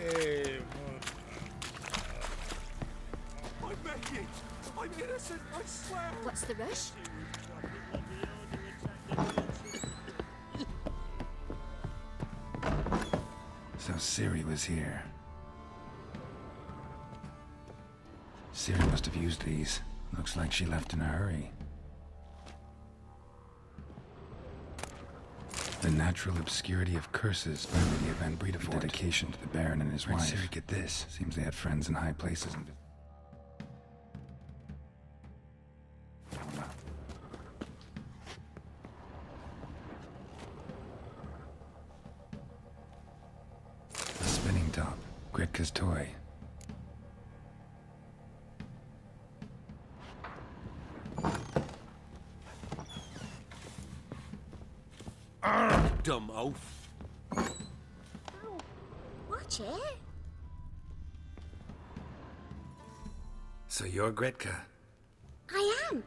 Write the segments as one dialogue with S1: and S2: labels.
S1: I'm Becky. I'm innocent, I swear.
S2: What's the rush?
S3: So Ciri was here. Ciri must have used these. Looks like she left in a hurry. The natural obscurity of curses by Lydia Van Bredevoort. Dedication to the Baron and his wife. Ciri get this? Seems they had friends in high places and... The spinning top. Gretka's toy.
S1: Dumb oaf.
S2: Oh, watch it.
S3: So you're Gretka?
S2: I am.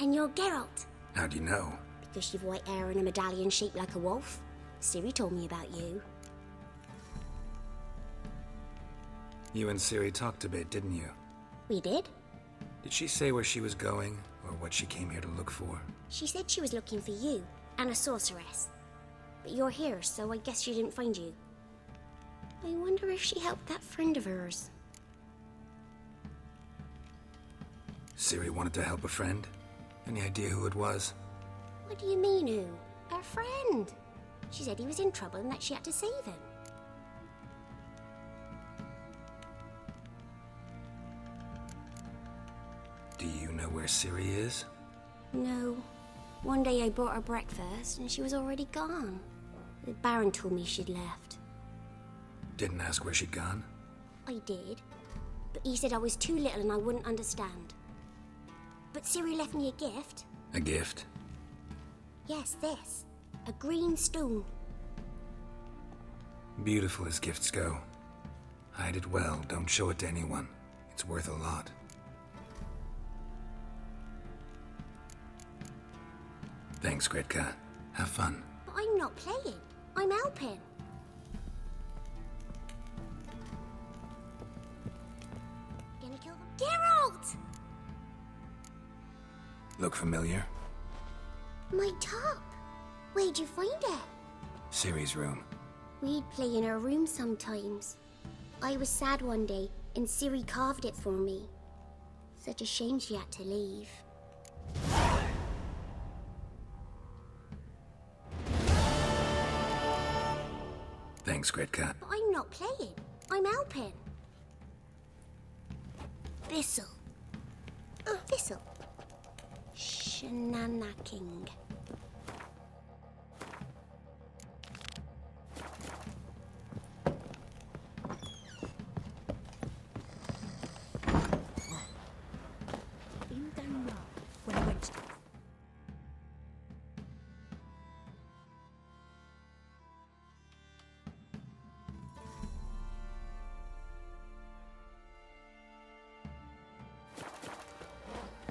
S2: And you're Geralt.
S3: How do you know?
S2: Because you've white hair and a medallion shaped like a wolf. Ciri told me about you.
S3: You and Ciri talked a bit, didn't you?
S2: We did.
S3: Did she say where she was going, or what she came here to look for?
S2: She said she was looking for you and a sorceress. But you're here, so I guess she didn't find you. I wonder if she helped that friend of hers.
S3: Ciri wanted to help a friend? Any idea who it was?
S2: What do you mean, who? Her friend. She said he was in trouble and that she had to save him.
S3: Do you know where Ciri is?
S2: No. One day I brought her breakfast and she was already gone. The Baron told me she'd left.
S3: Didn't ask where she'd gone?
S2: I did. But he said I was too little and I wouldn't understand. But Ciri left me a gift.
S3: A gift?
S2: Yes, this. A green stone.
S3: Beautiful as gifts go. Hide it well, don't show it to anyone. It's worth a lot. Thanks, Gretka. Have fun.
S2: But I'm not playing. I'm helping. Gonna kill them. Geralt!
S3: Look familiar?
S2: My top. Where'd you find it?
S3: Ciri's room.
S2: We'd play in her room sometimes. I was sad one day, and Ciri carved it for me. Such a shame she had to leave.
S3: Thanks, Gretka.
S2: But I'm not playing. I'm helping. Thistle. Thistle. Shenanacking. When I went.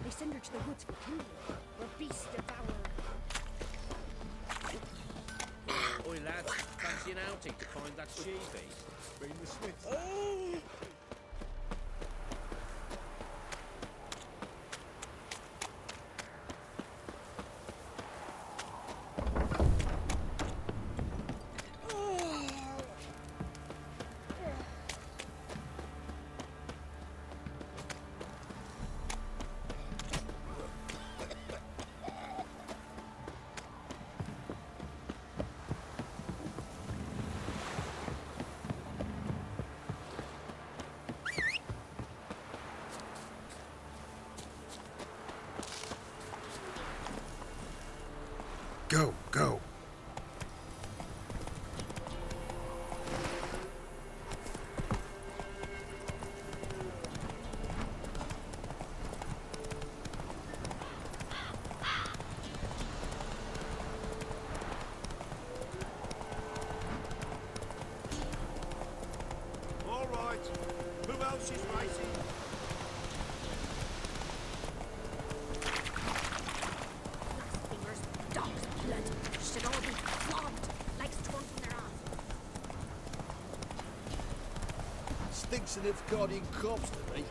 S2: They send her to the woods for kindling, where beasts devour.
S4: Oi lads, fancy an outing to find that she-beast?
S1: Bring the Smiths.
S4: Oh!
S3: Go, go.
S1: All right. Who else is racing?
S2: Blasphemers, dogs, blood, should all be flogged like stones from their ass.
S5: stinks of Nilfgaardian corpse to me.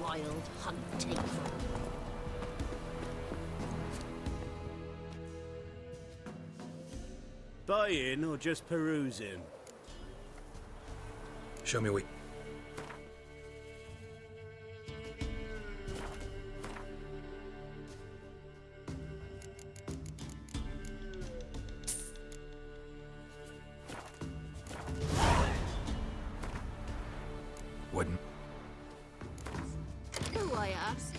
S2: Wild hunt take.
S6: Buying or just perusing?
S7: Show me what.
S3: Wouldn't.
S2: Who I ask?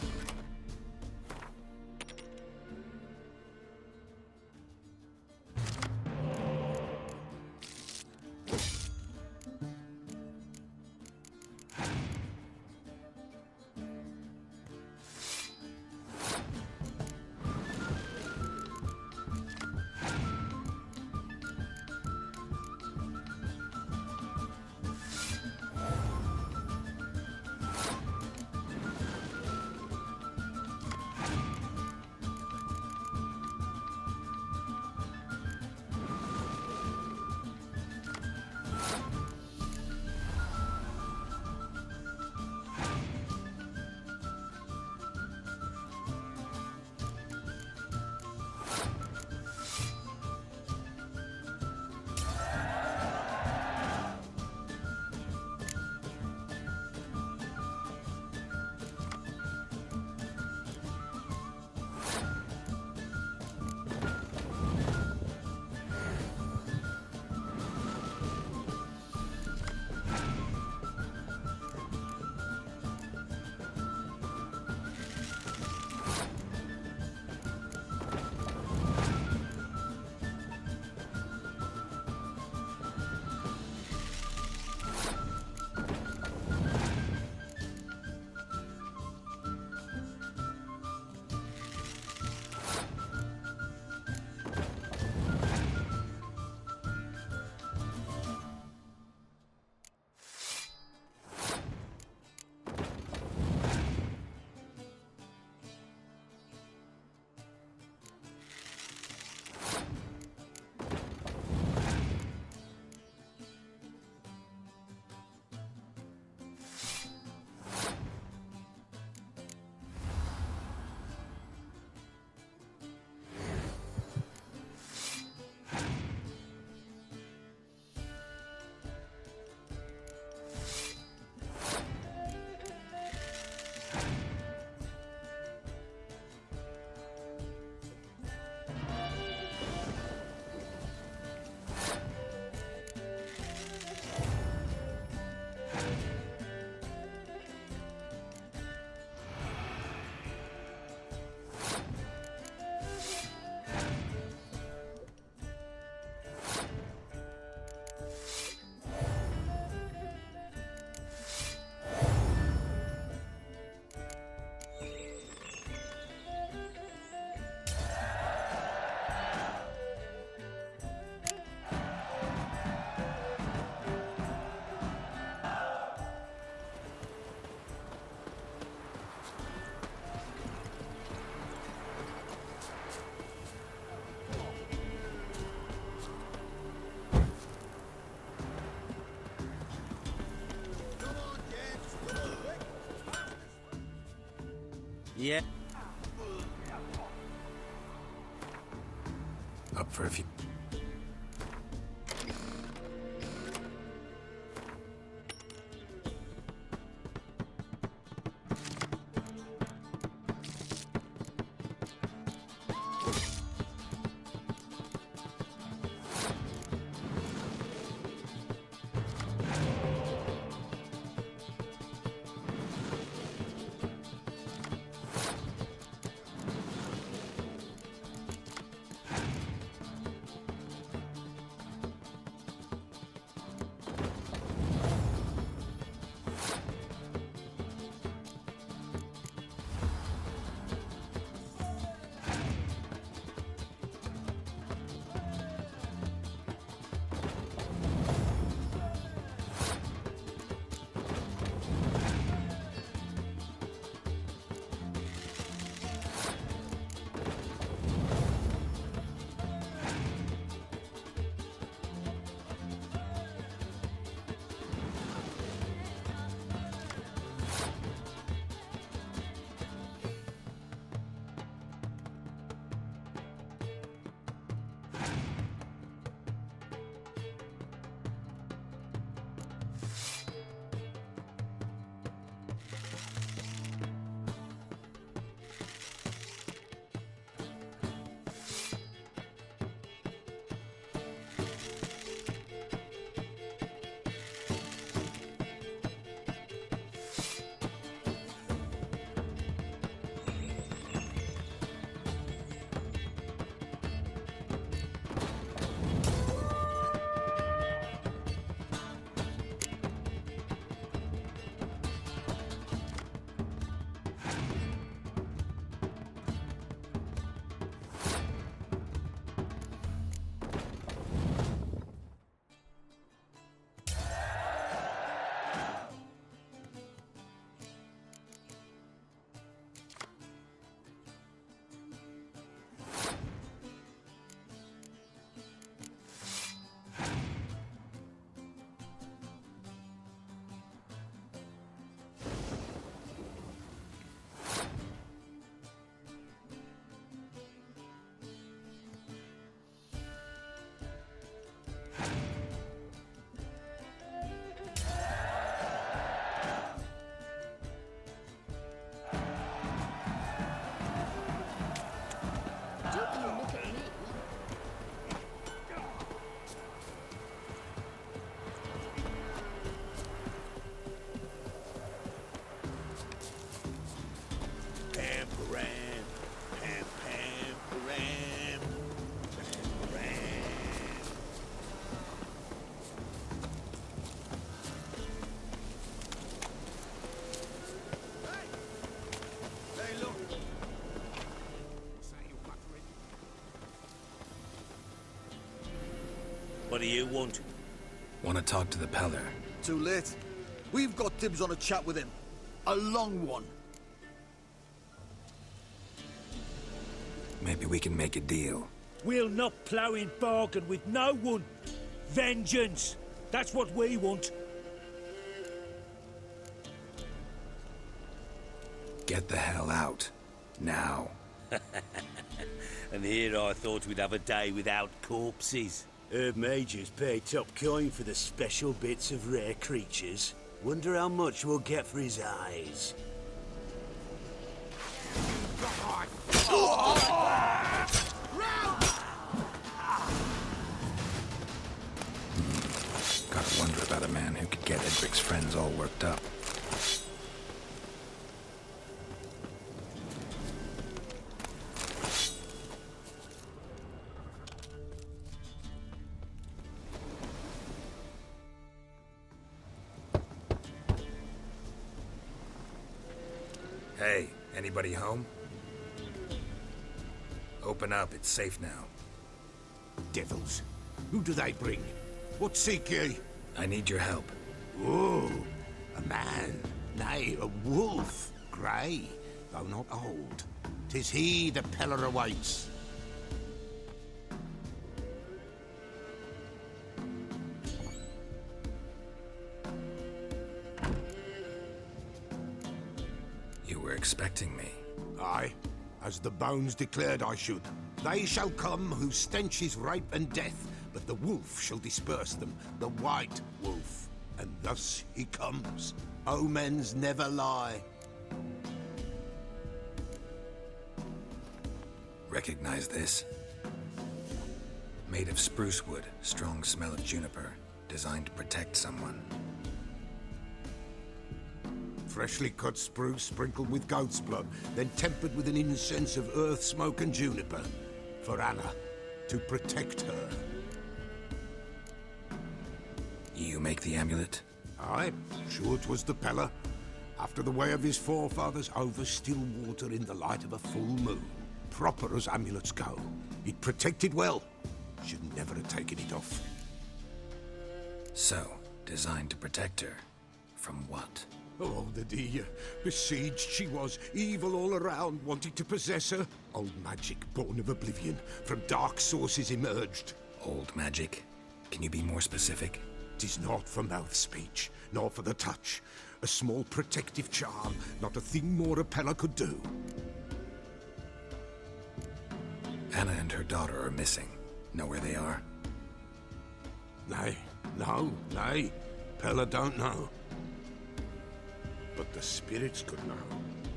S6: Yeah.
S3: Up for a few.
S4: What do you want?
S3: Want to talk to the Peller?
S5: Too late. We've got dibs on a chat with him. A long one.
S3: Maybe we can make a deal.
S7: We'll not plough in bargain with no one. Vengeance. That's what we want.
S3: Get the hell out. Now.
S4: And here I thought we'd have a day without corpses.
S6: Her Major's paid top coin for the special bits of rare creatures. Wonder how much we'll get for his eyes.
S3: Gotta wonder about a man who could get Edric's friends all worked up. Hey, anybody home? Open up, it's safe now.
S5: Devils. Who do they bring? What seek ye?
S3: I need your help.
S5: Oh, a man. Nay, a wolf. Grey, though not old. 'Tis he the Peller awaits.
S3: You were expecting me.
S5: Aye, as the bones declared I should. They shall come whose stench is rape and death, but the wolf shall disperse them, the white wolf. And thus he comes. Omens never lie.
S3: Recognize this? Made of spruce wood, strong smell of juniper, designed to protect someone.
S5: Freshly cut spruce sprinkled with goat's blood, then tempered with an incense of earth, smoke and juniper. For Anna, to protect her.
S3: You make the amulet?
S5: Aye, sure 'twas the Peller. After the way of his forefathers, over still water in the light of a full moon. Proper as amulets go. It protected well. Should never have taken it off.
S3: So, designed to protect her. From what?
S5: Oh, the dear. Besieged she was, evil all around, wanting to possess her. Old magic, born of oblivion, from dark sources emerged.
S3: Old magic? Can you be more specific?
S5: 'Tis not for mouth speech, nor for the touch. A small protective charm, not a thing more a Peller could do.
S3: Anna and her daughter are missing. Know where they are?
S5: Nay, nay. Peller don't know. But the spirits could know.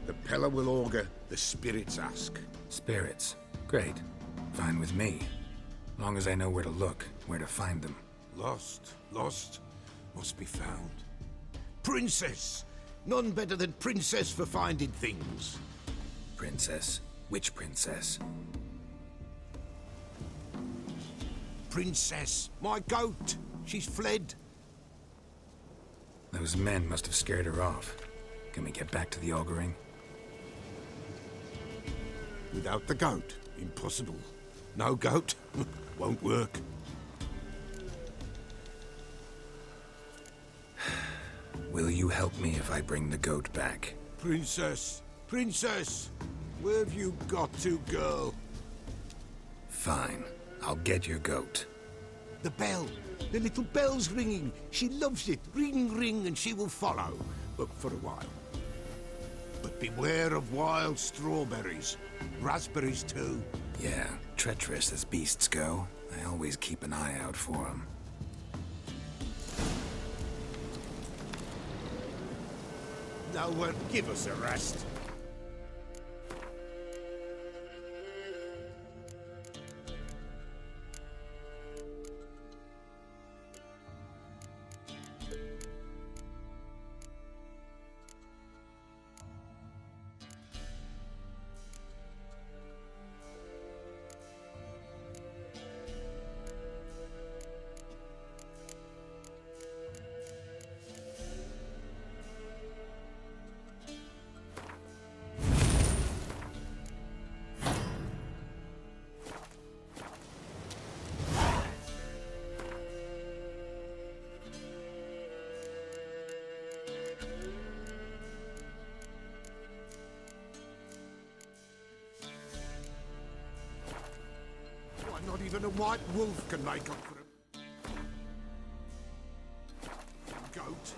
S5: The Peller will augur, the spirits ask.
S3: Spirits. Great. Fine with me. Long as I know where to look, where to find them.
S5: Lost, must be found. Princess! None better than Princess for finding things.
S3: Princess? Which princess?
S5: Princess, my goat! She's fled.
S3: Those men must have scared her off. Can we get back to the auguring?
S5: Without the goat, impossible. No goat, won't work.
S3: Will you help me if I bring the goat back?
S5: Princess, where have you got to, girl?
S3: Fine. I'll get your goat.
S5: The bell. The little bell's ringing. She loves it. Ring, ring, and she will follow. But for a while. But beware of wild strawberries. Raspberries, too.
S3: Yeah, treacherous as beasts go. I always keep an eye out for them.
S5: No one give us a rest. even a white wolf can make up for it. Goat.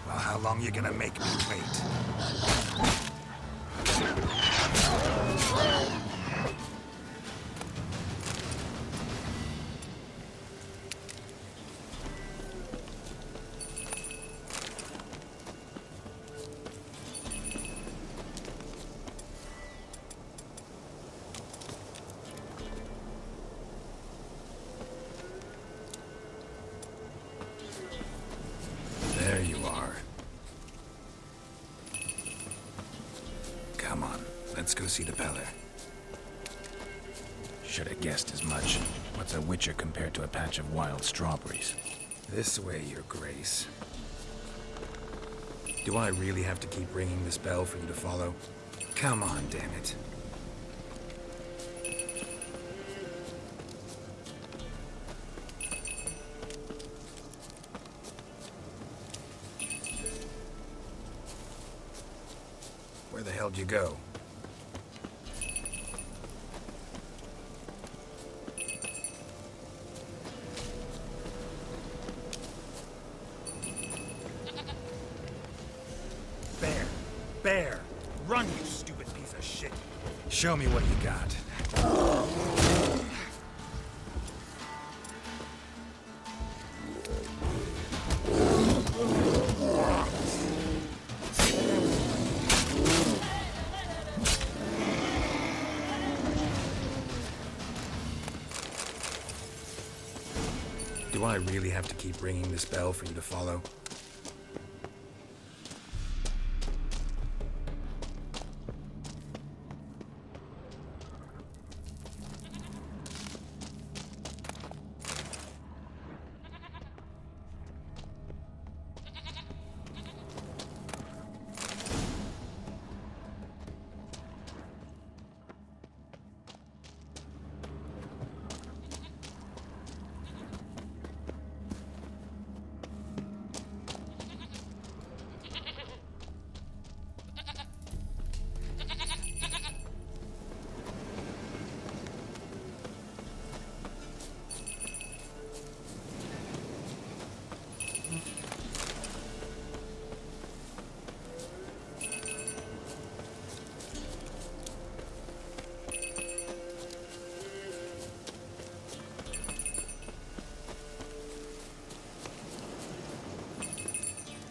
S3: Well, how long you gonna make me wait? There you are. Come on, let's go see the Peller. Should have guessed as much. What's a witcher compared to a patch of wild strawberries? This way, Your Grace. Do I really have to keep ringing this bell for you to follow? Come on, damn it. Where the hell'd you go? Bear! Run, you stupid piece of shit! Show me what you got. Do I really have to keep ringing this bell for you to follow?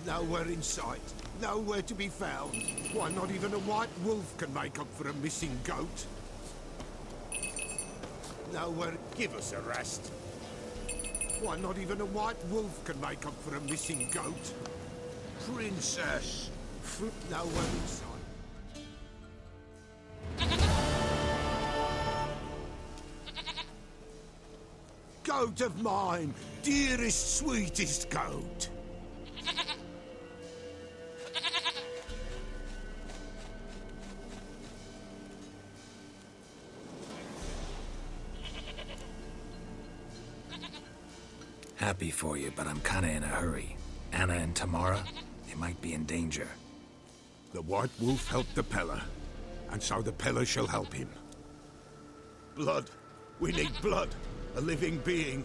S5: Nowhere in sight. Nowhere to be found. Why, not even a white wolf can make up for a missing goat. Nowhere. Give us a rest. Why, not even a white wolf can make up for a missing goat. Princess. Nowhere in sight. Goat of mine, dearest, sweetest goat.
S3: Happy for you, but I'm kinda in a hurry. Anna and Tamara, they might be in danger.
S5: The White Wolf helped the Peller, and so the Peller shall help him. Blood. We need blood. A living being.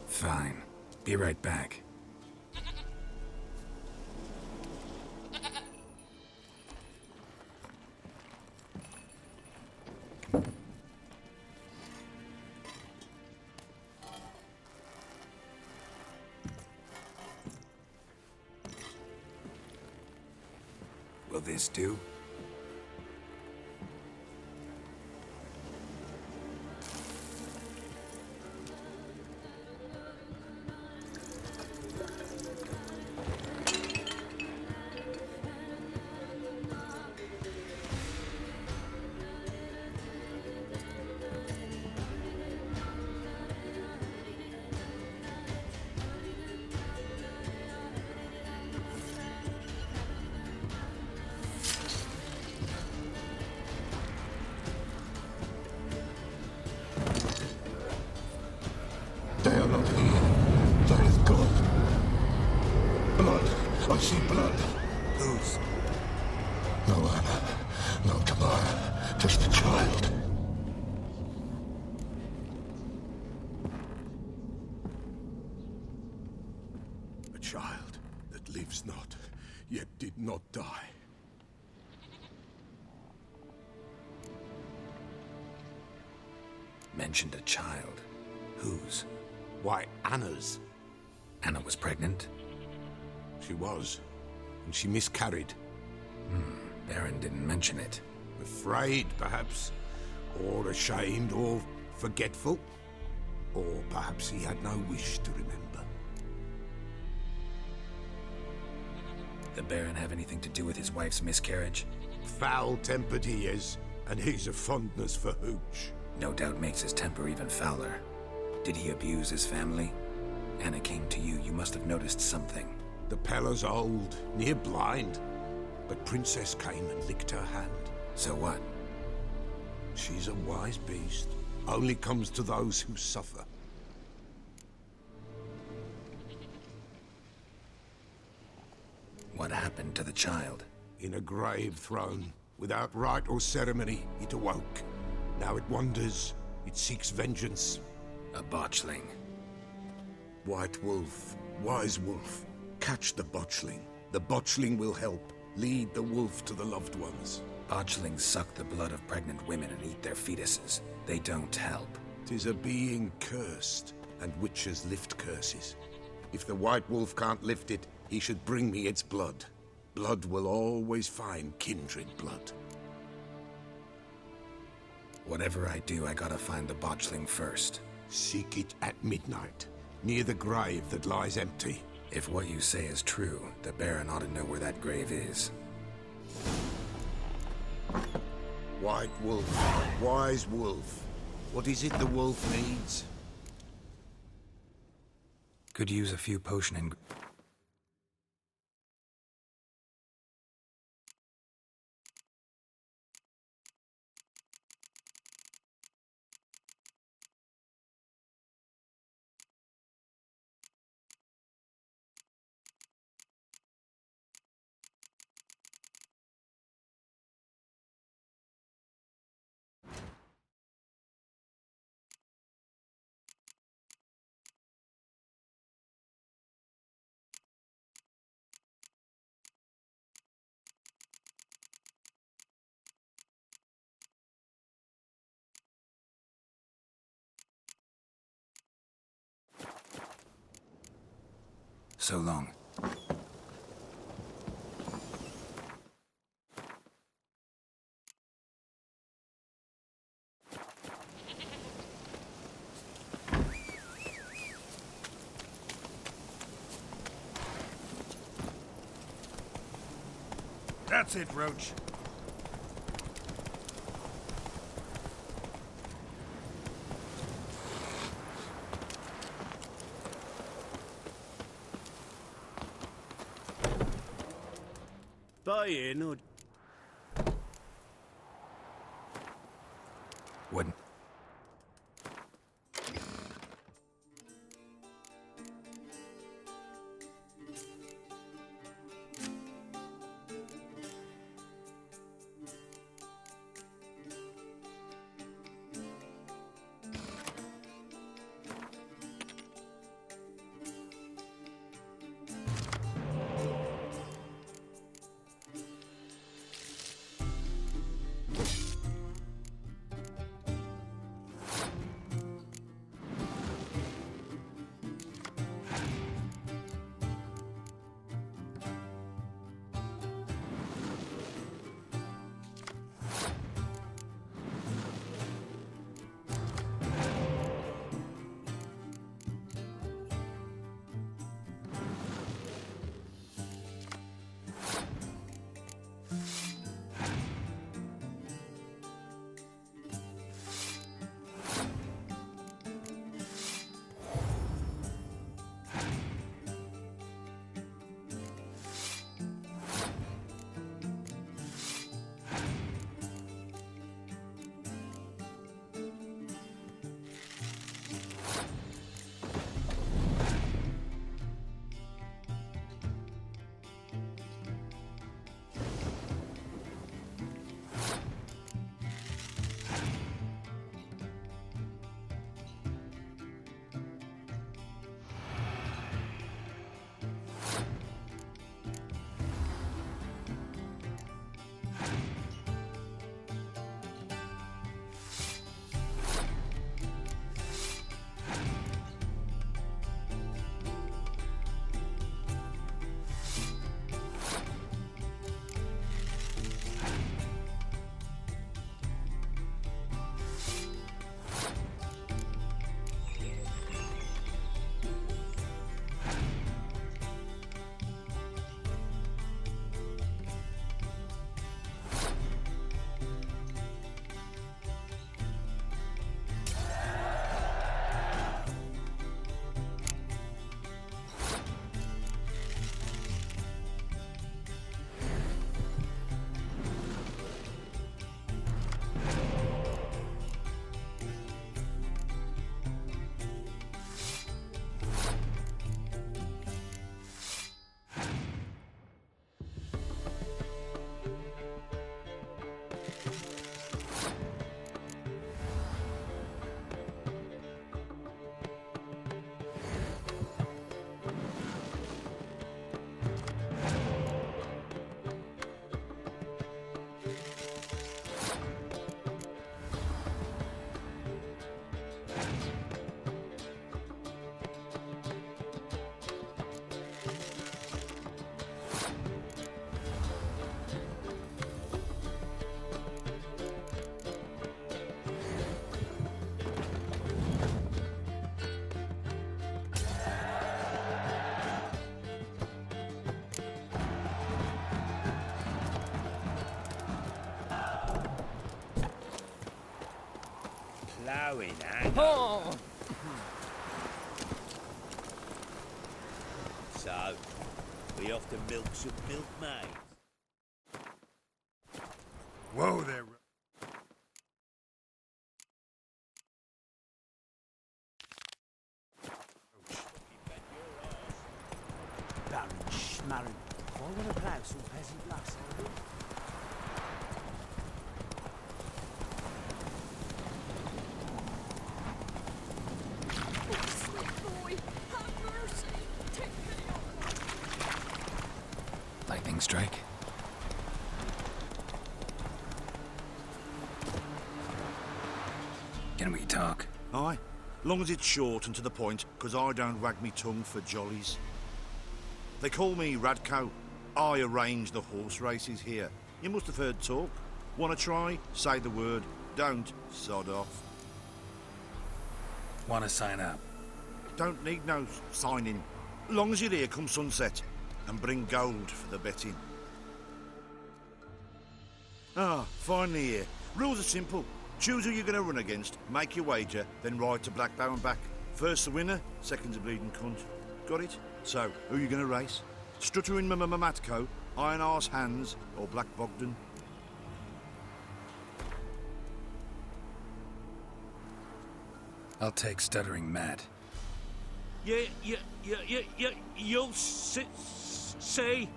S3: Fine. Be right back. Will this do?
S5: Whose?
S8: No Anna, no Tamara, just a child.
S5: A child that lives not, yet did not die.
S3: Mentioned a child. Whose?
S5: Why, Anna's.
S3: Anna was pregnant?
S5: She was, and she miscarried.
S3: Baron didn't mention it.
S5: Afraid, perhaps, or ashamed, or forgetful. Or perhaps he had no wish to remember.
S3: The Baron have anything to do with his wife's miscarriage?
S5: Foul-tempered he is, and he's a fondness for hooch.
S3: No doubt makes his temper even fouler. Did he abuse his family? Anna came to you. You must have noticed something.
S5: The Pella's old, near blind, but Princess came and licked her hand.
S3: So what?
S5: She's a wise beast. Only comes to those who suffer.
S3: What happened to the child?
S5: In a grave thrown, without rite or ceremony, it awoke. Now it wanders, it seeks vengeance.
S3: A botchling.
S5: White Wolf, wise wolf, catch the botchling. The botchling will help, lead the wolf to the loved ones.
S3: Botchlings suck the blood of pregnant women and eat their fetuses. They don't help.
S5: 'Tis a being cursed, and witches lift curses. If the White Wolf can't lift it, he should bring me its blood. Blood will always find kindred blood.
S3: Whatever I do, I gotta find the botchling first.
S5: Seek it at midnight, near the grave that lies empty.
S3: If what you say is true, the Baron ought to know where that grave is.
S5: White Wolf, wise wolf. What is it the wolf needs?
S3: Could use a few potion and... So long.
S1: That's it, Roach.
S6: Buy in or...
S3: Wouldn't...
S6: ploughing, hang on.
S1: Oh!
S6: So, we off to milk some milkmaid.
S3: Whoa there.
S6: Baron Schmarren. Why would I plough some peasant lass?
S3: Lightning strike. Can we talk?
S9: Aye, long as it's short and to the point, 'cause I don't wag me tongue for jollies. They call me Radko. I arrange the horse races here. You must have heard talk. Wanna try? Say the word. Don't, sod off.
S3: Want to sign up?
S9: Don't need no signing. Long as you're here come sunset. And bring gold for the betting. Ah, finally here. Rules are simple. Choose who you're going to run against, make your wager, then ride to Blackbow and back. First the winner, second's a bleeding cunt. Got it? So, who you going to race? Stuttering Matko, Iron Arse Hands, or Black Bogdan?
S3: I'll take Stuttering Matt.
S7: You'll see.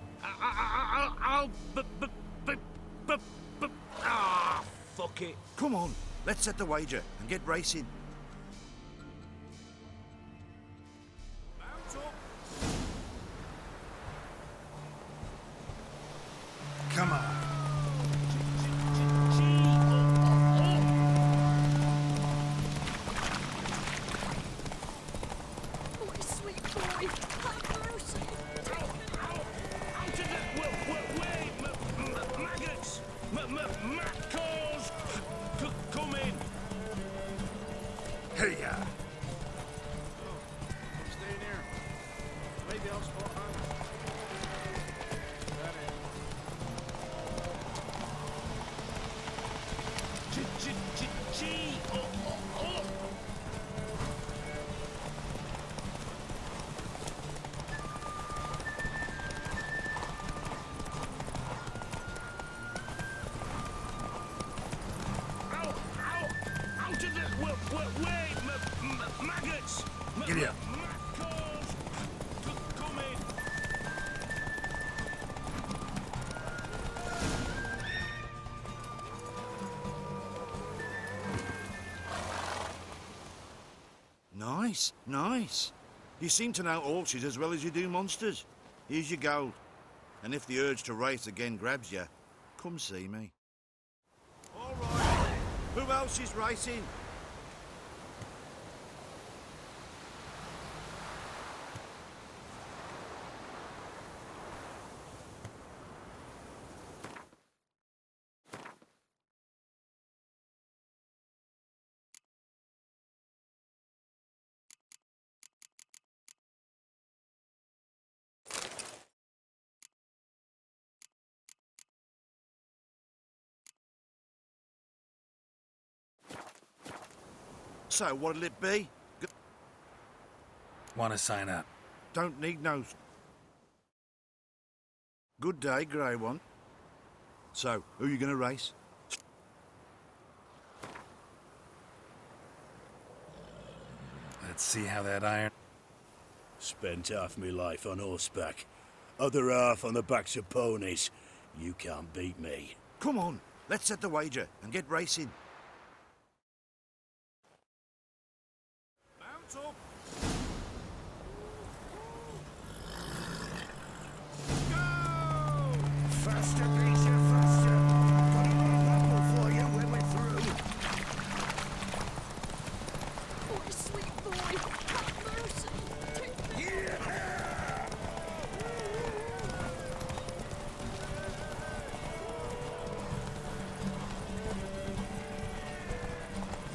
S7: Fuck it.
S9: Come on, let's set the wager and get racing.
S3: Come on. Hey, ya.
S1: Stay near. Maybe I'll spot out. That
S7: Maggots!
S3: Giddy up.
S7: Come in!
S9: Nice, nice. You seem to know horses as well as you do monsters. Here's your gold. And if the urge to race again grabs you, come see me. All right. Who else is racing? So, what'll it be?
S3: Want to sign up?
S9: Don't need no... Good day, Grey One. So, who you gonna race?
S3: Let's see how that iron...
S6: Spent half my life on horseback. Other half on the backs of ponies. You can't beat me.
S9: Come on, let's set the wager and get racing.
S1: Mount up.
S6: Faster, Beecher, faster. Got a little bubble for you when we're through.
S10: Oh, sweet boy, have mercy. Take me.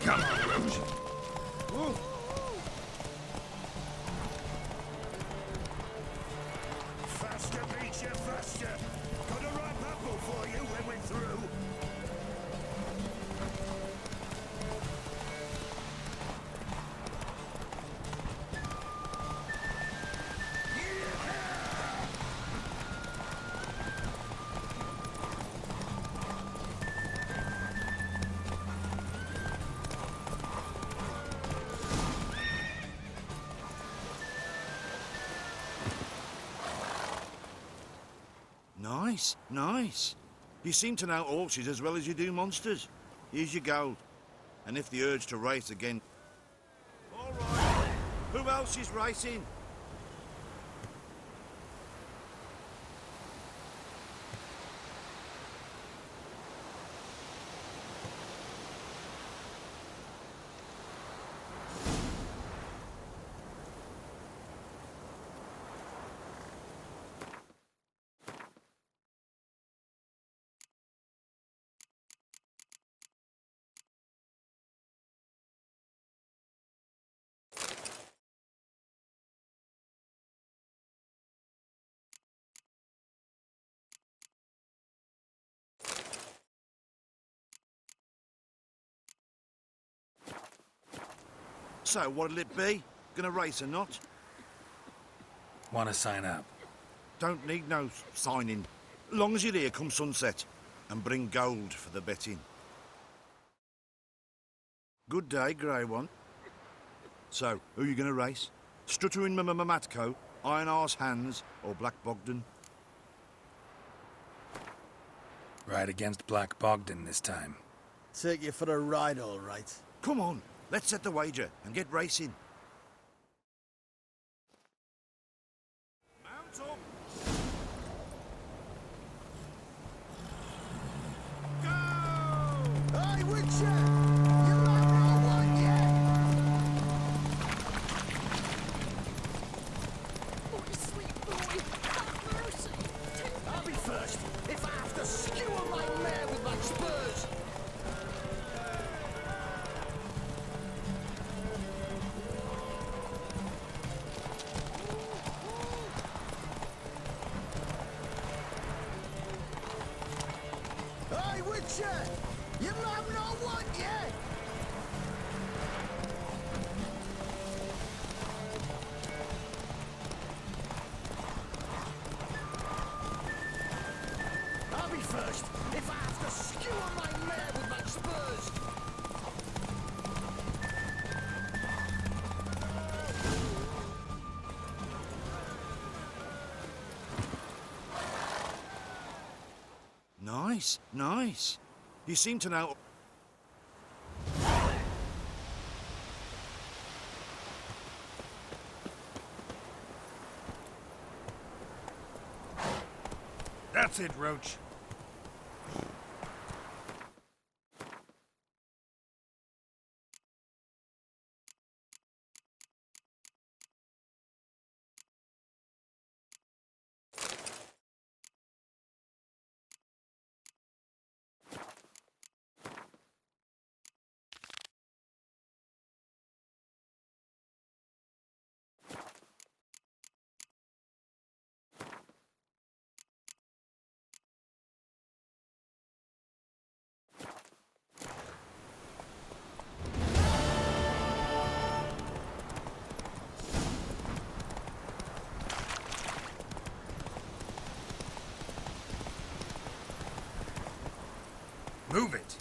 S3: Come on, Rouge.
S6: Faster, Beecher, faster. Got a ripe apple for you
S9: Nice, nice. You seem to know horses as well as you do monsters. Here's your gold. And if the urge to race again... All right. Who else is racing? So, what'll it be? Gonna race or not?
S3: Want to sign up?
S9: Don't need no signing. Long as you're here come sunset. And bring gold for the betting. Good day, Grey One. So, who you gonna race? Stuttering Matco, Iron Arse Hands, or Black Bogdan?
S3: Ride against Black Bogdan this time.
S11: Take you for a ride, all right.
S9: Come on, let's set the wager and get racing. Mount up! Go!
S11: Hey, Witcher! You might know one yet!
S10: Oh, sweet boy, have mercy.
S11: I'll be first, if I have to skewer my mare with my spurs! Hey, Witcher! You might know one yet! I'll be first, if I have to skewer my mare with my spurs!
S9: Nice, nice. You seem to know...
S3: That's it, Roach. Move it!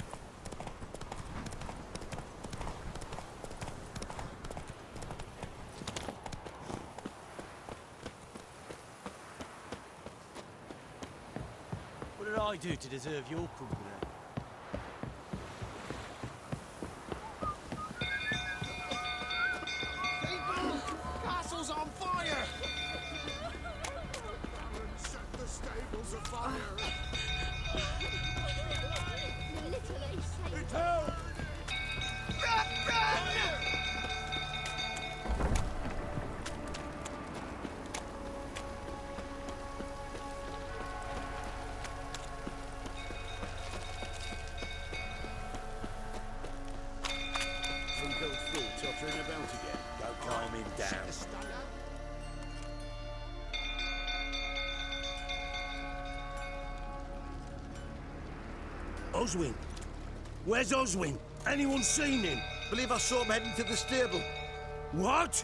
S11: What did I do to deserve your company?
S1: Castle's on fire! Set the stables afire!
S10: Little
S6: Think old fool tottering about again. Go calm him down.
S7: Oswin? Where's Oswin? Anyone seen him?
S11: Believe I saw him heading to the stable.
S7: What?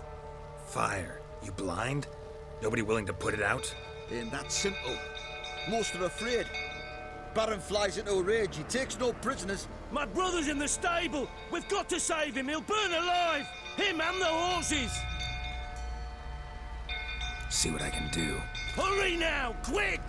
S3: Fire. You blind? Nobody willing to put it out?
S11: Ain't that simple. Most are afraid. Baron flies into a rage. He takes no prisoners.
S7: My brother's in the stable. We've got to save him. He'll burn alive. Him and the horses.
S3: See what I can do.
S7: Hurry now, quick!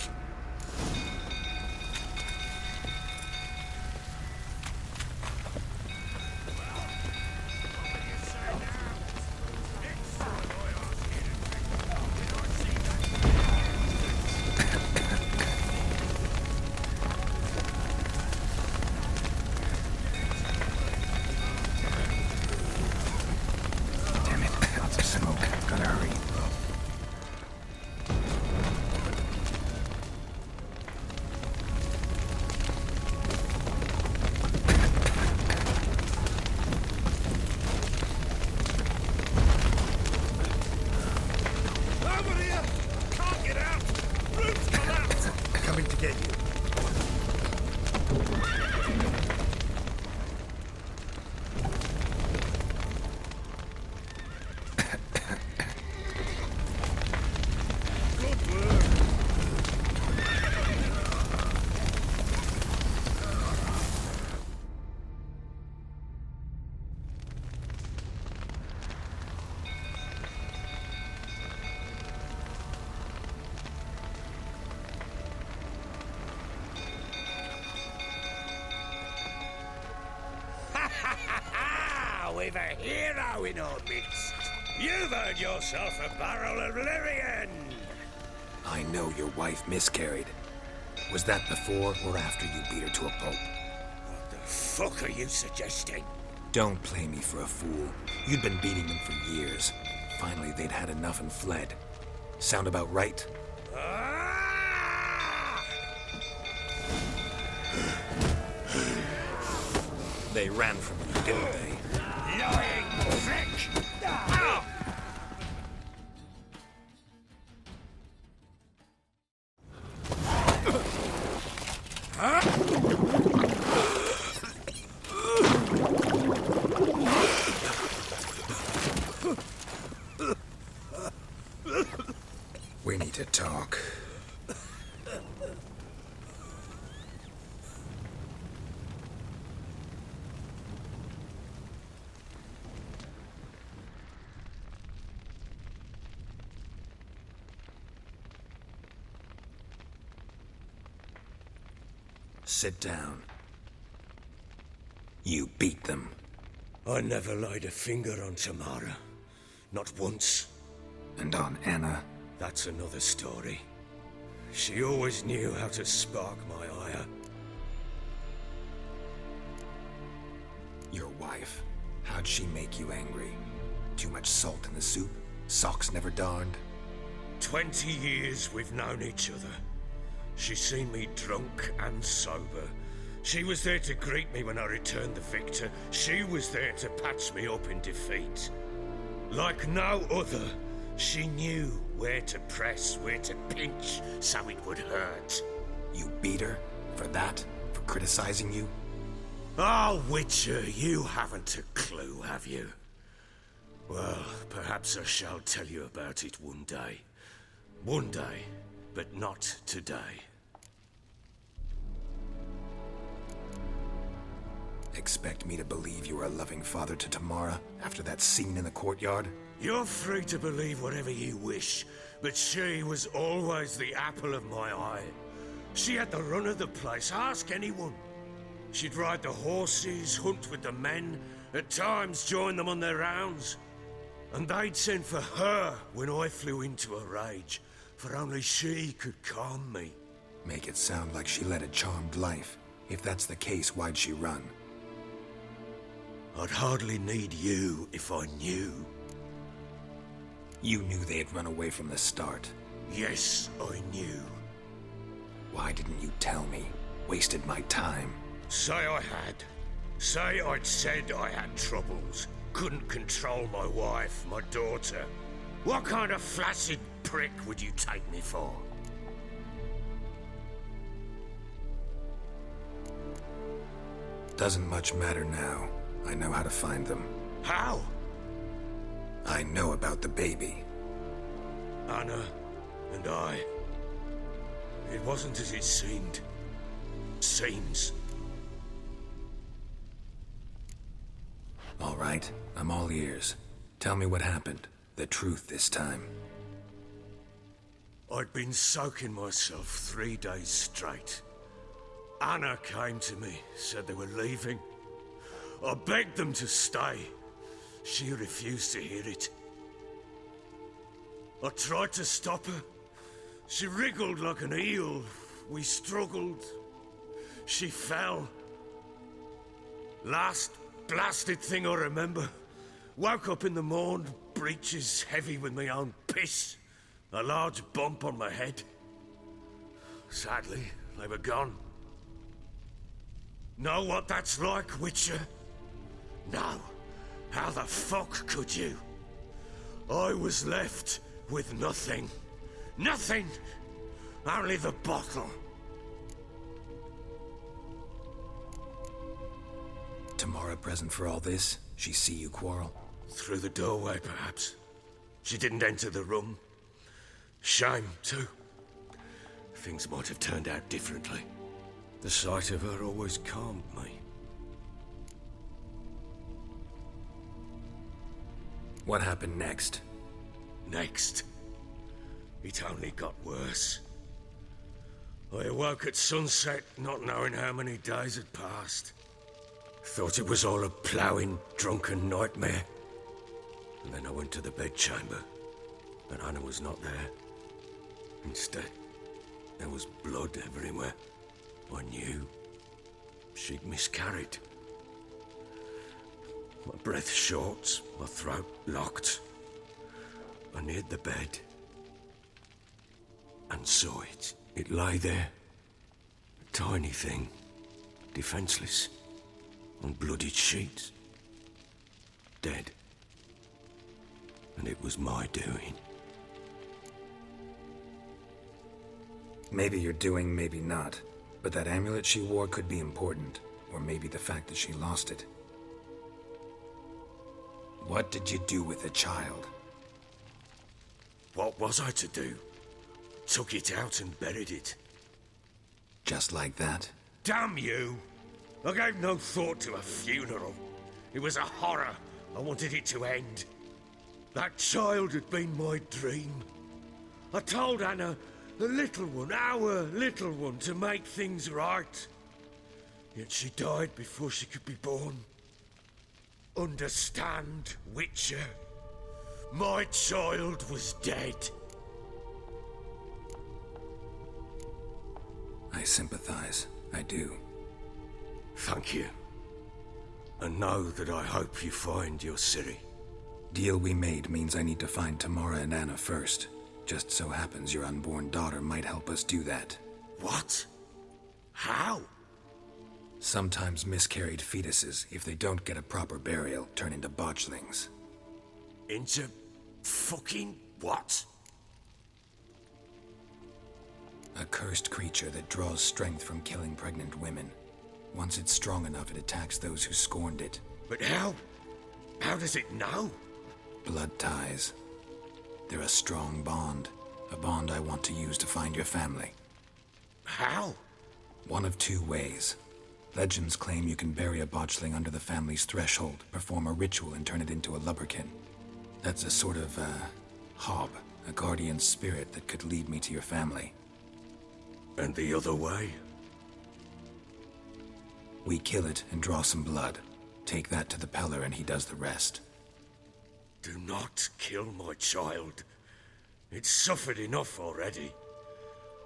S7: We've a hero in our midst. You've earned yourself a barrel of Lyrian.
S3: I know your wife miscarried. Was that before or after you beat her to a pulp?
S7: What the fuck are you suggesting?
S3: Don't play me for a fool. You'd been beating them for years. Finally, they'd had enough and fled. Sound about right? They ran from you, didn't they?
S7: Lying prick! Ow!
S3: We need to talk. Sit down. You beat them.
S7: I never laid a finger on Tamara. Not once.
S3: And on Anna?
S7: That's another story. She always knew how to spark my ire.
S3: Your wife. How'd she make you angry? Too much salt in the soup? Socks never darned?
S7: 20 years we've known each other. She's seen me drunk and sober. She was there to greet me when I returned the victor. She was there to patch me up in defeat. Like no other, she knew where to press, where to pinch, so it would hurt.
S3: You beat her? For that? For criticizing you?
S7: Oh, Witcher, you haven't a clue, have you? Well, perhaps I shall tell you about it one day. One day, but not today.
S3: Expect me to believe you were a loving father to Tamara after that scene in the courtyard?
S7: You're free to believe whatever you wish, but she was always the apple of my eye. She had the run of the place, ask anyone. She'd ride the horses, hunt with the men, at times join them on their rounds. And they'd send for her when I flew into a rage, for only she could calm me.
S3: Make it sound like she led a charmed life. If that's the case, why'd she run?
S7: I'd hardly need you if I knew.
S3: You knew they'd run away from the start.
S7: Yes, I knew.
S3: Why didn't you tell me? Wasted my time.
S7: Say I had. Say I'd said I had troubles. Couldn't control my wife, my daughter. What kind of flaccid prick would you take me for?
S3: Doesn't much matter now. I know how to find them.
S7: How?
S3: I know about the baby.
S7: Anna and I. It wasn't as it seemed. Seems.
S3: All right, I'm all ears. Tell me what happened. The truth this time.
S7: I'd been soaking myself 3 days straight. Anna came to me, said they were leaving. I begged them to stay. She refused to hear it. I tried to stop her. She wriggled like an eel. We struggled. She fell. Last blasted thing I remember. Woke up in the morn, breeches heavy with my own piss. A large bump on my head. Sadly, they were gone. Know what that's like, Witcher? No. How the fuck could you? I was left with nothing. Nothing! Only the bottle.
S3: Tamara present for all this? She see you quarrel?
S7: Through the doorway, perhaps. She didn't enter the room. Shame, too. Things might have turned out differently. The sight of her always calmed me.
S3: What happened next?
S7: Next, it only got worse. I awoke at sunset, not knowing how many days had passed. Thought it was all a ploughing, drunken nightmare. And then I went to the bedchamber, but Anna was not there. Instead, there was blood everywhere. I knew she'd miscarried. My breath short, my throat locked. I neared the bed and saw it. It lay there, a tiny thing, defenseless, on bloodied sheets, dead. And it was my doing.
S3: Maybe you're doing, maybe not. But that amulet she wore could be important. Or maybe the fact that she lost it. What did you do with the child?
S7: What was I to do? Took it out and buried it.
S3: Just like that?
S7: Damn you! I gave no thought to a funeral. It was a horror. I wanted it to end. That child had been my dream. I told Anna, the little one, our little one, to make things right. Yet she died before she could be born. Understand, Witcher? My child was dead.
S3: I sympathize. I do.
S7: Thank you. And know that I hope you find your Ciri.
S3: Deal we made means I need to find Tamara and Anna first. Just so happens your unborn daughter might help us do that.
S7: What? How?
S3: Sometimes miscarried fetuses, if they don't get a proper burial, turn into botchlings.
S7: Into fucking what?
S3: A cursed creature that draws strength from killing pregnant women. Once it's strong enough, it attacks those who scorned it.
S7: But how? How does it know?
S3: Blood ties. They're a strong bond. A bond I want to use to find your family.
S7: How?
S3: One of two ways. Legends claim you can bury a botchling under the family's threshold, perform a ritual, and turn it into a lubberkin. That's a sort of, hob, a guardian spirit that could lead me to your family.
S7: And the other way?
S3: We kill it and draw some blood. Take that to the Peller and he does the rest.
S7: Do not kill my child. It's suffered enough already.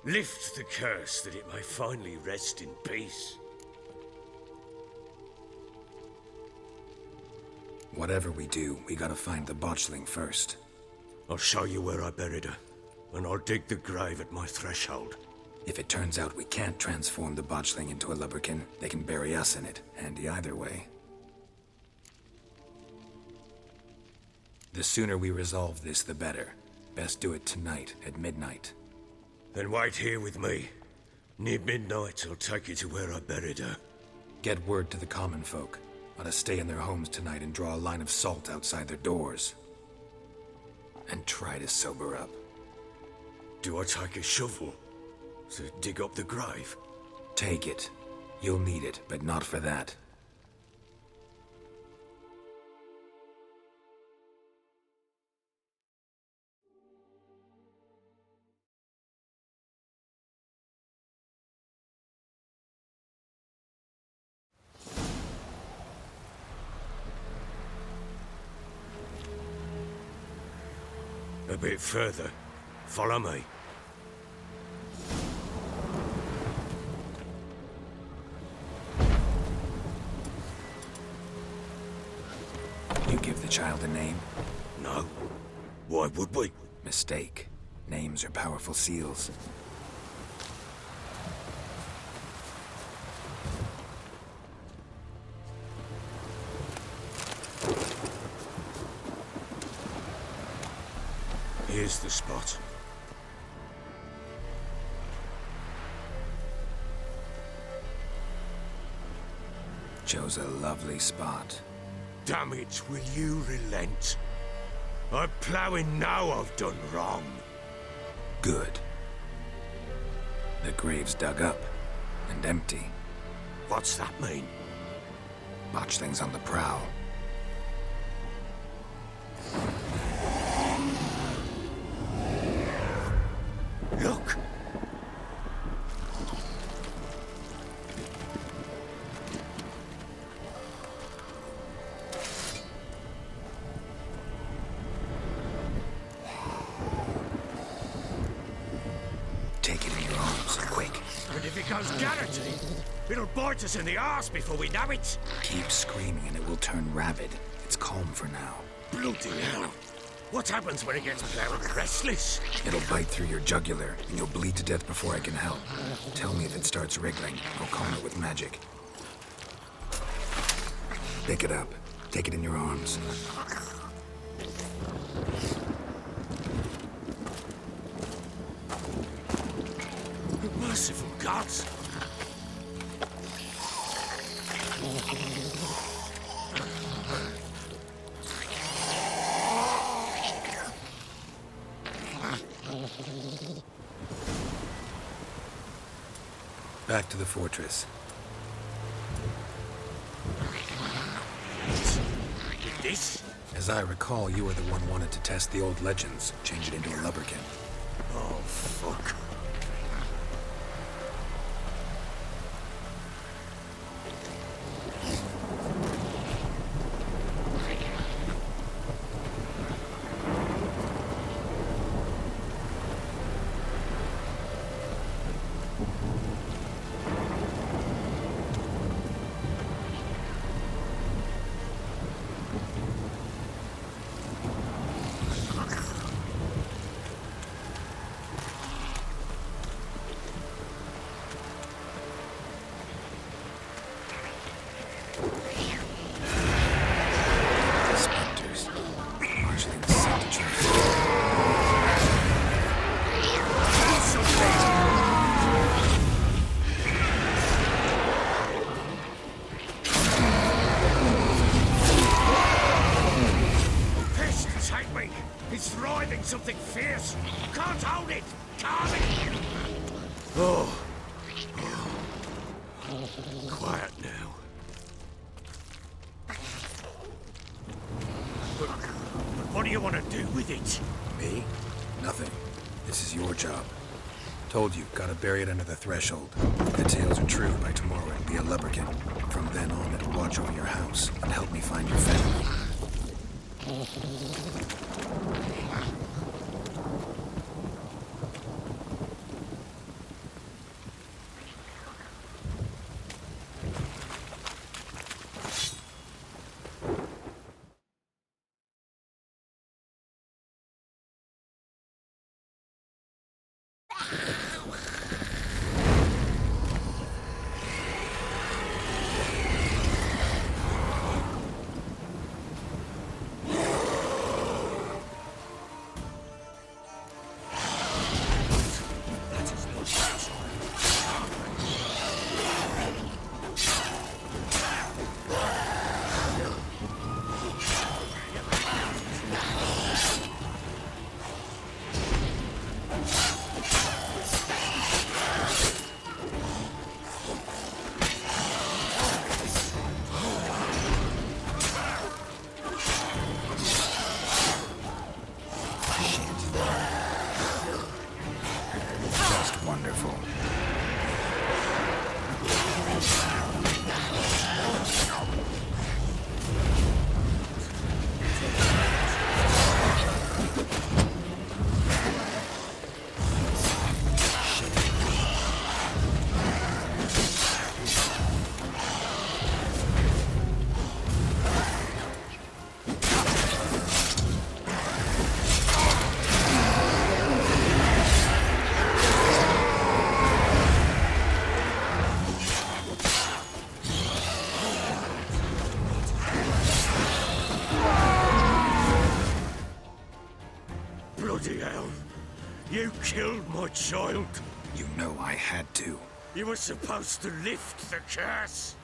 S7: Lift the curse that it may finally rest in peace.
S3: Whatever we do, we gotta find the botchling first.
S7: I'll show you where I buried her, and I'll dig the grave at my threshold.
S3: If it turns out we can't transform the botchling into a lubberkin, they can bury us in it. Handy either way. The sooner we resolve this, the better. Best do it tonight, at midnight.
S7: Then wait here with me. Near midnight, I'll take you to where I buried her.
S3: Get word to the common folk. Ought to stay in their homes tonight and draw a line of salt outside their doors. And try to sober up.
S7: Do I take a shovel to dig up the grave?
S3: Take it. You'll need it, but not for that.
S7: A bit further. Follow me.
S3: You give the child a name?
S7: No. Why would we?
S3: Mistake. Names are powerful seals.
S7: Here's the spot.
S3: Chose a lovely spot.
S7: Damn it, will you relent? I'm ploughing now I've done wrong.
S3: Good. The grave's dug up and empty.
S7: What's that mean?
S3: Botchling's on the prowl.
S7: Look!
S3: Take it in your arms, quick.
S7: And if it goes guaranteed, it'll bite us in the arse before we know it.
S3: Keep screaming and it will turn rabid. It's calm for now.
S7: Bloody hell. What happens when it gets plowed restless?
S3: It'll bite through your jugular, and you'll bleed to death before I can help. Tell me if it starts wriggling. I'll calm it with magic. Pick it up. Take it in your arms.
S7: Merciful gods!
S3: Back to the fortress.
S7: With this?
S3: As I recall, you were the one wanted to test the old legends, change it into a lubberkin.
S7: Oh, fuck.
S3: Spectres. Marshalling the scent to try.
S7: Pest, take me! It's writhing something fierce! Can't hold it! Can't! Oh. Quiet now. But what do you want to do with it?
S3: Me? Nothing. This is your job. Told you, gotta bury it under the threshold. If the tales are true, by tomorrow it'll be a lubberkin. From then on, it'll watch over your house and help me find your family. Wonderful.
S7: Bloody hell. You killed my child.
S3: You know I had to.
S7: You were supposed to lift the curse.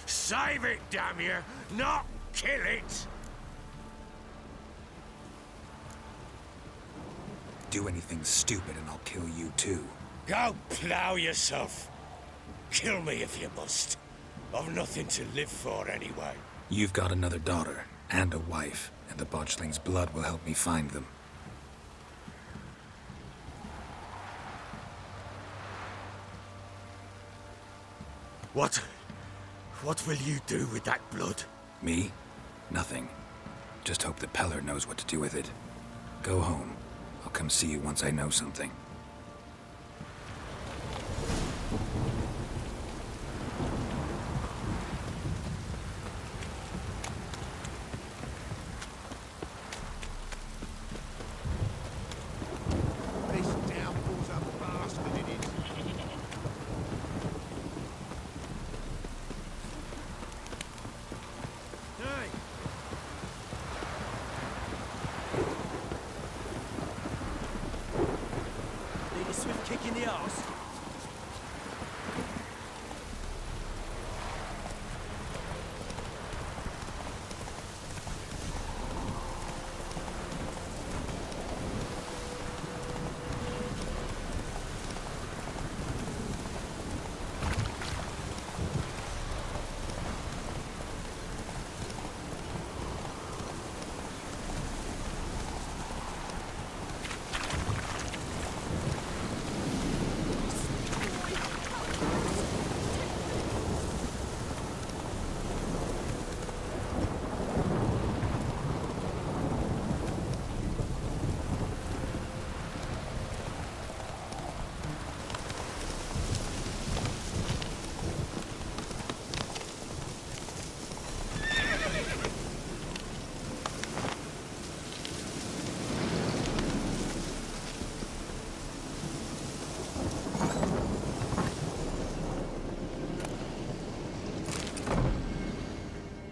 S7: Save it, damn you! Not kill it!
S3: Do anything stupid and I'll kill you too.
S7: Go plough yourself. Kill me if you must. I've nothing to live for anyway.
S3: You've got another daughter and a wife, and the botchling's blood will help me find them.
S7: What will you do with that blood?
S3: Me? Nothing. Just hope that Peller knows what to do with it. Go home. I'll come see you once I know something.
S5: This downpour's a bastard, it is.
S4: Hey!
S6: Need a swift kick in the arse?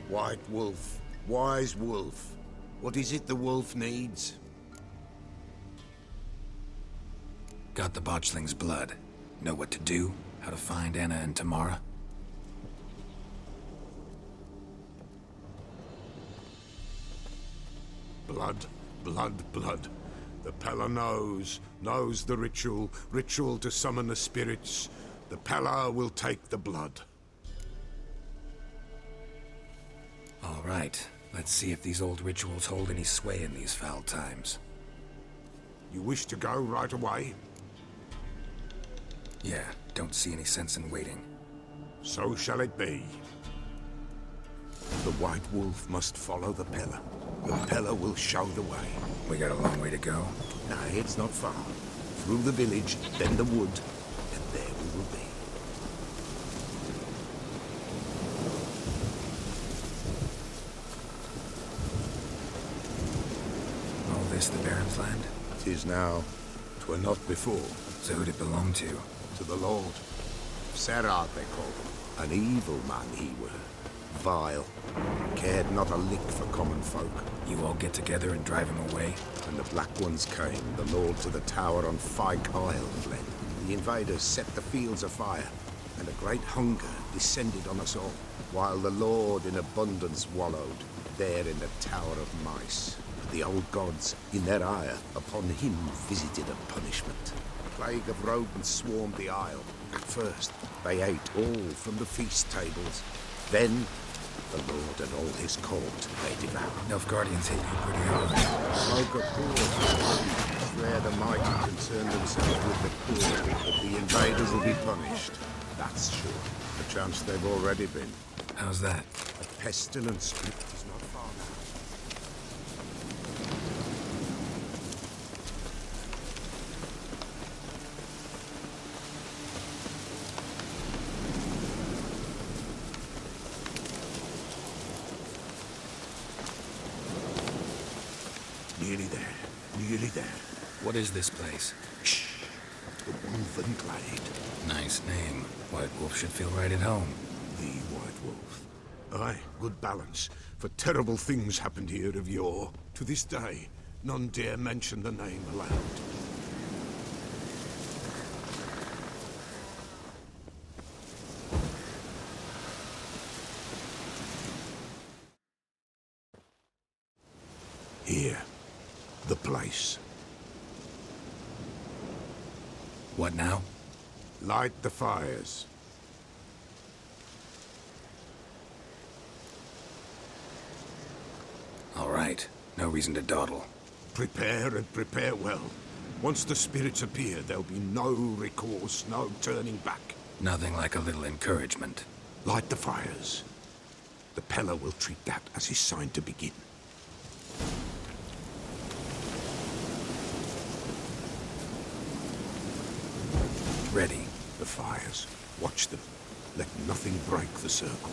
S5: White Wolf, wise wolf. What is it the wolf needs?
S3: Got the botchling's blood. Know what to do? How to find Anna and Tamara?
S5: Blood, blood, blood. The Peller knows the ritual to summon the spirits. The Peller will take the blood.
S3: All right. Let's see if these old rituals hold any sway in these foul times.
S5: You wish to go right away?
S3: Yeah, don't see any sense in waiting.
S5: So shall it be. The White Wolf must follow the Peller. The Peller will show the way.
S3: We got a long way to go.
S5: Nay, it's not far. Through the village, then the wood, and there we will be.
S3: All this the Baron's land?
S5: 'Tis now. 'Twere not before.
S3: So who'd it belong to?
S5: To the Lord. Serad they call him. An evil man he were. Vile. Cared not a lick for common folk.
S3: You all get together and drive him away?
S5: When the Black Ones came, the Lord to the tower on Fyke Isle fled. The invaders set the fields afire, and a great hunger descended on us all, while the Lord in abundance wallowed, there in the Tower of Mice. The old gods, in their ire, upon him visited a punishment. A plague of rodents swarmed the isle. At first, they ate all from the feast tables. Then, the Lord and all his court they devoured.
S3: Nilfgaardians hate you pretty hard.
S5: Smoke a poor. Swear the mighty concern themselves with the poor, but the invaders will be punished. That's sure. Perchance they've already been.
S3: How's that?
S5: A pestilence is not far now. Nearly there. Nearly there.
S3: What is this place?
S5: Shh. The Wolven Glade.
S3: Nice name. White Wolf should feel right at home.
S5: The White Wolf. Aye, good balance. For terrible things happened here of yore. To this day, none dare mention the name aloud. Here. The place.
S3: What now?
S5: Light the fires.
S3: All right. No reason to dawdle.
S5: Prepare and prepare well. Once the spirits appear, there'll be no recourse, no turning back.
S3: Nothing like a little encouragement.
S5: Light the fires. The Peller will treat that as his sign to begin.
S3: Ready.
S5: The fires. Watch them. Let nothing break the circle.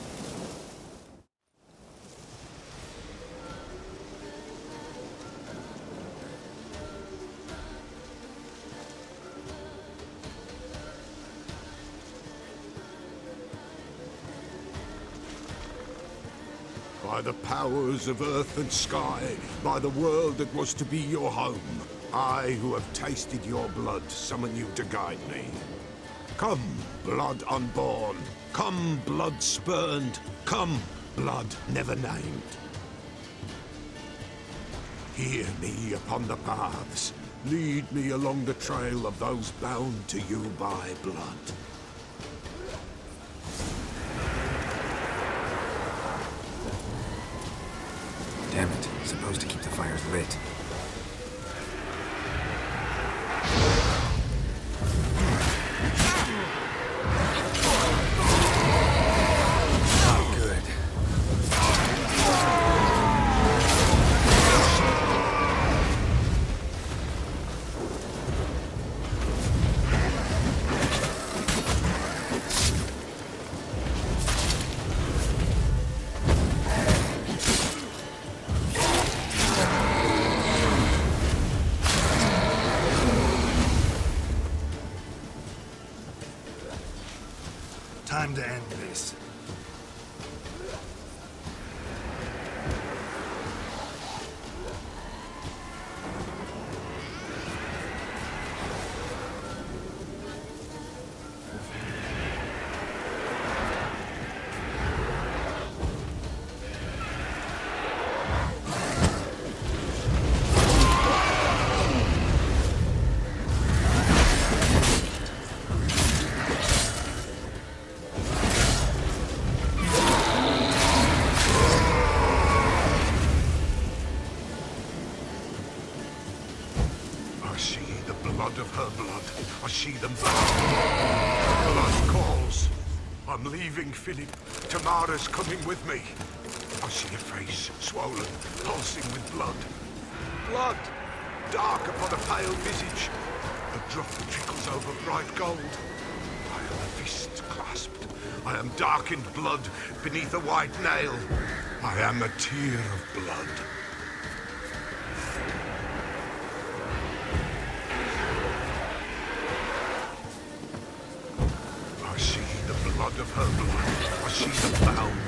S5: By the powers of earth and sky, by the world that was to be your home, I, who have tasted your blood, summon you to guide me. Come, blood unborn. Come, blood spurned. Come, blood never named. Hear me upon the paths. Lead me along the trail of those bound to you by blood.
S3: Damn it. Supposed to keep the fires lit. Not good.
S7: Time to end this.
S5: I see the blood of her blood. I see them burn. Blood calls. I'm leaving, Philip. Tamara's coming with me. I see a face, swollen, pulsing with blood. Blood! Dark upon a pale visage. A drop that trickles over bright gold. I am a fist clasped. I am darkened blood beneath a white nail. I am a tear of blood. I see the blood of her blood. I see them bound.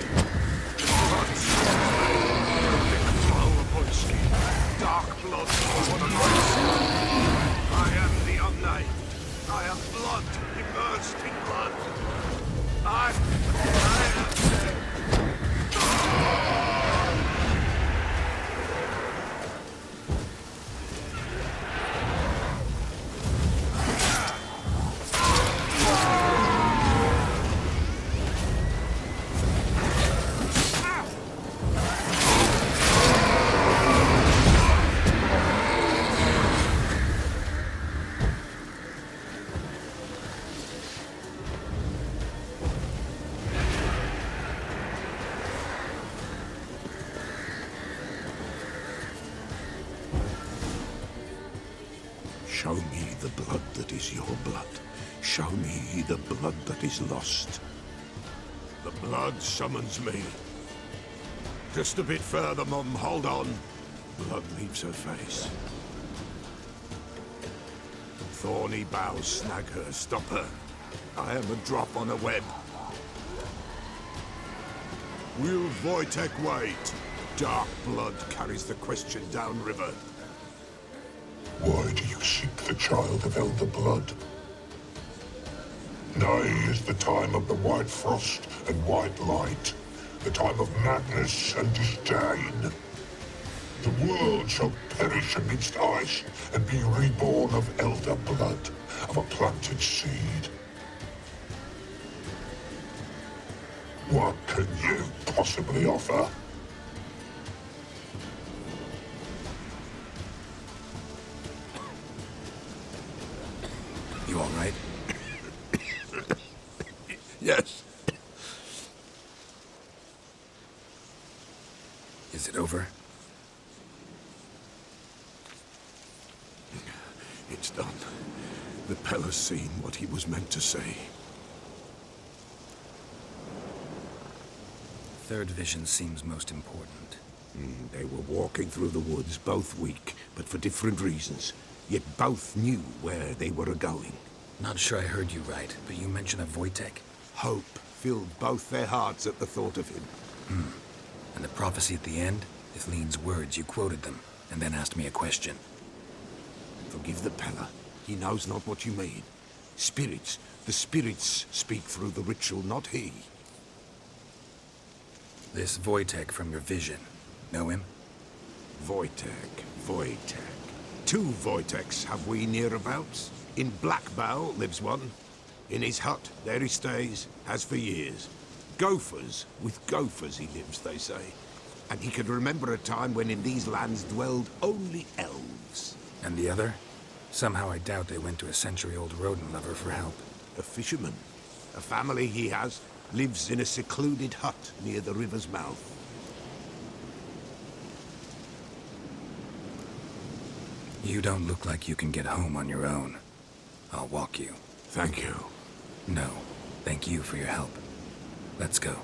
S5: Blood thick flow upon skin. Dark blood upon a light skin. I am the unnamed. I am blood immersed in blood. I am dead. Show me the blood that is your blood. Show me the blood that is lost. The blood summons me. Just a bit further, Mum. Hold on. Blood leaves her face. Thorny boughs snag her, stop her. I am a drop on a web. Will Wojtek wait? Dark blood carries the question downriver.
S8: Why do you seek the child of Elder Blood? Nigh is the time of the white frost and white light, the time of madness and disdain. The world shall perish amidst ice and be reborn of elder blood, of a planted seed. What can you possibly offer?
S3: You all right?
S5: Yes.
S3: Is it over?
S5: It's done. The Pella's seen what he was meant to say.
S3: Third vision seems most important.
S5: They were walking through the woods, both weak, but for different reasons. Yet both knew where they were going.
S3: Not sure I heard you right, but you mentioned a Wojtek.
S5: Hope filled both their hearts at the thought of him.
S3: And the prophecy at the end? Ithleen's words, you quoted them, and then asked me a question.
S5: Forgive the Pella. He knows not what you mean. Spirits. The spirits speak through the ritual, not he.
S3: This Wojtek from your vision. Know him?
S5: Wojtek. Two Wojteks have we nearabouts. In Blackbow lives one. In his hut, there he stays, has for years. Gophers, with gophers he lives, they say. And he can remember a time when in these lands dwelled only elves.
S3: And the other? Somehow I doubt they went to a century-old rodent lover for help.
S5: A fisherman. A family he has lives in a secluded hut near the river's mouth.
S3: You don't look like you can get home on your own. I'll walk you.
S5: Thank you.
S3: No, thank you for your help. Let's go.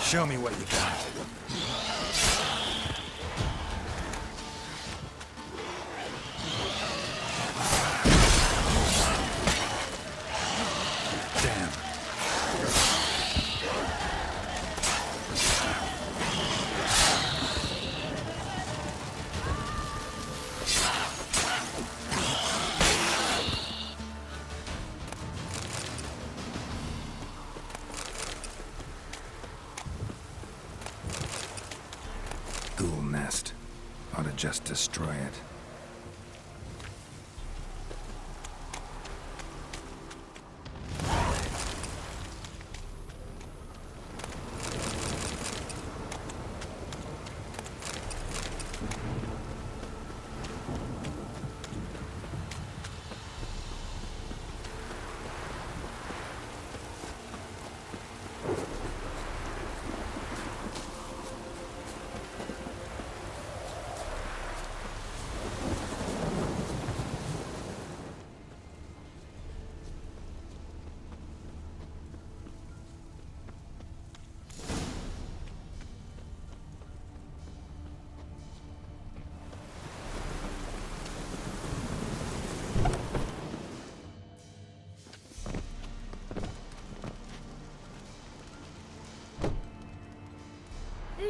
S3: Show me what you got. Damn. Ghoul nest. Ought to just destroy it.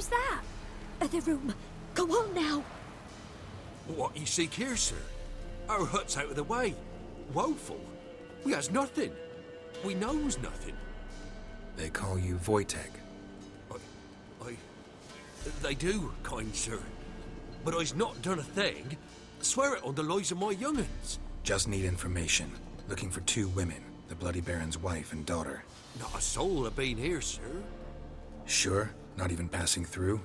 S10: was that? Other room. Go on now.
S1: What you seek here, sir? Our hut's out of the way. Woeful. We has nothing. We knows nothing.
S3: They call you Wojtek.
S1: They do, kind sir. But I's not done a thing. Swear it on the lives of my young'uns.
S3: Just need information. Looking for 2 women, the Bloody Baron's wife and daughter.
S1: Not a soul have been here, sir.
S3: Sure? Not even passing through?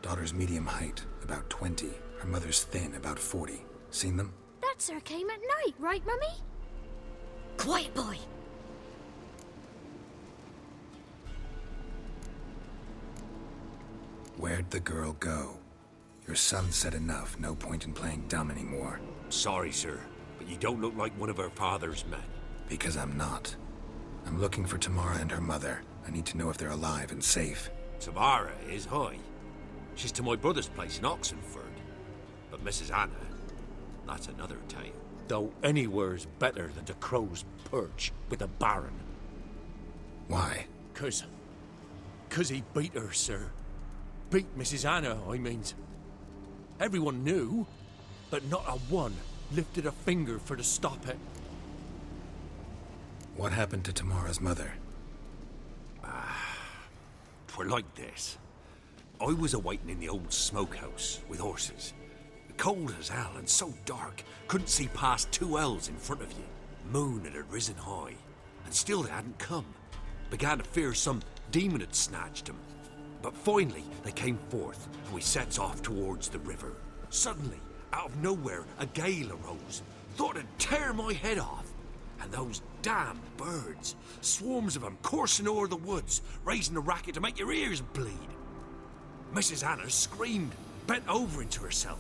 S3: Daughter's medium height, about 20. Her mother's thin, about 40. Seen them?
S10: That sir came at night, right, Mummy?
S2: Quiet, boy.
S3: Where'd the girl go? Your son said enough. No point in playing dumb anymore.
S1: Sorry, sir, but you don't look like one of our father's men.
S3: Because I'm not. I'm looking for Tamara and her mother. I need to know if they're alive and safe.
S1: Tamara is high. She's to my brother's place in Oxenford. But Mrs. Anna, that's another tale. Though anywhere's better than the Crow's Perch with the Baron.
S3: Why?
S1: 'Cause he beat her, sir. Beat Mrs. Anna, I means. Everyone knew, but not a one lifted a finger for to stop it.
S3: What happened to Tamara's mother?
S1: 'Twere like this. I was awaiting in the old smokehouse with horses. Cold as hell and so dark, couldn't see past 2 ells in front of you. Moon had risen high, and still they hadn't come. Began to fear some demon had snatched them. But finally, they came forth, and we sets off towards the river. Suddenly, out of nowhere, a gale arose. Thought it'd tear my head off. And those damn birds, swarms of them coursing o'er the woods, raising a racket to make your ears bleed. Mrs. Anna screamed, bent over into herself.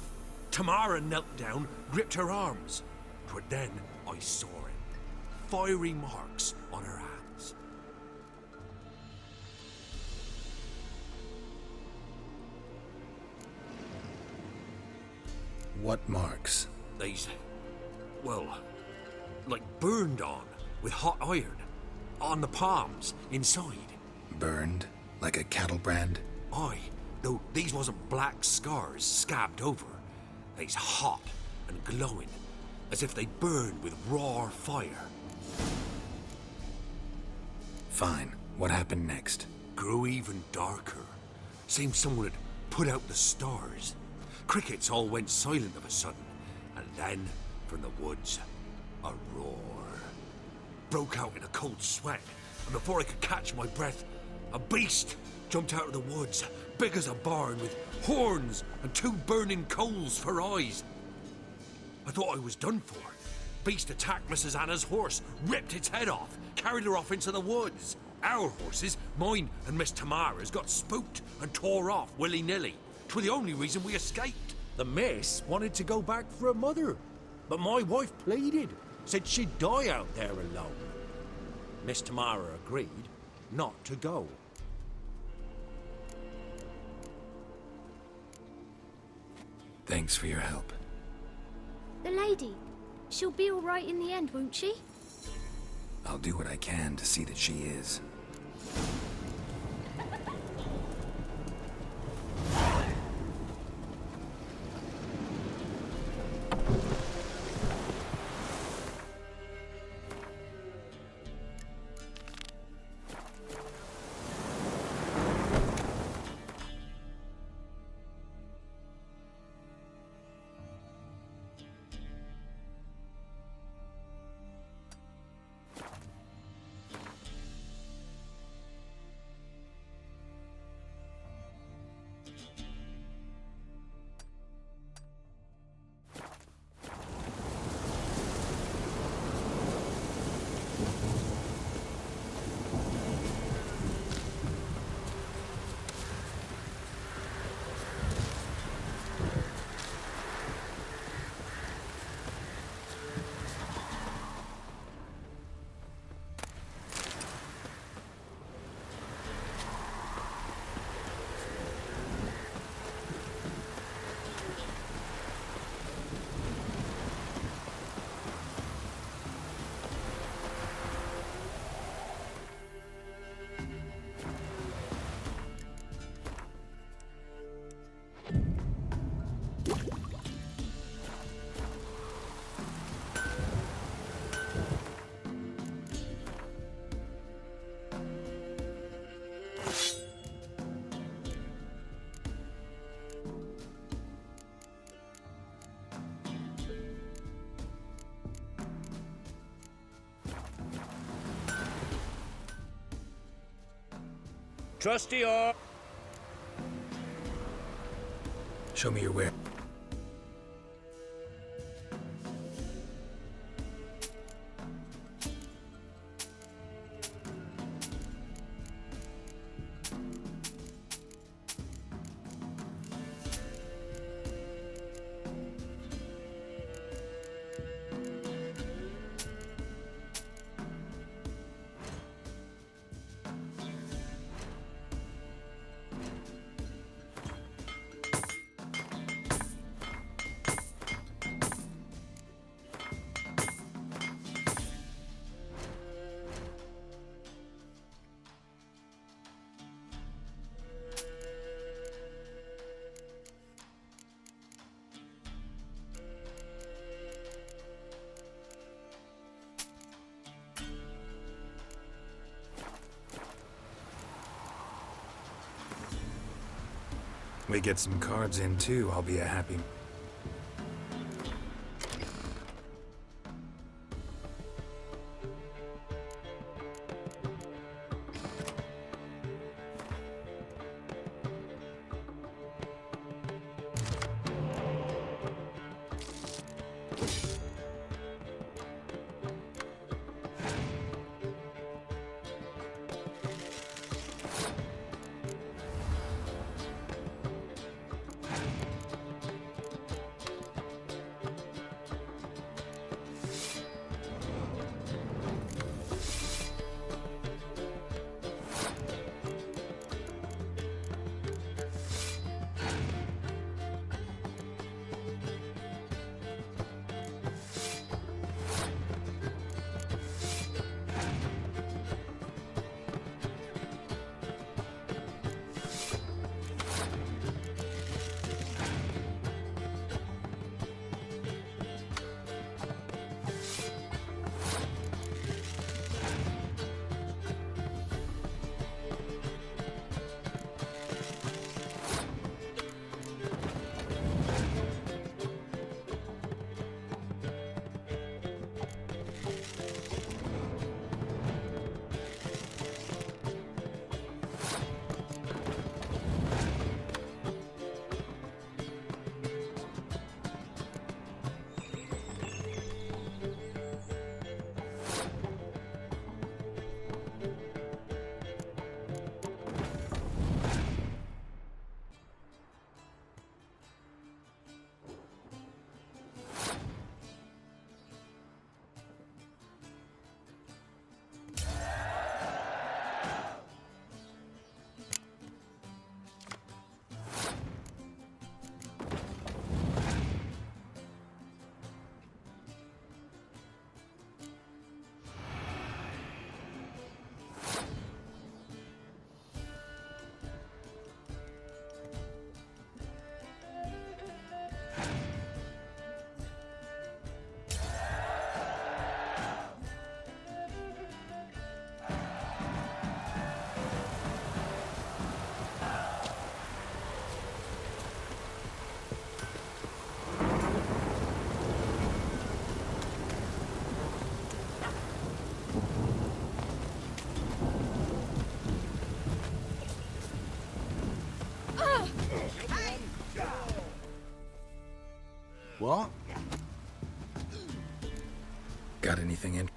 S1: Tamara knelt down, gripped her arms. 'Twere then I saw it. Fiery marks on her hands.
S3: What marks?
S1: These, well, like burned on with hot iron. On the palms, inside.
S3: Burned? Like a cattle brand?
S1: Aye, though these wasn't black scars scabbed over. They's hot and glowing, as if they burned with raw fire.
S3: Fine. What happened next?
S1: Grew even darker. Seemed someone had put out the stars. Crickets all went silent of a sudden, and then, from the woods, a roar. Broke out in a cold sweat, and before I could catch my breath, a beast jumped out of the woods, big as a barn, with horns and 2 burning coals for eyes. I thought I was done for. Beast attacked Mrs. Anna's horse, ripped its head off, carried her off into the woods. Our horses, mine and Miss Tamara's, got spooked and tore off willy-nilly. 'Twere the only reason we escaped. The miss wanted to go back for her mother, but my wife pleaded, said she'd die out there alone. Miss Tamara agreed not to go.
S3: Thanks for your help.
S10: The lady. She'll be all right in the end, won't she?
S3: I'll do what I can to see that she is.
S4: Trusty or...
S3: Show me your where. We get some cards in too, I'll be a happy...
S11: What?
S3: Got anything in?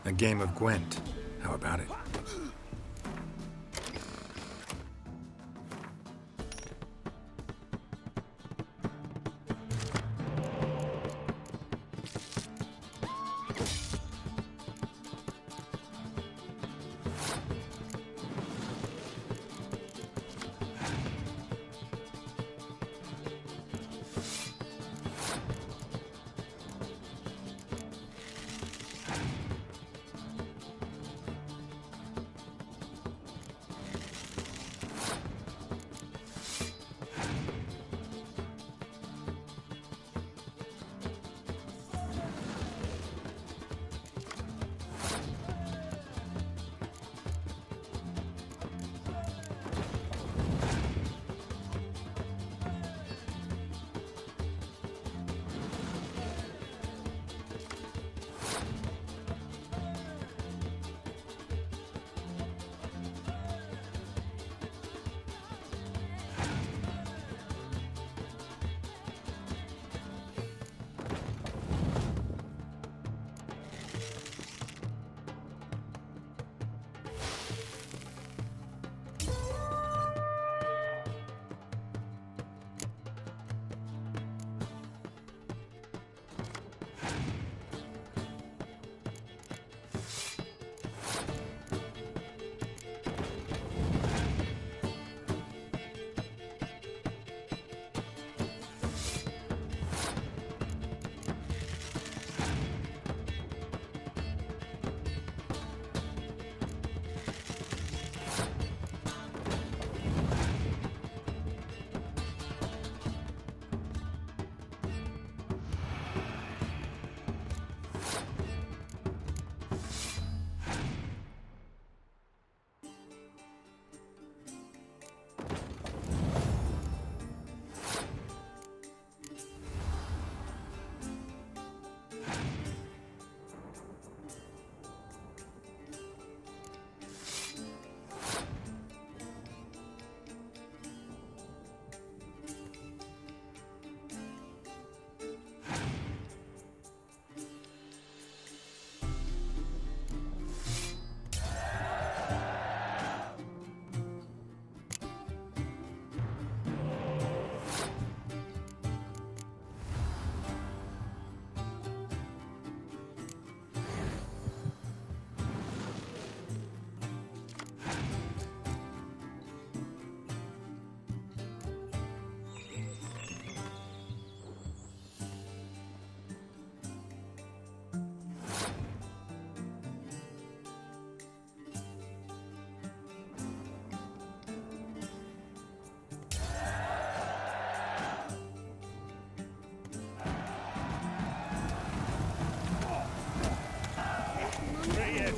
S3: A game of Gwent. How about it?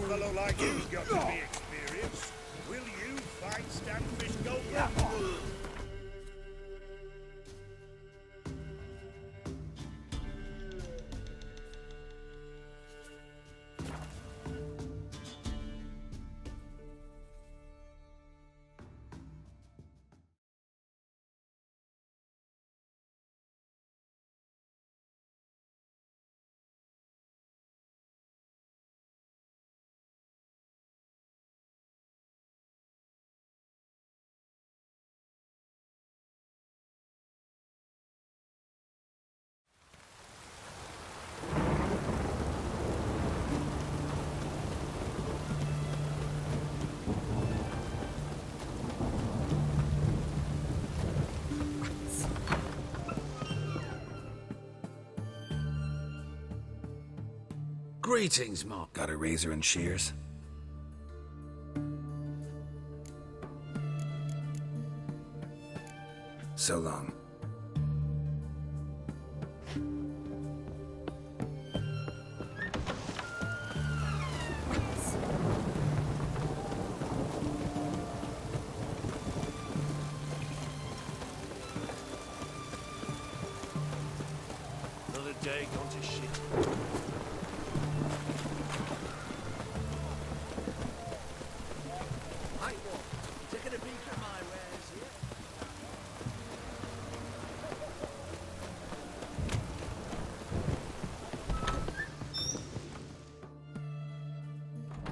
S7: fellow like you's got to be experienced. Will you fight Stanfish Goldberg?
S1: Greetings, Mark.
S3: Got a razor and shears? So long.
S7: Another day gone to shit.
S4: Taking a peek at my wares here.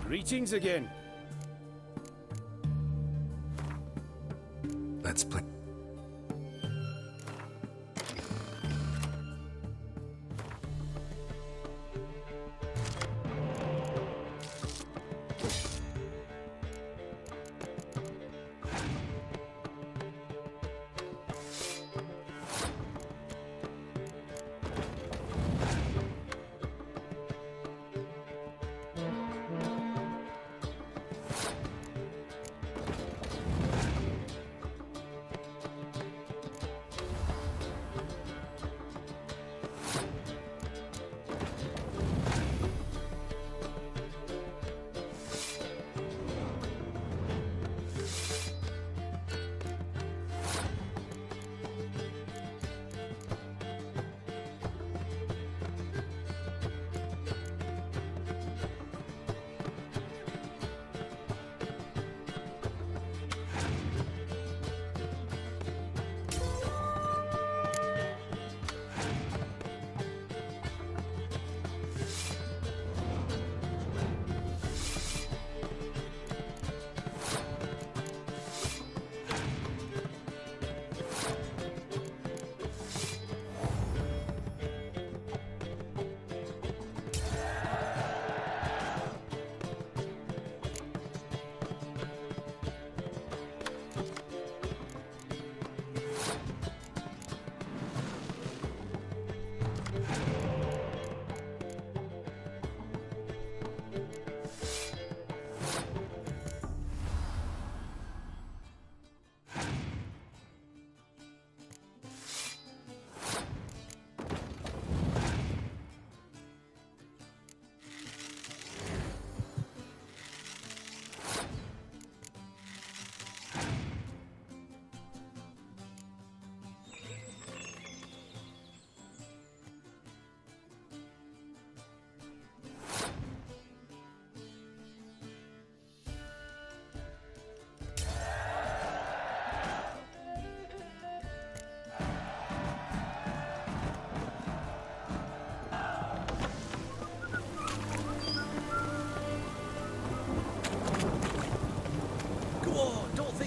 S6: Greetings again.
S3: Let's play.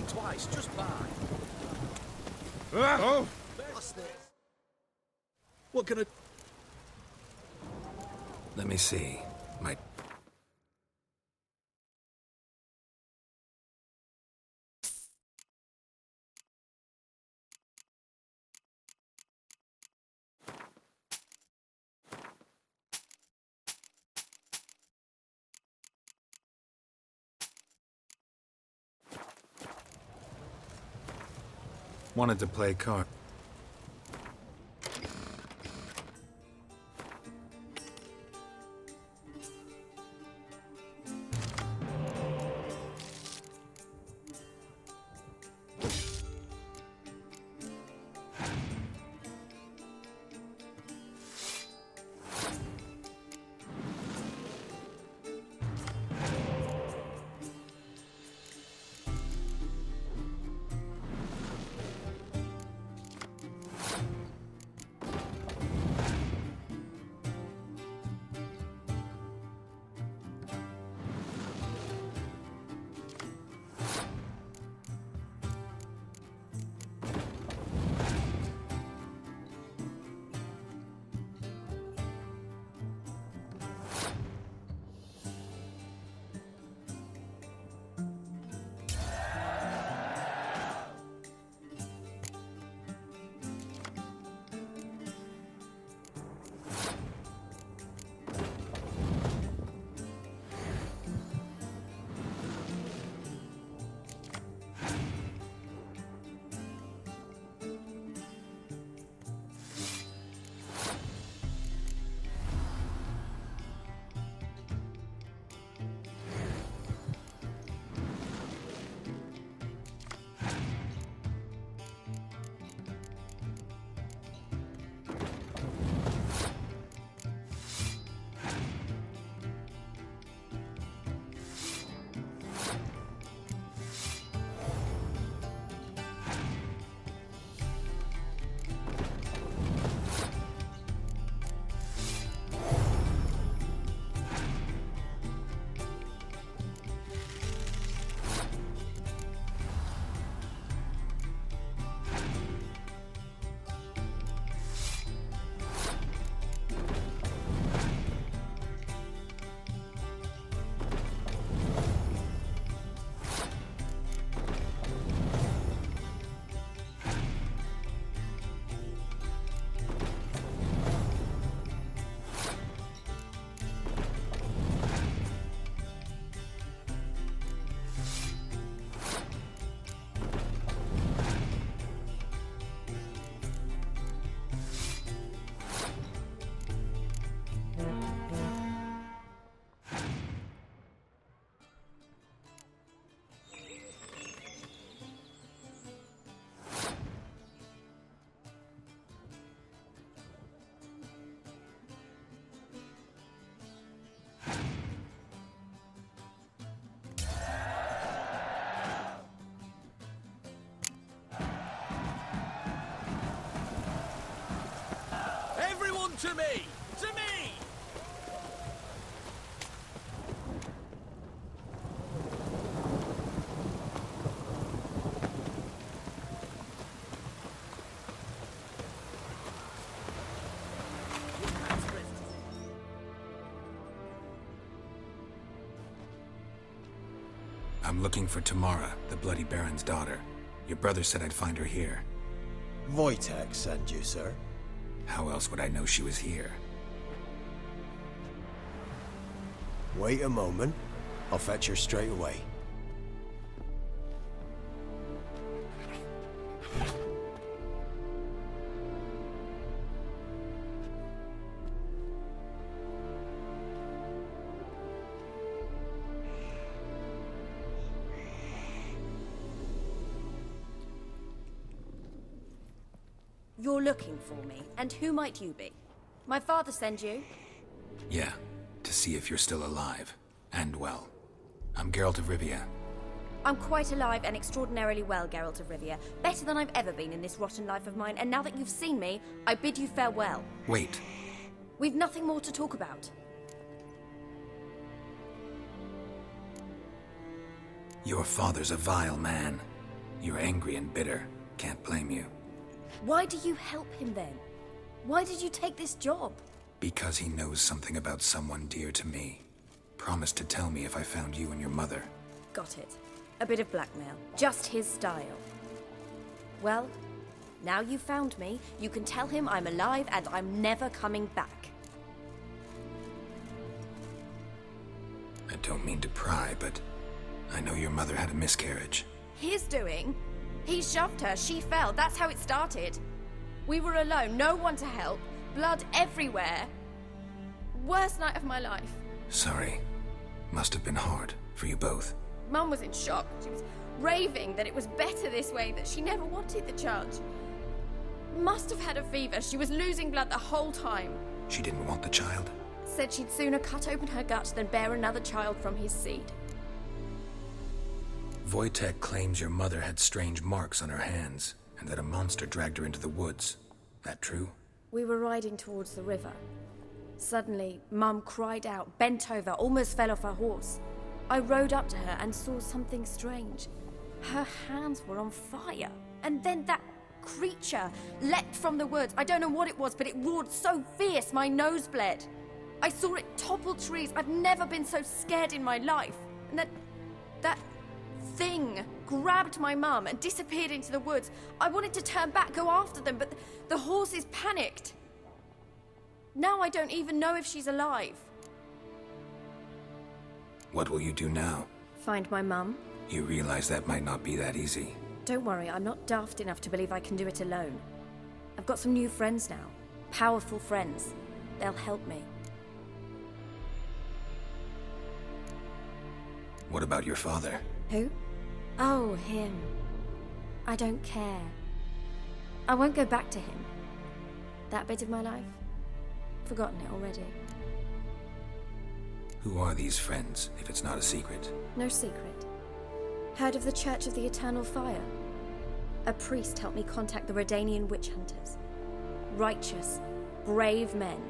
S11: twice, just by.
S6: Oh!
S11: What's this? What can I...
S3: Let me see. My... Wanted to play card.
S4: To me! To me!
S3: I'm looking for Tamara, the Bloody Baron's daughter. Your brother said I'd find her here.
S12: Wojtek sent you, sir.
S3: How else would I know she was here?
S12: Wait a moment. I'll fetch her straight away.
S10: You're looking for me, and who might you be? My father send you?
S3: Yeah, to see if you're still alive. And well. I'm Geralt of Rivia.
S10: I'm quite alive and extraordinarily well, Geralt of Rivia. Better than I've ever been in this rotten life of mine, and now that you've seen me, I bid you farewell.
S3: Wait.
S10: We've nothing more to talk about.
S3: Your father's a vile man. You're angry and bitter. Can't blame you.
S10: Why do you help him then? Why did you take this job?
S3: Because he knows something about someone dear to me. Promised to tell me if I found you and your mother.
S10: Got it. A bit of blackmail. Just his style. Well, now you've found me, you can tell him I'm alive and I'm never coming back.
S3: I don't mean to pry, but I know your mother had a miscarriage.
S10: His doing? He shoved her, she fell, that's how it started. We were alone, no one to help, blood everywhere. Worst night of my life.
S3: Sorry. Must have been hard for you both.
S10: Mum was in shock. She was raving that it was better this way, that she never wanted the child. Must have had a fever. She was losing blood the whole time.
S3: She didn't want the child?
S10: Said she'd sooner cut open her gut than bear another child from his seed.
S3: Wojtek claims your mother had strange marks on her hands, and that a monster dragged her into the woods. That true?
S10: We were riding towards the river. Suddenly, Mum cried out, bent over, almost fell off her horse. I rode up to her and saw something strange. Her hands were on fire. And then that creature leapt from the woods. I don't know what it was, but it roared so fierce my nose bled. I saw it topple trees. I've never been so scared in my life. And that thing grabbed my mum and disappeared into the woods. I wanted to turn back, go after them, but the horses panicked. Now I don't even know if she's alive.
S3: What will you do now?
S10: Find my mum.
S3: You realize that might not be that easy.
S10: Don't worry, I'm not daft enough to believe I can do it alone. I've got some new friends now. Powerful friends. They'll help me.
S3: What about your father?
S10: Who? Oh, him. I don't care. I won't go back to him. That bit of my life? Forgotten it already.
S3: Who are these friends, if it's not a secret?
S10: No secret. Heard of the Church of the Eternal Fire? A priest helped me contact the Redanian witch hunters. Righteous, brave men.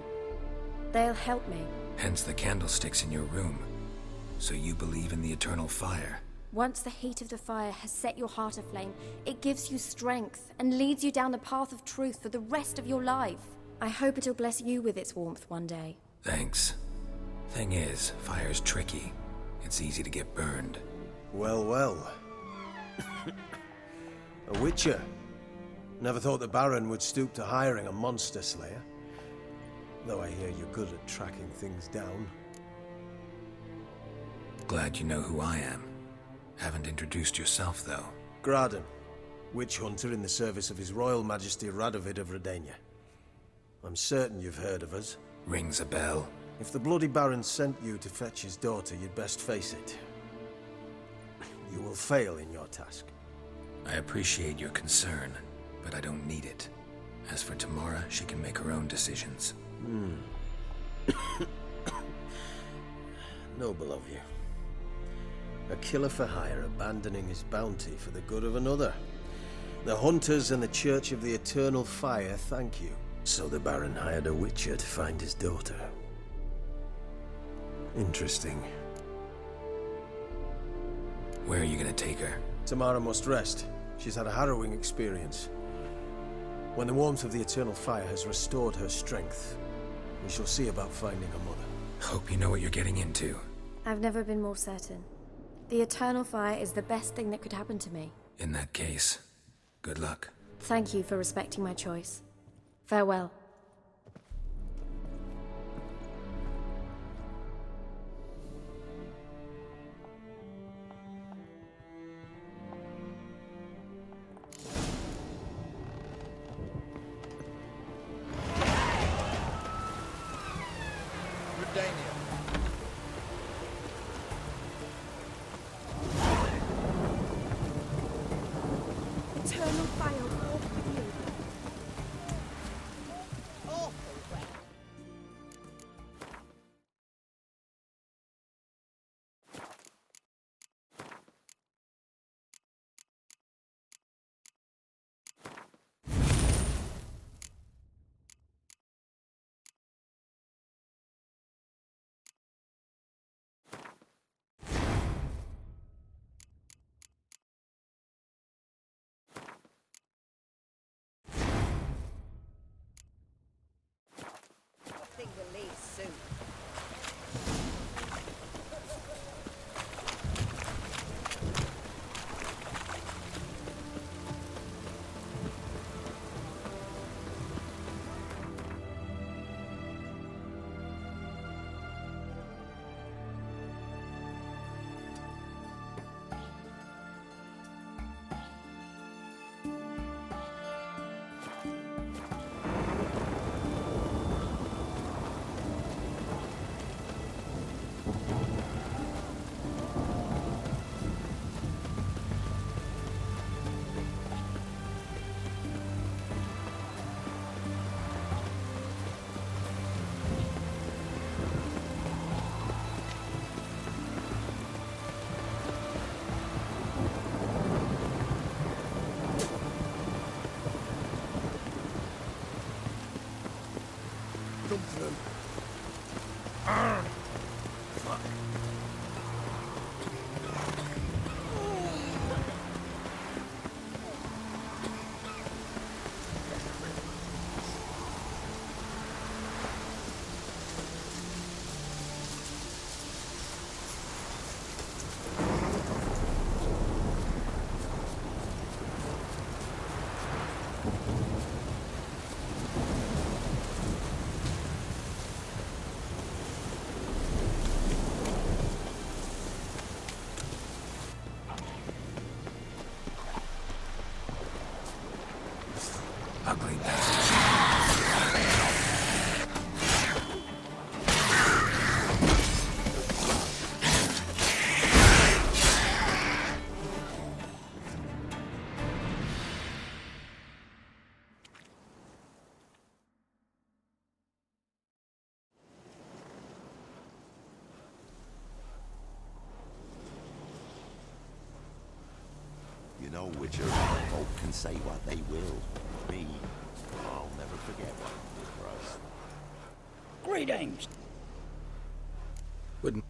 S10: They'll help me.
S3: Hence the candlesticks in your room. So you believe in the eternal fire?
S10: Once the heat of the fire has set your heart aflame, it gives you strength and leads you down the path of truth for the rest of your life. I hope it'll bless you with its warmth one day.
S3: Thanks. Thing is, fire's tricky. It's easy to get burned.
S12: Well, well. A witcher. Never thought the Baron would stoop to hiring a monster slayer. Though I hear you're good at tracking things down.
S3: Glad you know who I am. Haven't introduced yourself, though.
S12: Graden, witch hunter in the service of His Royal Majesty Radovid of Redania. I'm certain you've heard of us.
S3: Rings a bell.
S12: If the Bloody Baron sent you to fetch his daughter, you'd best face it. You will fail in your task.
S3: I appreciate your concern, but I don't need it. As for Tamara, she can make her own decisions.
S12: Noble of you. A killer for hire abandoning his bounty for the good of another. The Hunters and the Church of the Eternal Fire thank you. So the Baron hired a witcher to find his daughter. Interesting.
S3: Where are you gonna take her?
S12: Tamara must rest. She's had a harrowing experience. When the warmth of the Eternal Fire has restored her strength, we shall see about finding her mother.
S3: Hope you know what you're getting into.
S10: I've never been more certain. The Eternal Fire is the best thing that could happen to me.
S3: In that case, good luck.
S10: Thank you for respecting my choice. Farewell.
S2: Eternal fire walk with you.
S13: Thing will leave soon.
S5: Come through. Fuck.
S3: Ugly bastard.
S14: You know, Witcher, folk can say what they will. Me, I'll never forget what you did for us.
S15: Greetings.
S3: Wouldn't.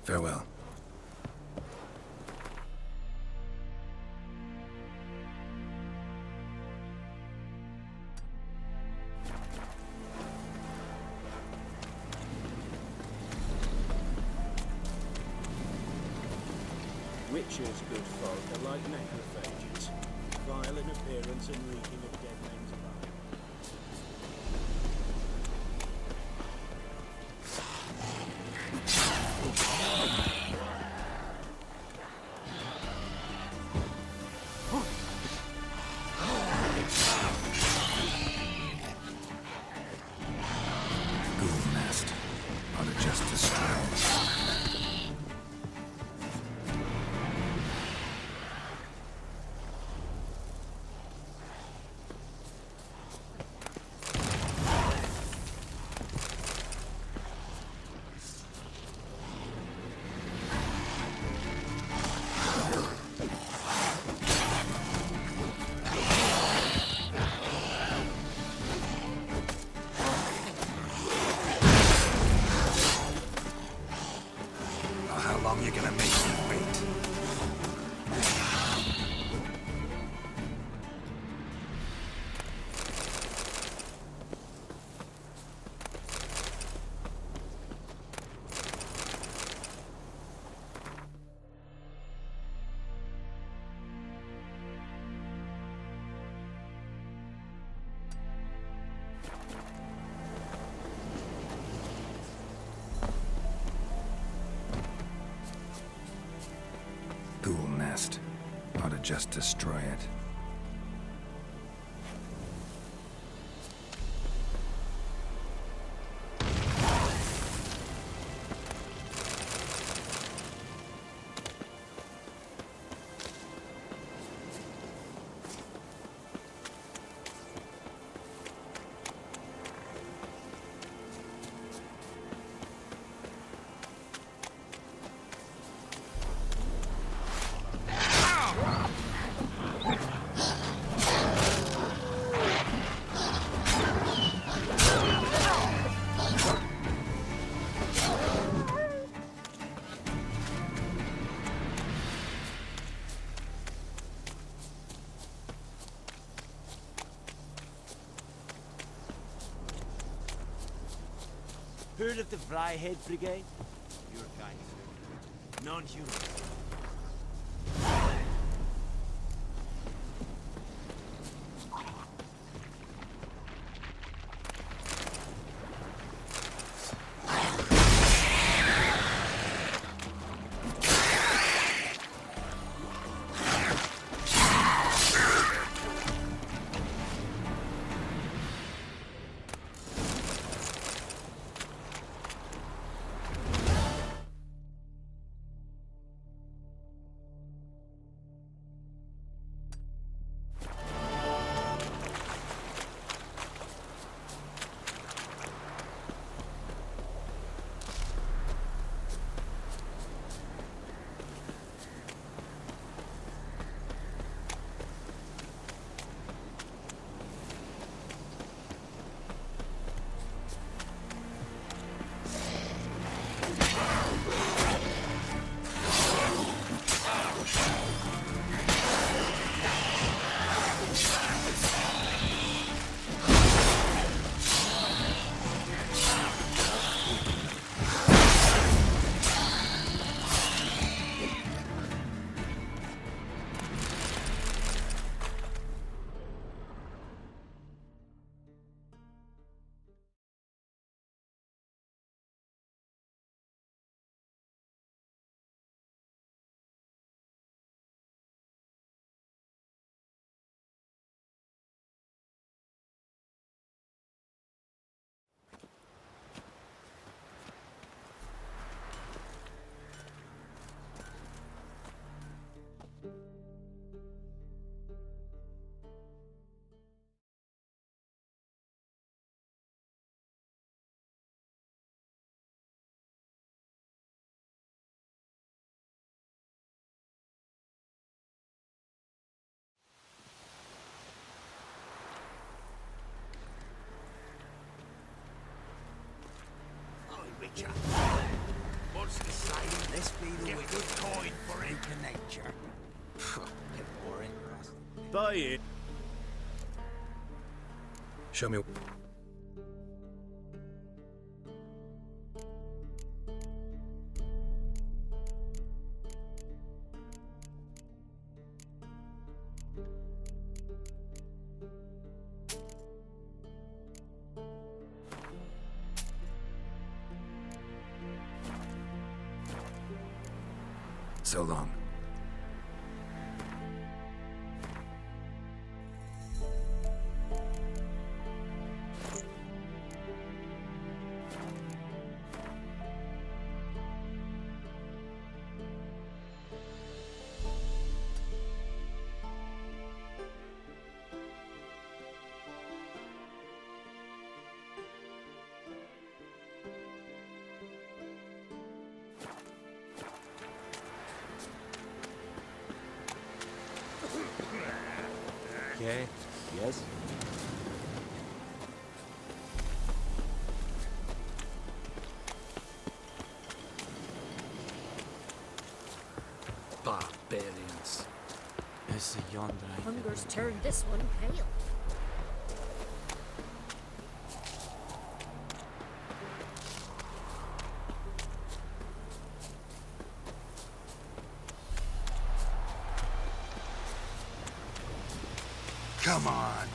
S3: Farewell.
S6: Witchers, good folk, are like necrophages, vile in appearance and reeking of dead men's blood.
S3: Ghoul nest. Ought to just destroy. destroy it.
S6: Heard of the Flyhead Brigade? Your kind, sir. Non-human.
S1: Richard. What's the saying? This be the way good coin for into nature. Get more interesting.
S6: Buy it.
S3: Show me. So long.
S11: Okay. Yes?
S13: Barbarians. As the yonder.
S10: Hunger's turned this one pale.
S5: Come on.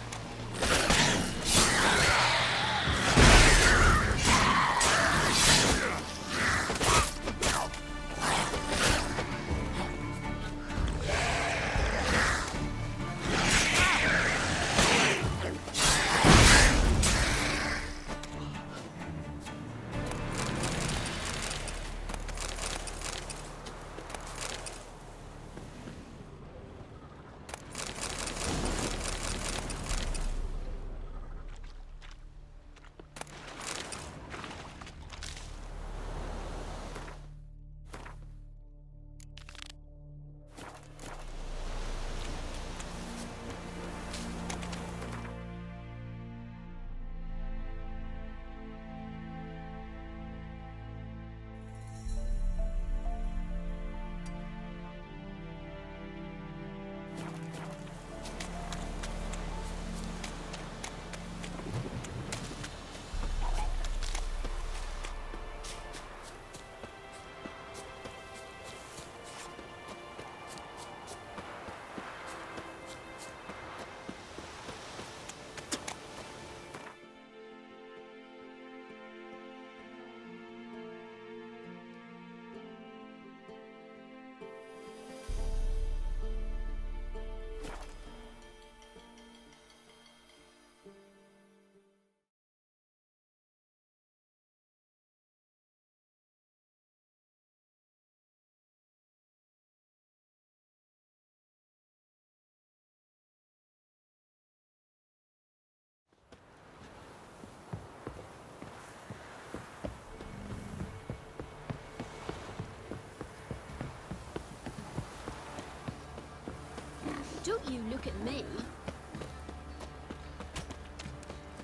S16: you look at me.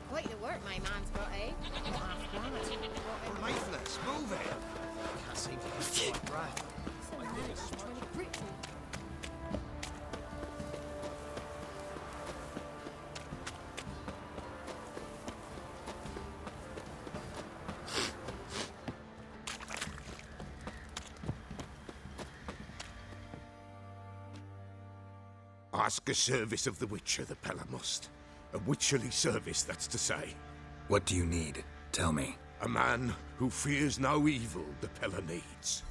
S17: Quite the work my man's got, eh?
S11: We're lifeless. Move it. Can't seem to keep my breath.
S16: Trying to grip me.
S5: Ask a service of the Witcher, the Pella must. A witcherly service, that's to say.
S3: What do you need? Tell me.
S5: A man who fears no evil the Pella needs.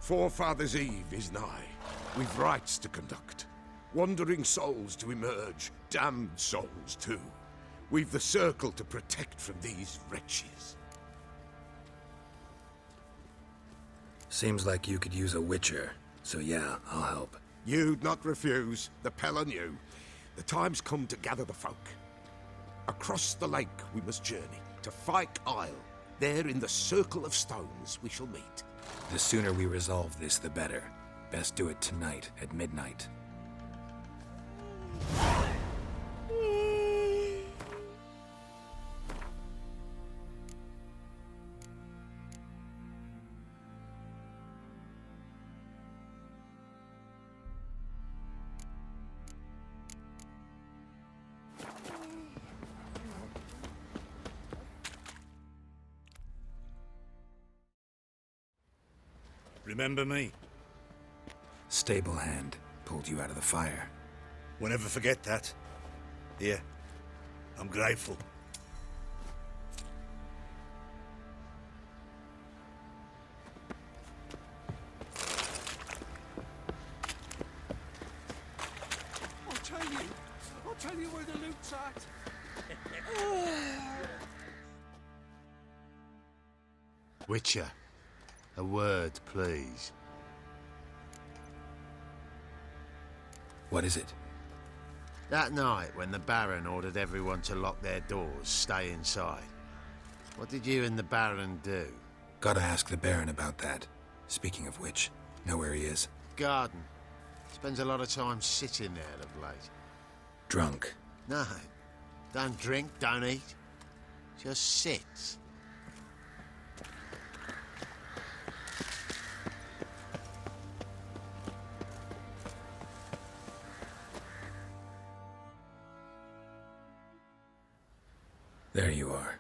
S5: Forefathers' Eve is nigh. We've rites to conduct. Wandering souls to emerge, damned souls too. We've the circle to protect from these wretches.
S3: Seems like you could use a witcher, so yeah, I'll help.
S5: You'd not refuse. The Pella knew. The time's come to gather the folk. Across the lake we must journey, to Fyke Isle. There in the Circle of Stones we shall meet.
S3: The sooner we resolve this, the better. Best do it tonight, at midnight.
S9: Remember me?
S3: Stable hand pulled you out of the fire.
S9: Won't ever forget that. Here, I'm grateful.
S7: I'll tell you where the loot's at.
S11: Witcher, a word, please.
S3: What is it?
S11: That night when the Baron ordered everyone to lock their doors, stay inside. What did you and the Baron do?
S3: Gotta ask the Baron about that. Speaking of which, know where he is?
S11: Garden. Spends a lot of time sitting there of late.
S3: Drunk.
S11: No. Don't drink, don't eat. Just sits.
S3: There you are.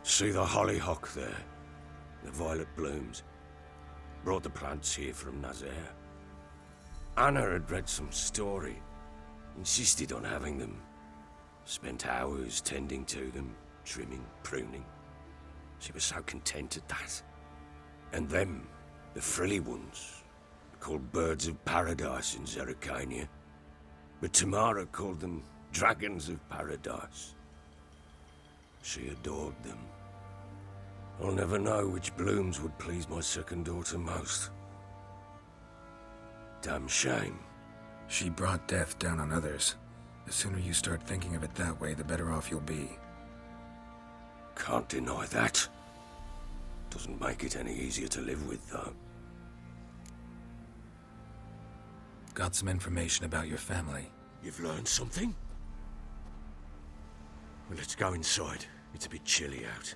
S7: See the hollyhock there? The violet blooms. Brought the plants here from Nazaire. Anna had read some story. Insisted on having them. Spent hours tending to them, trimming, pruning. She was so content at that. And them, the frilly ones, called birds of paradise in Zerrikania. But Tamara called them dragons of paradise. She adored them. I'll never know which blooms would please my second daughter most. Damn shame.
S3: She brought death down on others. The sooner you start thinking of it that way, the better off you'll be.
S7: Can't deny that. Doesn't make it any easier to live with, though.
S3: Got some information about your family.
S7: You've learned something? Well, let's go inside. It's a bit chilly out.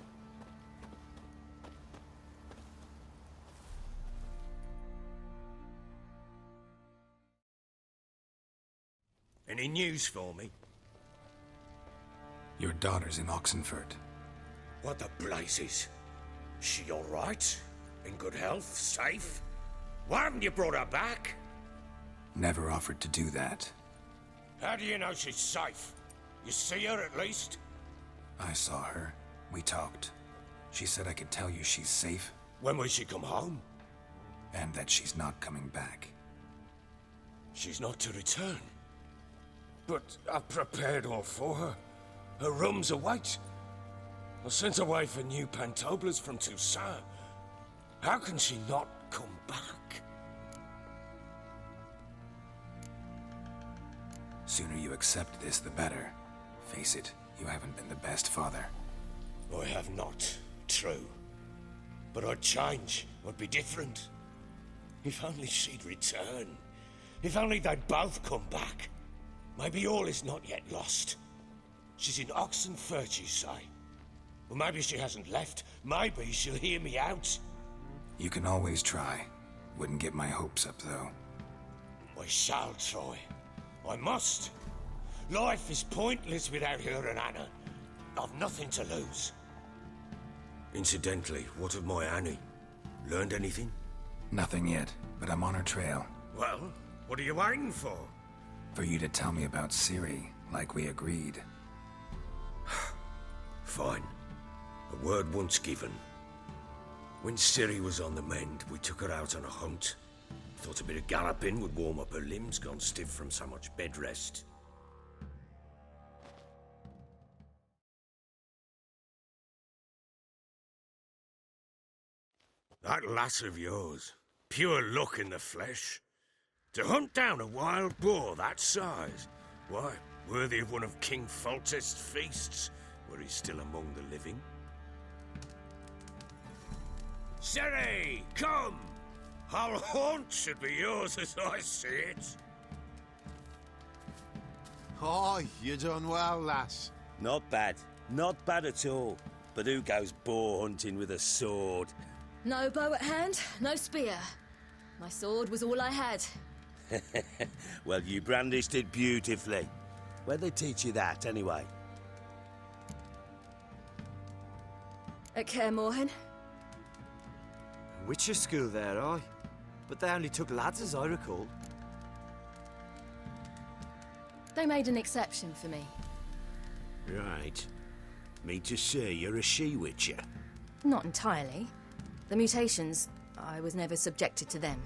S7: Any news for me?
S3: Your daughter's in Oxenfurt.
S7: What the blazes? She all right? In good health? Safe? Why haven't you brought her back?
S3: Never offered to do that.
S7: How do you know she's safe? You see her at least?
S3: I saw her. We talked. She said I could tell you she's safe.
S7: When will she come home?
S3: And that she's not coming back.
S7: She's not to return. But I've prepared all for her. Her rooms await. I sent away for new Pantoblas from Toussaint. How can she not come back?
S3: Sooner you accept this, the better. Face it, you haven't been the best father.
S7: I have not, true. But I'd change, I'd be different. If only she'd return. If only they'd both come back. Maybe all is not yet lost. She's in Oxenfurt, you say? Well, maybe she hasn't left. Maybe she'll hear me out.
S3: You can always try. Wouldn't get my hopes up, though.
S7: I shall try. I must. Life is pointless without her and Anna. I've nothing to lose. Incidentally, what of my Annie? Learned anything?
S3: Nothing yet, but I'm on her trail.
S7: Well, what are you waiting for?
S3: For you to tell me about Ciri, like we agreed.
S7: Fine. A word once given. When Ciri was on the mend, we took her out on a hunt. Thought a bit of galloping would warm up her limbs, gone stiff from so much bed rest. That lass of yours, pure luck in the flesh. To hunt down a wild boar that size, why, worthy of one of King Foltest's feasts, were he still among the living. Ciri, come! Our haunt should be yours as I see it.
S11: Oh, you done well, lass.
S6: Not bad. Not bad at all. But who goes boar hunting with a sword?
S16: No bow at hand, no spear. My sword was all I had.
S6: Well, you brandished it beautifully. Where'd they teach you that, anyway?
S16: At Kaer Morhen.
S13: Witcher school there, aye. But they only took lads, as I recall.
S16: They made an exception for me.
S7: Right. Mean to say you're a she-witcher?
S16: Not entirely. The mutations, I was never subjected to them.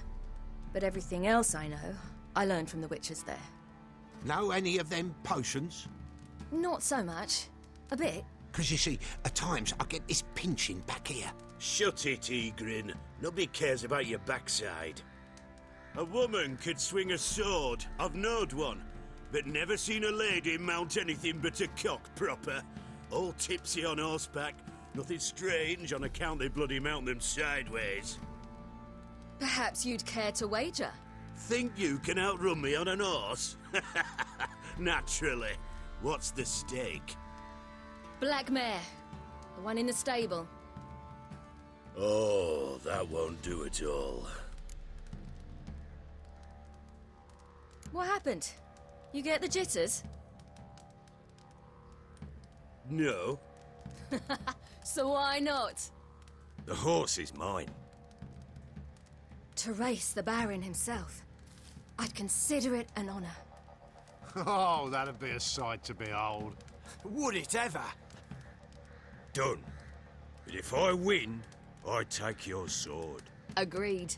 S16: But everything else I know, I learned from the witches there.
S5: Know any of them potions?
S16: Not so much. A bit.
S5: Because you see, at times I get this pinching back here.
S7: Shut it, Egrin. Nobody cares about your backside. A woman could swing a sword. I've knowed one. But never seen a lady mount anything but a cock proper. All tipsy on horseback. Nothing strange on account they bloody mount them sideways.
S16: Perhaps you'd care to wager?
S7: Think you can outrun me on an horse? Naturally. What's the stake?
S16: Black mare. The one in the stable.
S7: Oh, that won't do at all.
S16: What happened? You get the jitters?
S7: No.
S16: So why not?
S7: The horse is mine.
S16: To race the Baron himself. I'd consider it an honor.
S11: Oh, that'd be a sight to behold.
S13: Would it ever?
S7: Done. But if I win, I take your sword.
S16: Agreed.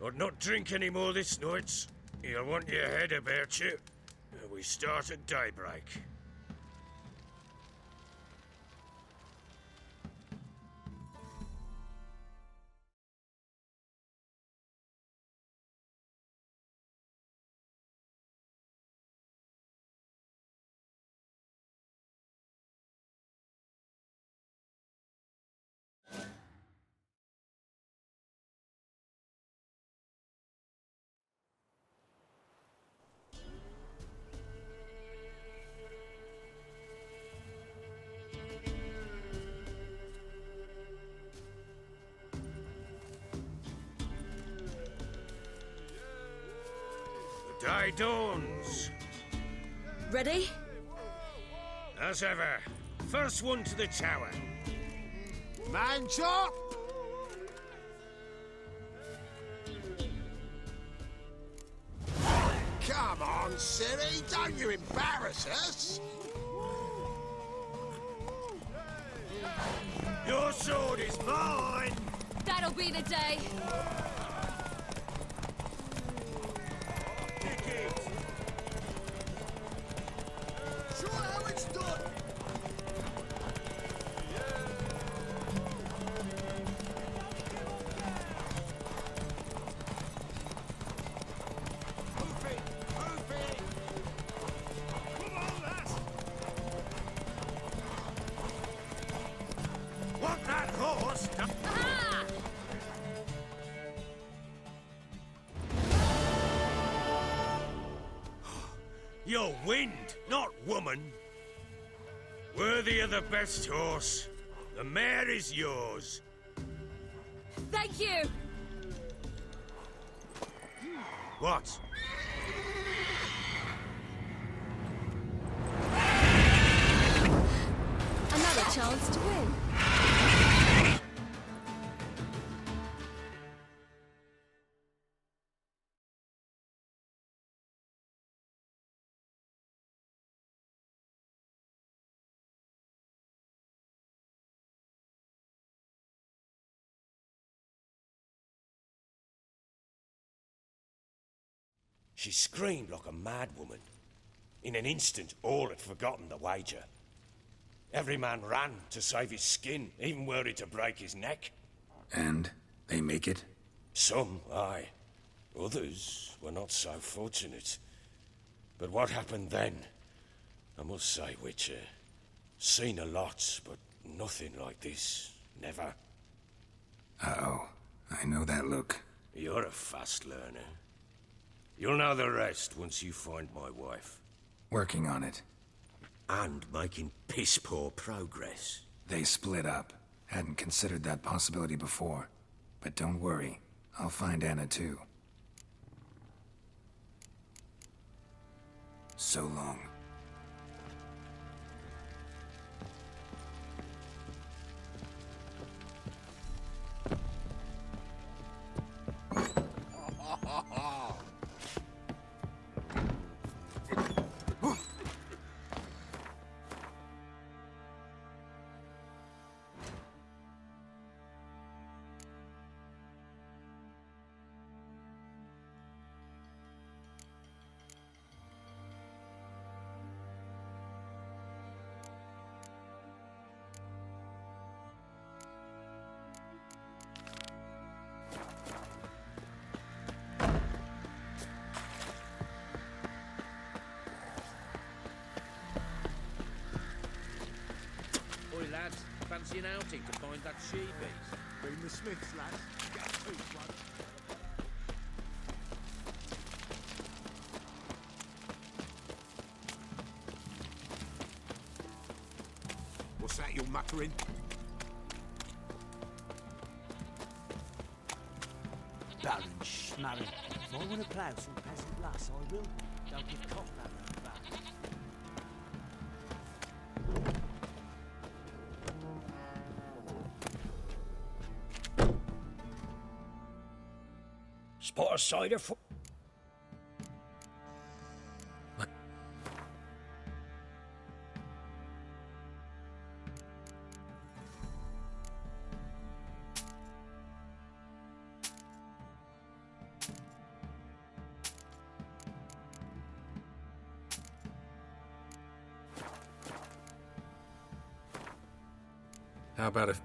S7: I'd not drink any more this night. You'll want your head about you. We start at daybreak. The day dawns.
S16: Ready?
S7: As ever. First one to the tower.
S11: Man chop!
S5: Come on, Ciri, don't you embarrass us!
S7: Your sword is mine!
S16: That'll be the day.
S5: Show how it's done!
S7: Want that horse?
S16: Aha!
S7: You're wind, not woman. Worthy of the best horse. The mare is yours.
S10: Thank you!
S7: What?
S10: Another chance to win.
S7: She screamed like a mad woman. In an instant, all had forgotten the wager. Every man ran to save his skin, even were it to break his neck.
S3: And they make it?
S7: Some, aye. Others were not so fortunate. But what happened then? I must say, Witcher, seen a lot, but nothing like this. Never.
S3: Uh-oh. I know that look.
S7: You're a fast learner. You'll know the rest once you find my wife.
S3: Working on it.
S7: And making piss-poor progress.
S3: They split up. Hadn't considered that possibility before. But don't worry. I'll find Anna too. So long.
S4: Oi, lads, fancy an outing to find that she-beast?
S5: Bring the Smiths, lads. Get two, one. What's that you're muttering?
S6: Baron Schmarren. If I want to plough some peasant lass, I will. Don't give cock that round back. Spot a cider for...
S3: How about if...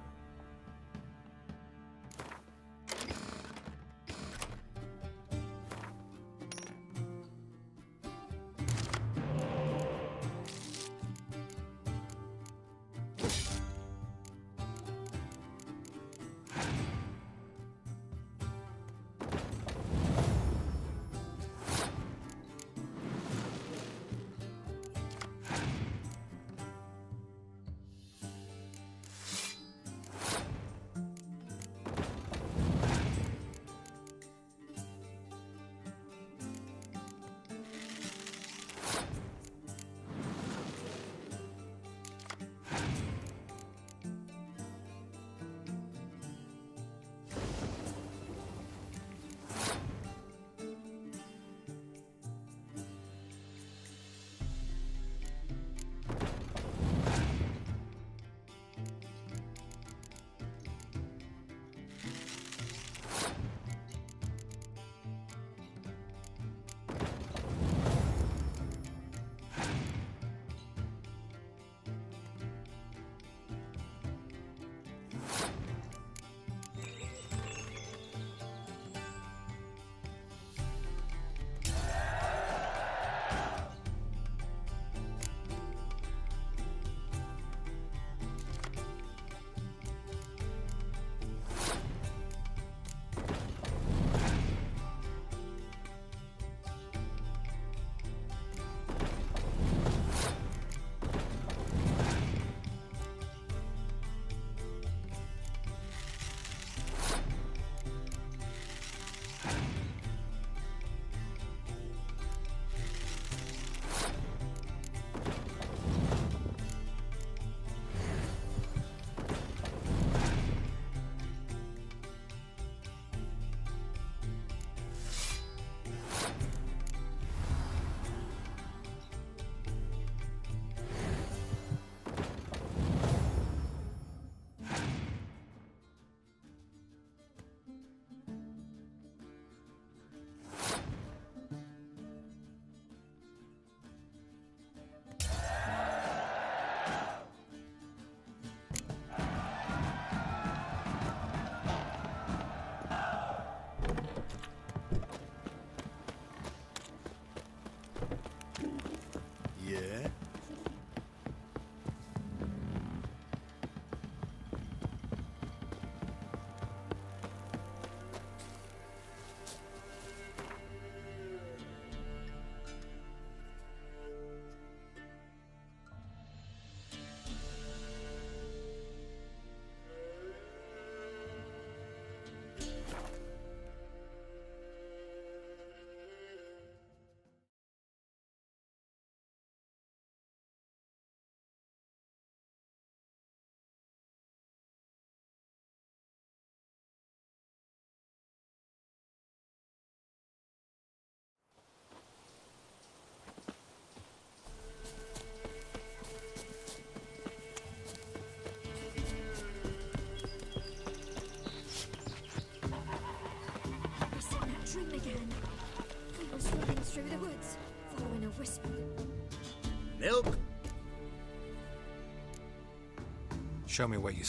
S3: Show me what you...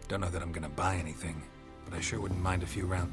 S3: Don't know that I'm gonna buy anything, but I sure wouldn't mind a few rounds.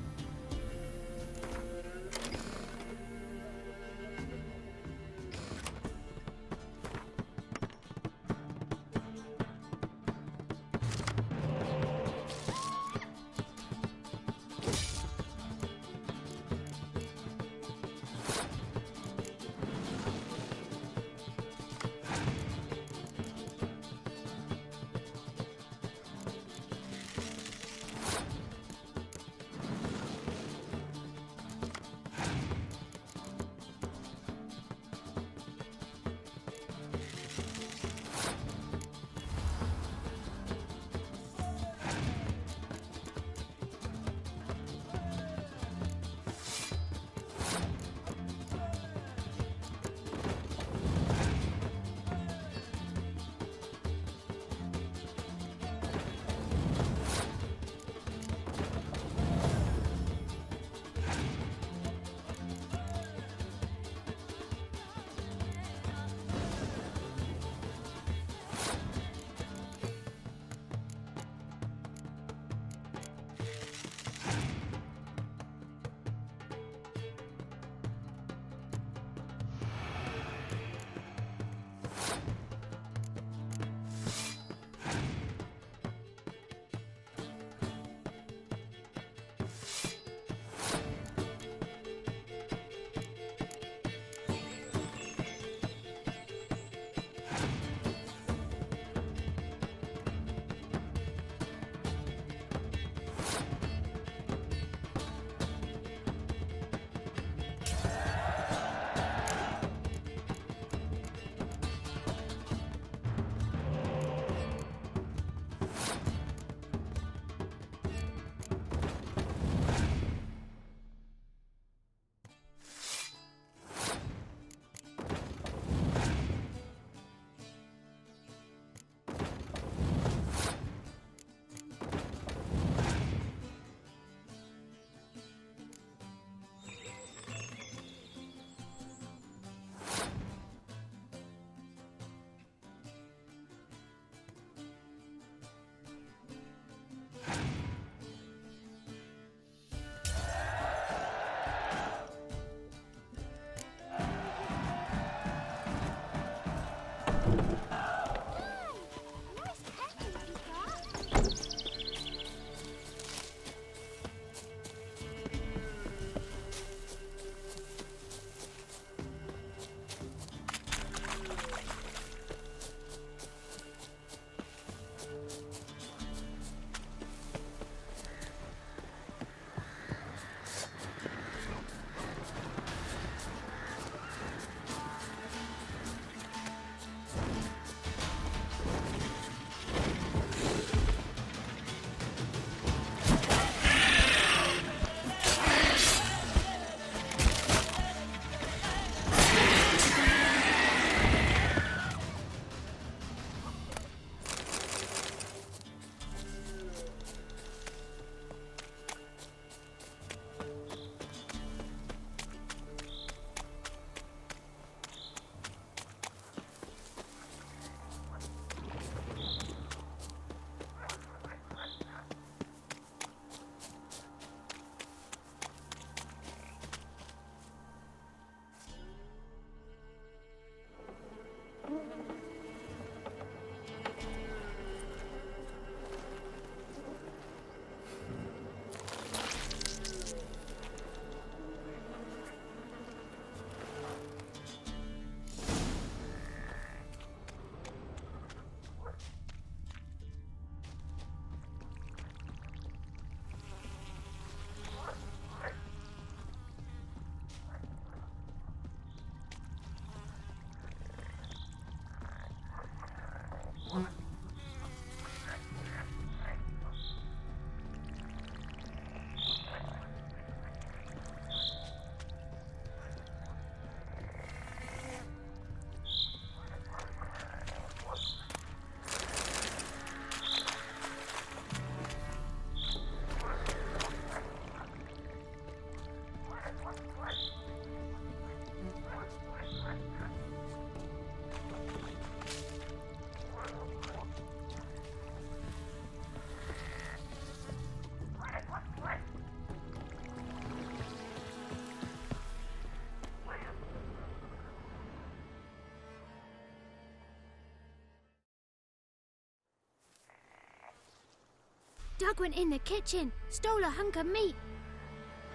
S18: Doug went in the kitchen, stole a hunk of meat.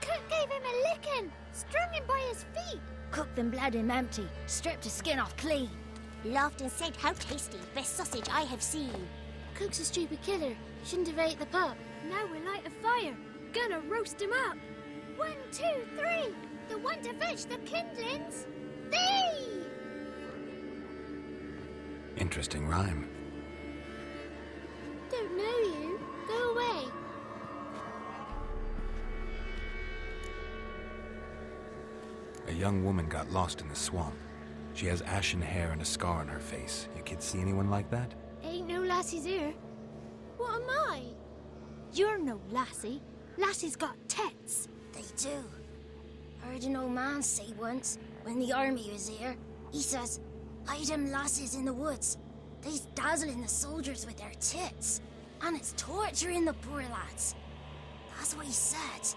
S18: Cook gave him a licking, strung him by his feet.
S19: Cooked and bled him empty, stripped his skin off clean.
S2: Laughed and said, "How tasty, best sausage I have seen."
S18: Cook's a stupid killer, shouldn't have ate the pup. Now we'll light a fire, gonna roast him up. 1, 2, 3, the one to fetch the kindlings. Thee!
S3: Interesting rhyme.
S18: Don't know you. Go away.
S3: A young woman got lost in the swamp. She has ashen hair and a scar on her face. You kids see anyone like that?
S18: Ain't no lassies here. What am I? You're no lassie. Lassie's got tits.
S19: They do. I heard an old man say once, when the army was here, he says, hide them lasses in the woods. They's dazzling the soldiers with their tits. And it's torturing the poor lads. That's what he said.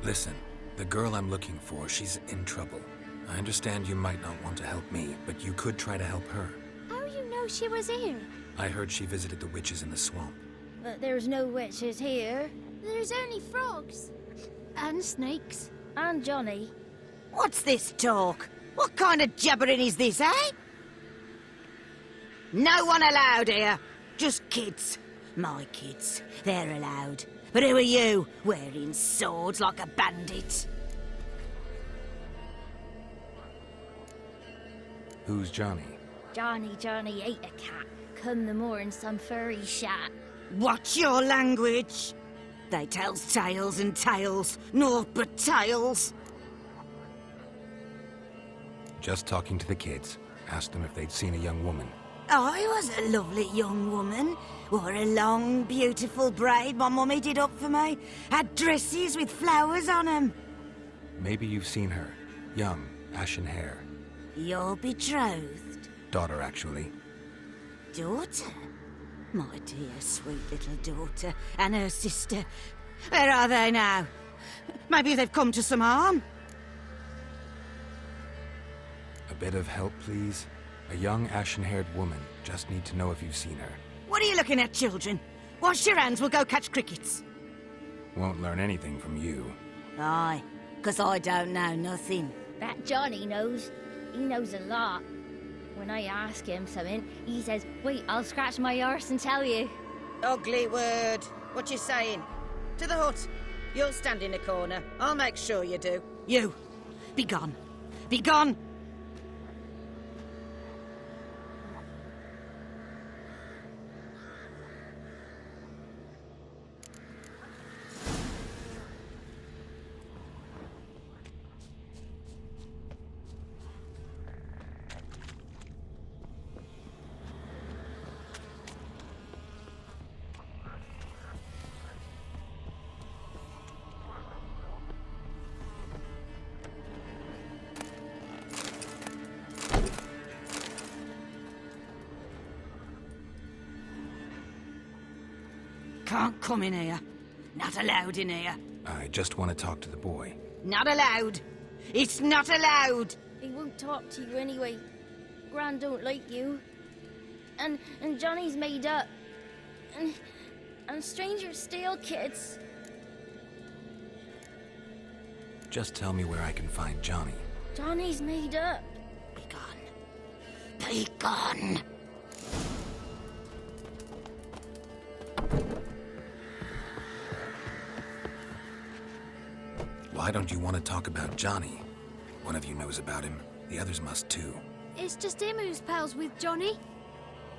S3: Listen, the girl I'm looking for, she's in trouble. I understand you might not want to help me, but you could try to help her.
S18: How you know she was here?
S3: I heard she visited the witches in the swamp.
S19: But there's no witches here.
S18: There's only frogs. And snakes.
S19: And Johnny.
S20: What's this talk? What kind of jabbering is this, eh? No one allowed here. Just kids. My kids. They're allowed. But who are you, wearing swords like a bandit?
S3: Who's Johnny?
S19: Johnny ate a cat. Come the moor in some furry shat.
S20: What's your language? They tells tales and tales, naught but tales.
S3: Just talking to the kids. Asked them if they'd seen a young woman.
S20: I was a lovely young woman. Wore a long, beautiful braid my mummy did up for me. Had dresses with flowers on 'em.
S3: Maybe you've seen her. Young, ashen hair.
S20: Your betrothed?
S3: Daughter, actually.
S20: Daughter? My dear, sweet little daughter. And her sister. Where are they now? Maybe they've come to some harm.
S3: A bit of help, please? A young, ashen-haired woman. Just need to know if you've seen her.
S20: What are you looking at, children? Wash your hands, we'll go catch crickets.
S3: Won't learn anything from you.
S20: Aye, 'cause I don't know nothing.
S19: That Johnny knows. He knows a lot. When I ask him something, he says, wait, I'll scratch my arse and tell you.
S20: Ugly word. What you saying? To the hut. You'll stand in a corner. I'll make sure you do. You, be gone. Be gone! Can't come in here. Not allowed in here.
S3: I just want to talk to the boy.
S20: Not allowed. It's not allowed.
S19: He won't talk to you anyway. Gran don't like you. And Johnny's made up. And strangers steal kids.
S3: Just tell me where I can find Johnny.
S19: Johnny's made up.
S20: Be gone. Be gone.
S3: Why don't you want to talk about Johnny? One of you knows about him. The others must too.
S18: It's just him who's pals with Johnny.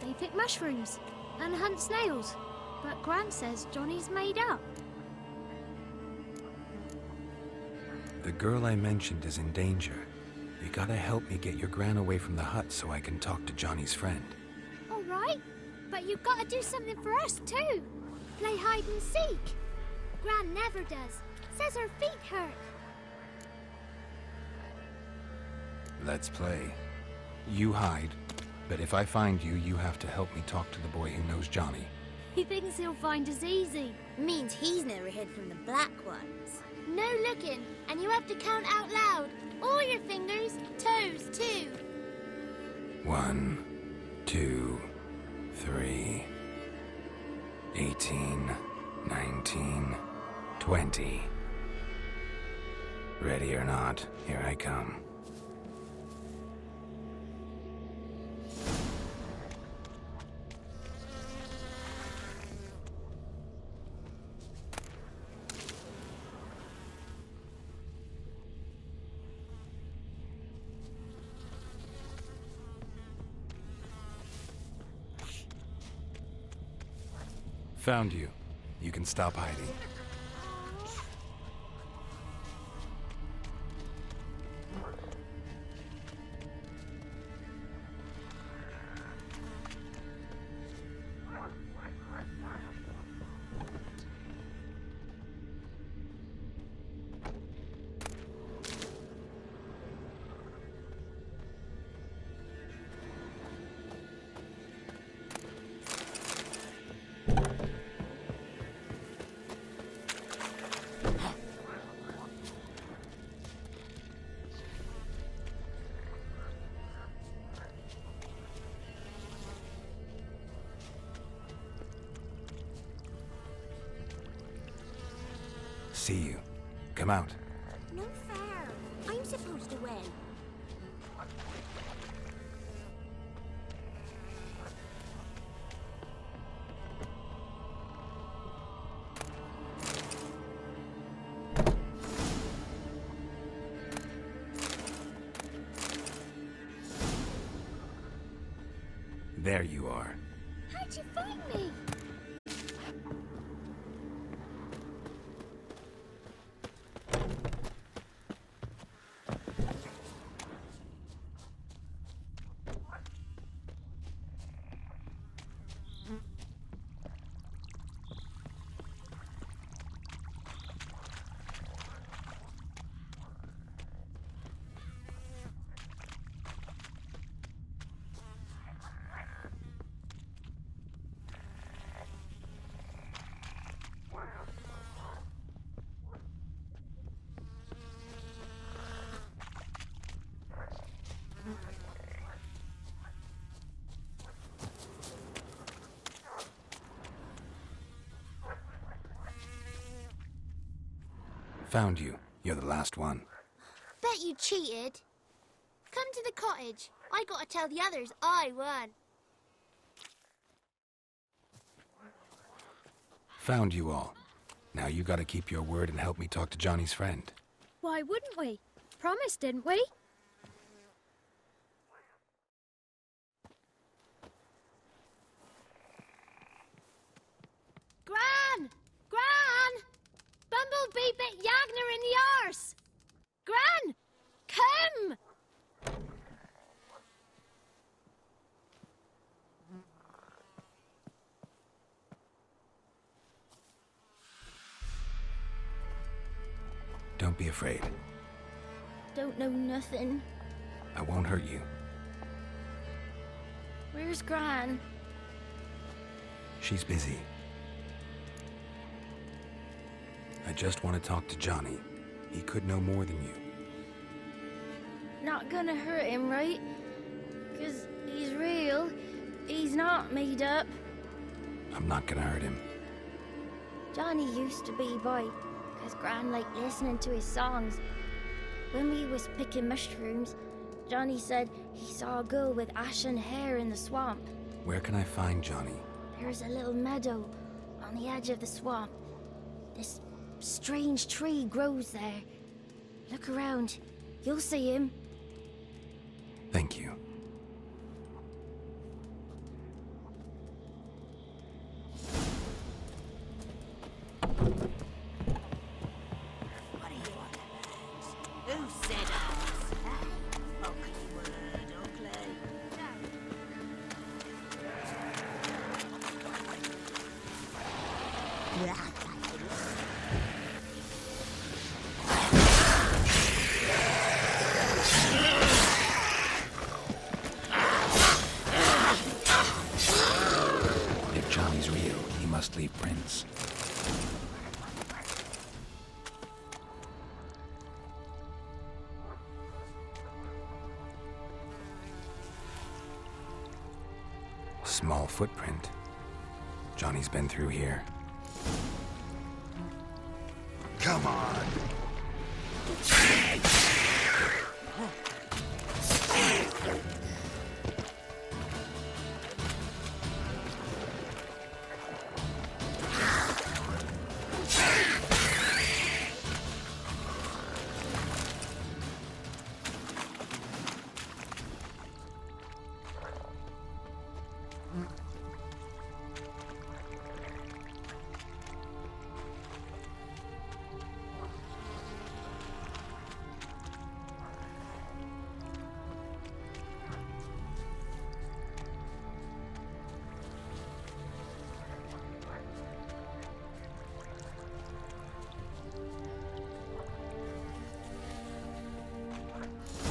S18: They pick mushrooms and hunt snails. But Gran says Johnny's made up.
S3: The girl I mentioned is in danger. You gotta help me get your Gran away from the hut so I can talk to Johnny's friend.
S18: All right, but you've got to do something for us too. Play hide and seek. Gran never does. Says her feet hurt.
S3: Let's play. You hide, but if I find you, you have to help me talk to the boy who knows Johnny.
S18: He thinks he'll find us easy.
S2: Means he's never hid from the black ones.
S18: No looking, and you have to count out loud. All your fingers, toes too.
S3: 1, 2, 3. 18, 19, 20. Ready or not, here I come. Found you. You can stop hiding. See you. Come out.
S2: No fair. I'm supposed to win.
S3: There you are.
S18: How'd you find me?
S3: Found you. You're the last one.
S18: Bet you cheated. Come to the cottage. I gotta tell the others I won.
S3: Found you all. Now you gotta keep your word and help me talk to Johnny's friend.
S18: Why wouldn't we? Promised, didn't we? Gran! Gran! Bumblebee bit Yagner in the arse! Gran! Come!
S3: Don't be afraid.
S19: Don't know nothing.
S3: I won't hurt you.
S19: Where's Gran?
S3: She's busy. I just want to talk to Johnny. He could know more than you.
S19: Not gonna hurt him, right? 'Cause he's real. He's not made up.
S3: I'm not gonna hurt him.
S19: Johnny used to be boy, 'cause Gran liked listening to his songs. When we was picking mushrooms, Johnny said he saw a girl with ashen hair in the swamp.
S3: Where can I find Johnny?
S19: There's a little meadow on the edge of the swamp. This strange tree grows there. Look around. You'll see him.
S3: Thank you.
S20: Who said us? Ugly word, ugly.
S3: If Johnny's real, he must leave prints. Small footprint. Johnny's been through here.
S9: Come on.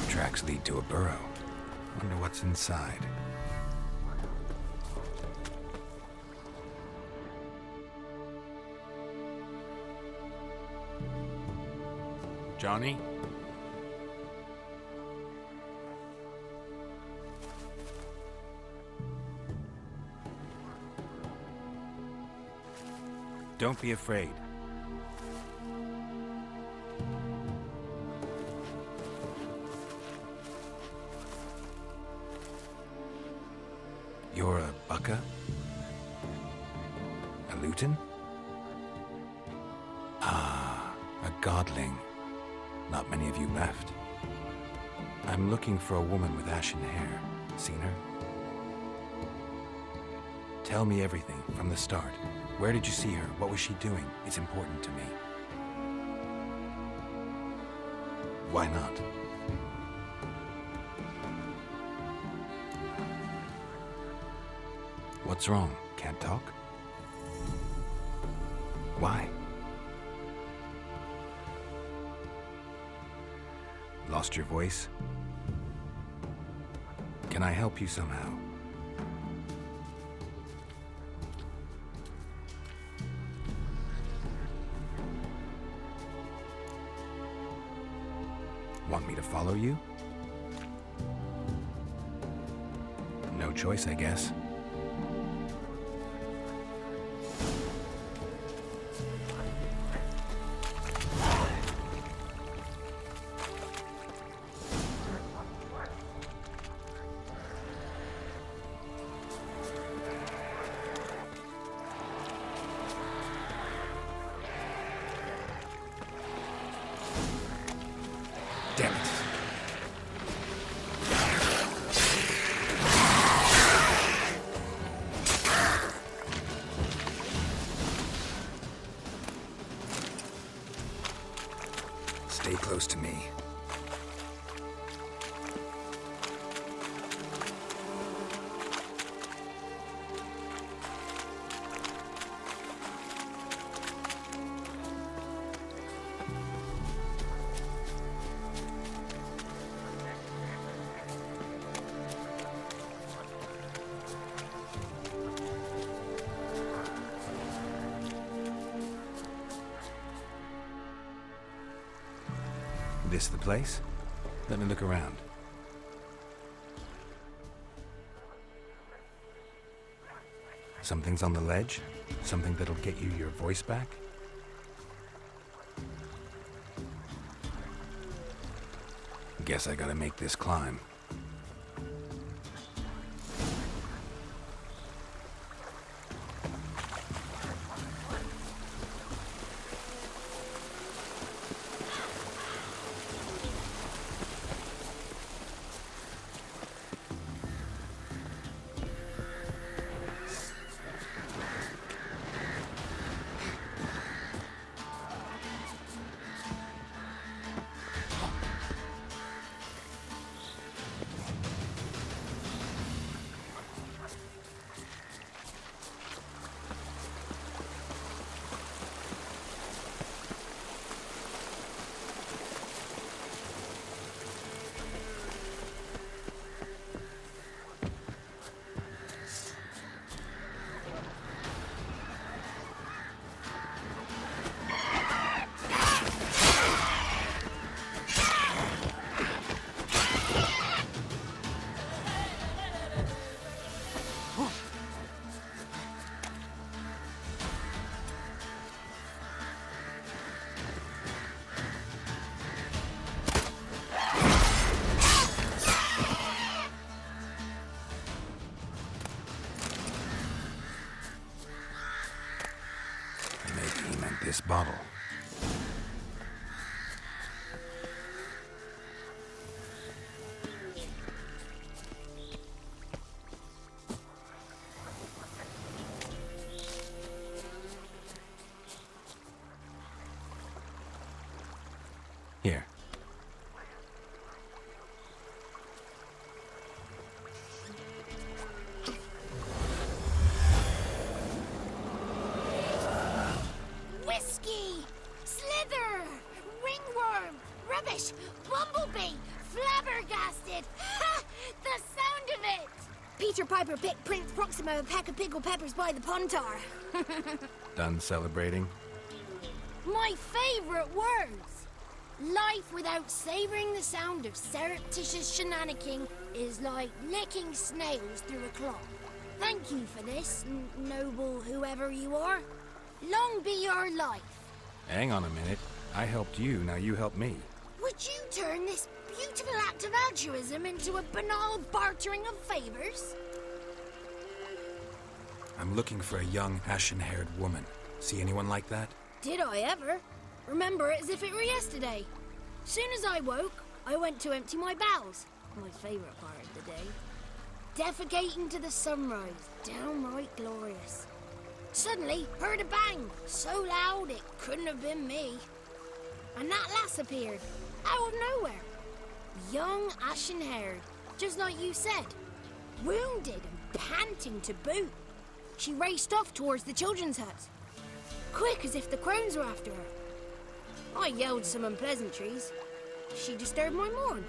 S3: Tracks lead to a burrow. Wonder what's inside.
S21: Johnny?
S3: Don't be afraid. You're a Bucca? A Luton? Ah, a godling. Not many of you left. I'm looking for a woman with ashen hair. Seen her? Tell me everything from the start. Where did you see her? What was she doing? It's important to me. Why not? What's wrong? Can't talk? Why? Lost your voice? Can I help you somehow? Want me to follow you? No choice, I guess. Damn it. Stay close to me. This the place? Let me look around. Something's on the ledge? Something that'll get you your voice back? Guess I gotta make this climb. Here.
S19: Whiskey! Slither! Ringworm! Rubbish! Bumblebee! Flabbergasted! Ha! The sound of it!
S18: Peter Piper picked Prince Proximo a pack of pickled peppers by the Pontar.
S3: Done celebrating?
S18: My favourite words! Life without savouring the sound of surreptitious shenanigans is like licking snails through a cloth. Thank you for this, noble whoever you are. Long be your life.
S3: Hang on a minute. I helped you, now you help me.
S18: Would you turn this beautiful act of altruism into a banal bartering of favours?
S3: I'm looking for a young, ashen-haired woman. See anyone like that?
S18: Did I ever? Remember it as if it were yesterday. Soon as I woke, I went to empty my bowels. My favourite part of the day. Defecating to the sunrise. Downright glorious. Suddenly, heard a bang. So loud it couldn't have been me. And that lass appeared. Out of nowhere. Young, ashen-haired. Just like you said. Wounded and panting to boot. She raced off towards the children's hut. Quick as if the crones were after her. I yelled some unpleasantries. She disturbed my morn.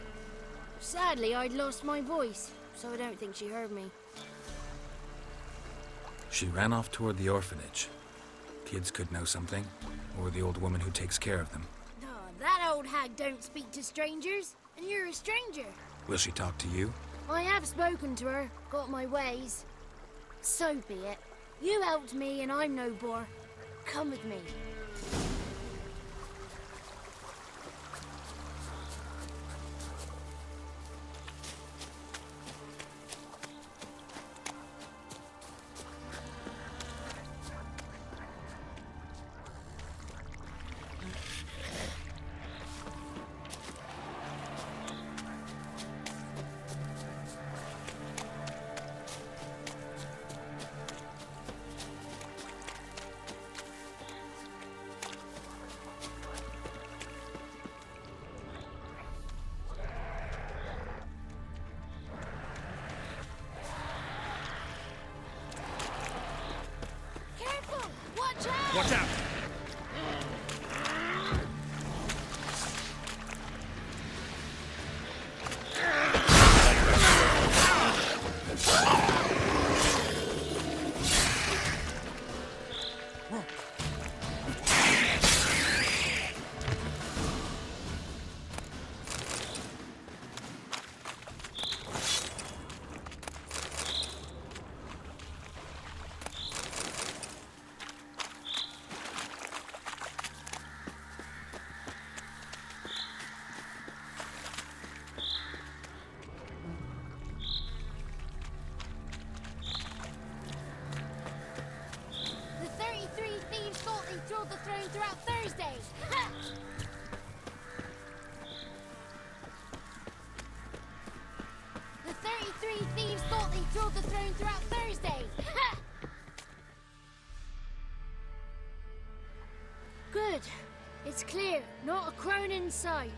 S18: Sadly, I'd lost my voice, so I don't think she heard me.
S3: She ran off toward the orphanage. Kids could know something, or the old woman who takes care of them.
S18: Oh, that old hag don't speak to strangers, and you're a stranger.
S3: Will she talk to you?
S18: I have spoken to her, got my ways. So be it. You helped me, and I'm no bore. Come with me.
S4: Watch out!
S18: Throw the throne throughout Thursday. Ha! The 33 thieves thought they threw the throne throughout Thursday. Ha! Good. It's clear. Not a crone in sight.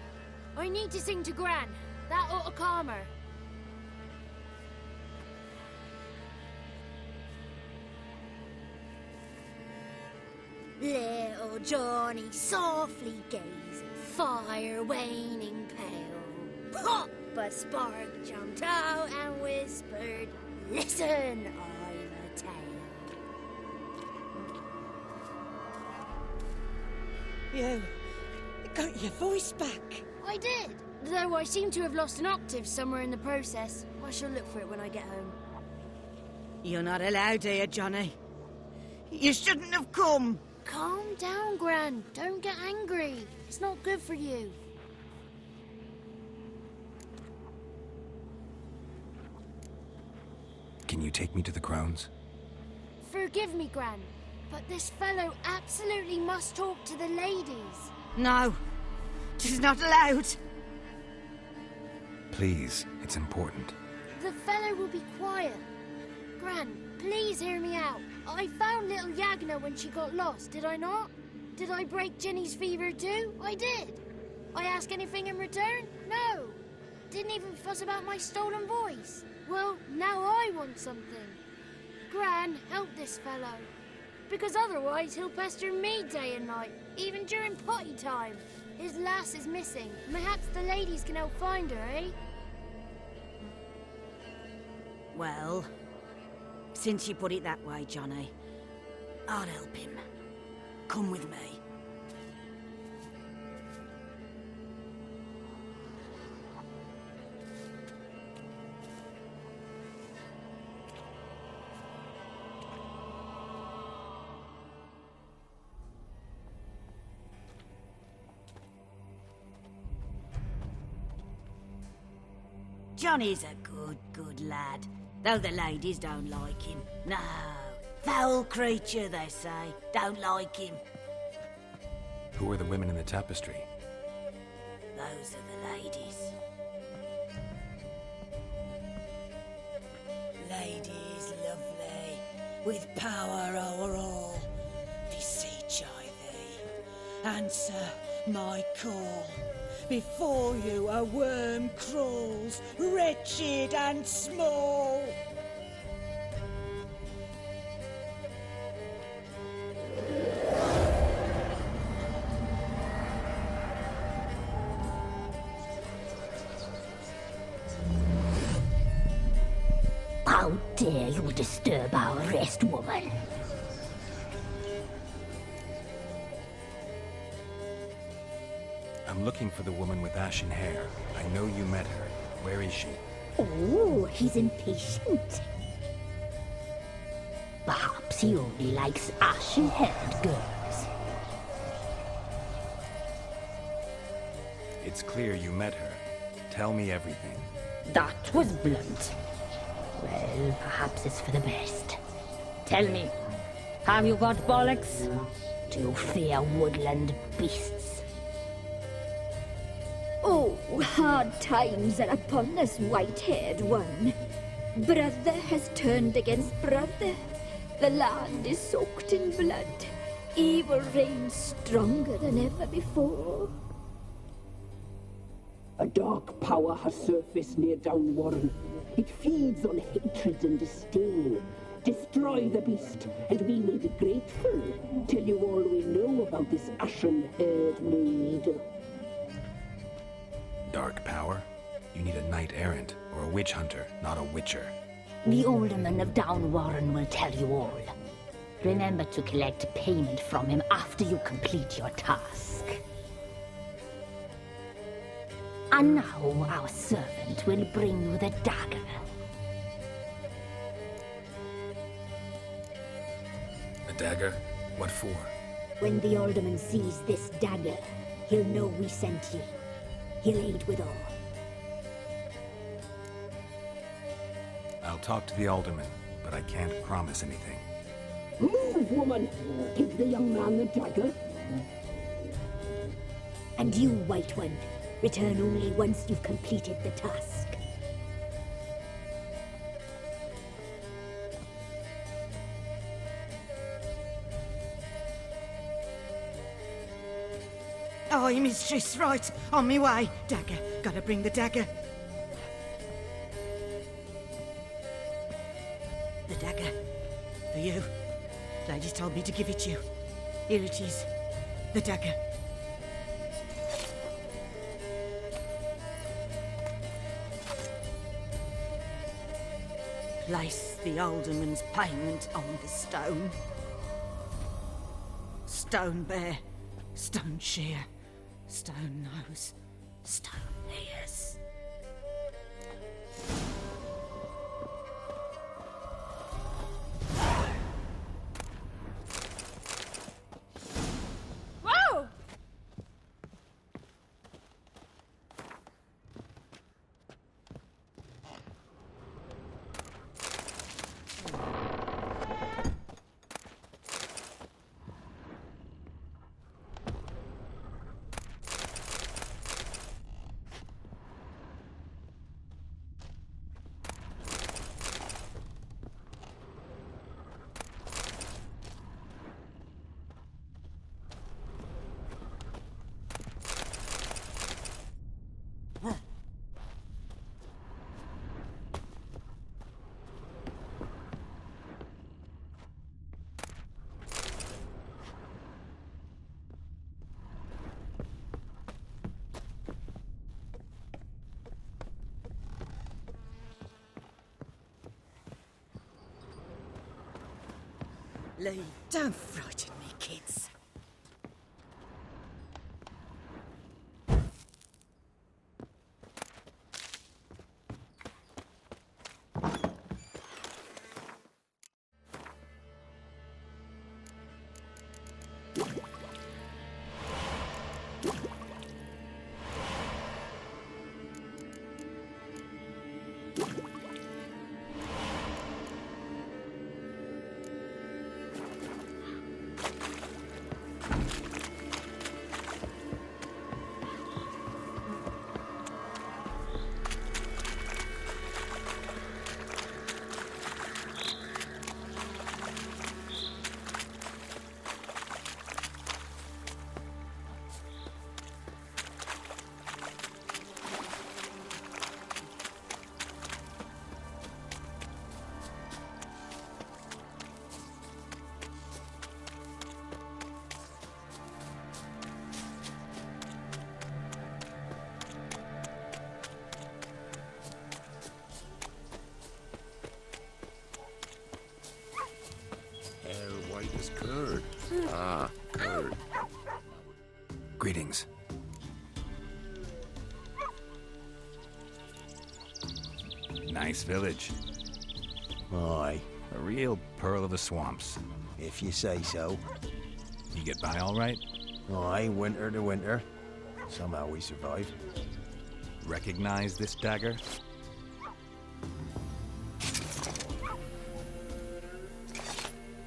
S18: I need to sing to Gran. That ought to calm her. Little Johnny softly gazing, fire waning pale. Pop! A spark jumped out and whispered, "Listen, I've a tale."
S20: You got your voice back.
S18: I did, though I seem to have lost an octave somewhere in the process. I shall look for it when I get home.
S20: You're not allowed here, Johnny. You shouldn't have come.
S18: Calm down, Gran. Don't get angry. It's not good for you.
S3: Can you take me to the Crones?
S18: Forgive me, Gran, but this fellow absolutely must talk to the ladies.
S20: No, she's not allowed.
S3: Please, it's important.
S18: The fellow will be quiet. Gran, please hear me out. I found little Yagna when she got lost, did I not? Did I break Jenny's fever too? I did. I ask anything in return? No. Didn't even fuss about my stolen voice. Well, now I want something. Gran, help this fellow. Because otherwise he'll pester me day and night, even during potty time. His lass is missing. Perhaps the ladies can help find her, eh?
S20: Well, since you put it that way, Johnny, I'll help him. Come with me. Johnny's a good lad, though the ladies don't like him. No, foul creature, they say. Don't like him.
S3: Who are the women in the tapestry?
S20: Those are the ladies. Ladies lovely, with power o'er all, beseech I thee, answer my call. Before you a worm crawls, wretched and small.
S19: How dare you disturb our rest, woman?
S3: I'm looking for the woman with ashen hair. I know you met her. Where is she?
S19: Oh, he's impatient. Perhaps he only likes ashen-haired girls.
S3: It's clear you met her. Tell me everything.
S19: That was blunt. Well, perhaps it's for the best. Tell me, have you got bollocks? Do you fear woodland beasts?
S8: Oh, hard times are upon us, white-haired one. Brother has turned against brother. The land is soaked in blood. Evil reigns stronger than ever before.
S22: A dark power has surfaced near Downwarren. It feeds on hatred and disdain. Destroy the beast, and we will be grateful. Tell you all we know about this ashen-haired maid.
S3: Dark power? You need a knight-errant or a witch hunter, not a witcher.
S19: The alderman of Downwarren will tell you all. Remember to collect payment from him after you complete your task. And now our servant will bring you the dagger.
S3: A dagger? What for?
S8: When the alderman sees this dagger, he'll know we sent you. He'll aid with all.
S3: I'll talk to the alderman, but I can't promise anything.
S22: Move, woman! Give the young man the dagger.
S8: And you, White One, return only once you've completed the task.
S20: Aye, mistress, right. On me way. Dagger. Gotta bring the dagger. The dagger. For you. Ladies told me to give it you. Here it is. The dagger. Place the alderman's payment on the stone. Stone bear. Stone shear. Stone nose, stone ears.
S18: Whoa!
S20: Lee, don't frighten me, kids.
S5: White as curd. Ah, curd.
S3: Greetings. Nice village.
S12: Aye.
S3: A real pearl of the swamps.
S12: If you say so.
S3: You get by all right?
S12: Aye, winter to winter. Somehow we survive.
S3: Recognize this dagger?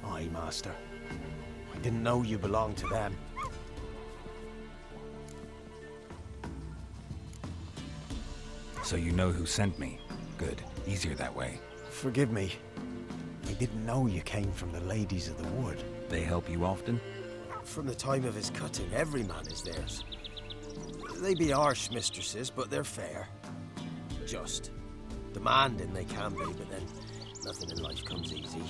S12: Aye, Master. I didn't know you belonged to them.
S3: So you know who sent me. Good. Easier that way.
S12: Forgive me. I didn't know you came from the Ladies of the Wood.
S3: They help you often?
S12: From the time of his cutting, every man is theirs. They be harsh mistresses, but they're fair. Just. Demanding they can be, but then nothing in life comes easy.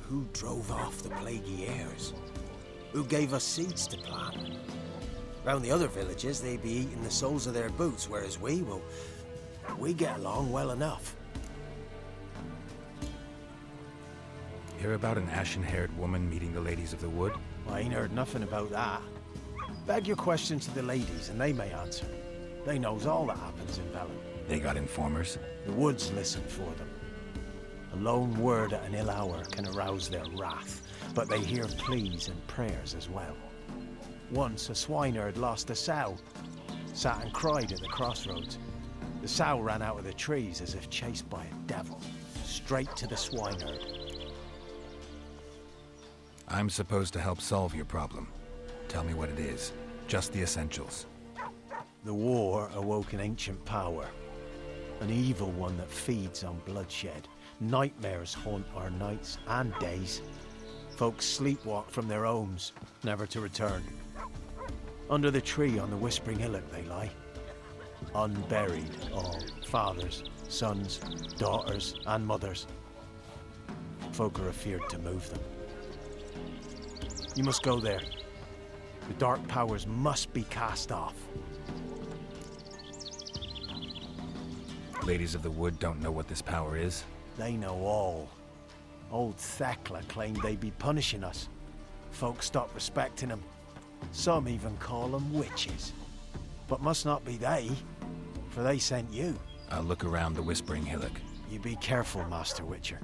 S12: Who drove off the plaguey airs? Who gave us seeds to plant? Round the other villages, they be eating the soles of their boots, whereas we get along well enough.
S3: Hear about an ashen-haired woman meeting the Ladies of the Wood?
S12: I ain't heard nothing about that. Beg your question to the ladies, and they may answer. They knows all that happens in Velen.
S3: They got informers?
S12: The woods listen for them. A lone word at an ill hour can arouse their wrath, but they hear pleas and prayers as well. Once a swineherd lost a sow, sat and cried at the crossroads. The sow ran out of the trees as if chased by a devil, straight to the swineherd.
S3: I'm supposed to help solve your problem. Tell me what it is. Just the essentials.
S12: The war awoke an ancient power. An evil one that feeds on bloodshed. Nightmares haunt our nights and days. Folks sleepwalk from their homes, never to return. Under the tree on the Whispering Hillock they lie. Unburied all, fathers, sons, daughters and mothers. Folk are afeared to move them. You must go there. The dark powers must be cast off.
S3: Ladies of the Wood don't know what this power is?
S12: They know all. Old Thekla claimed they'd be punishing us. Folks stopped respecting them. Some even call them witches. But must not be they, for they sent you.
S3: I'll look around the Whispering Hillock.
S12: You be careful, Master Witcher.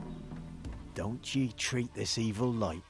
S12: Don't ye treat this evil light.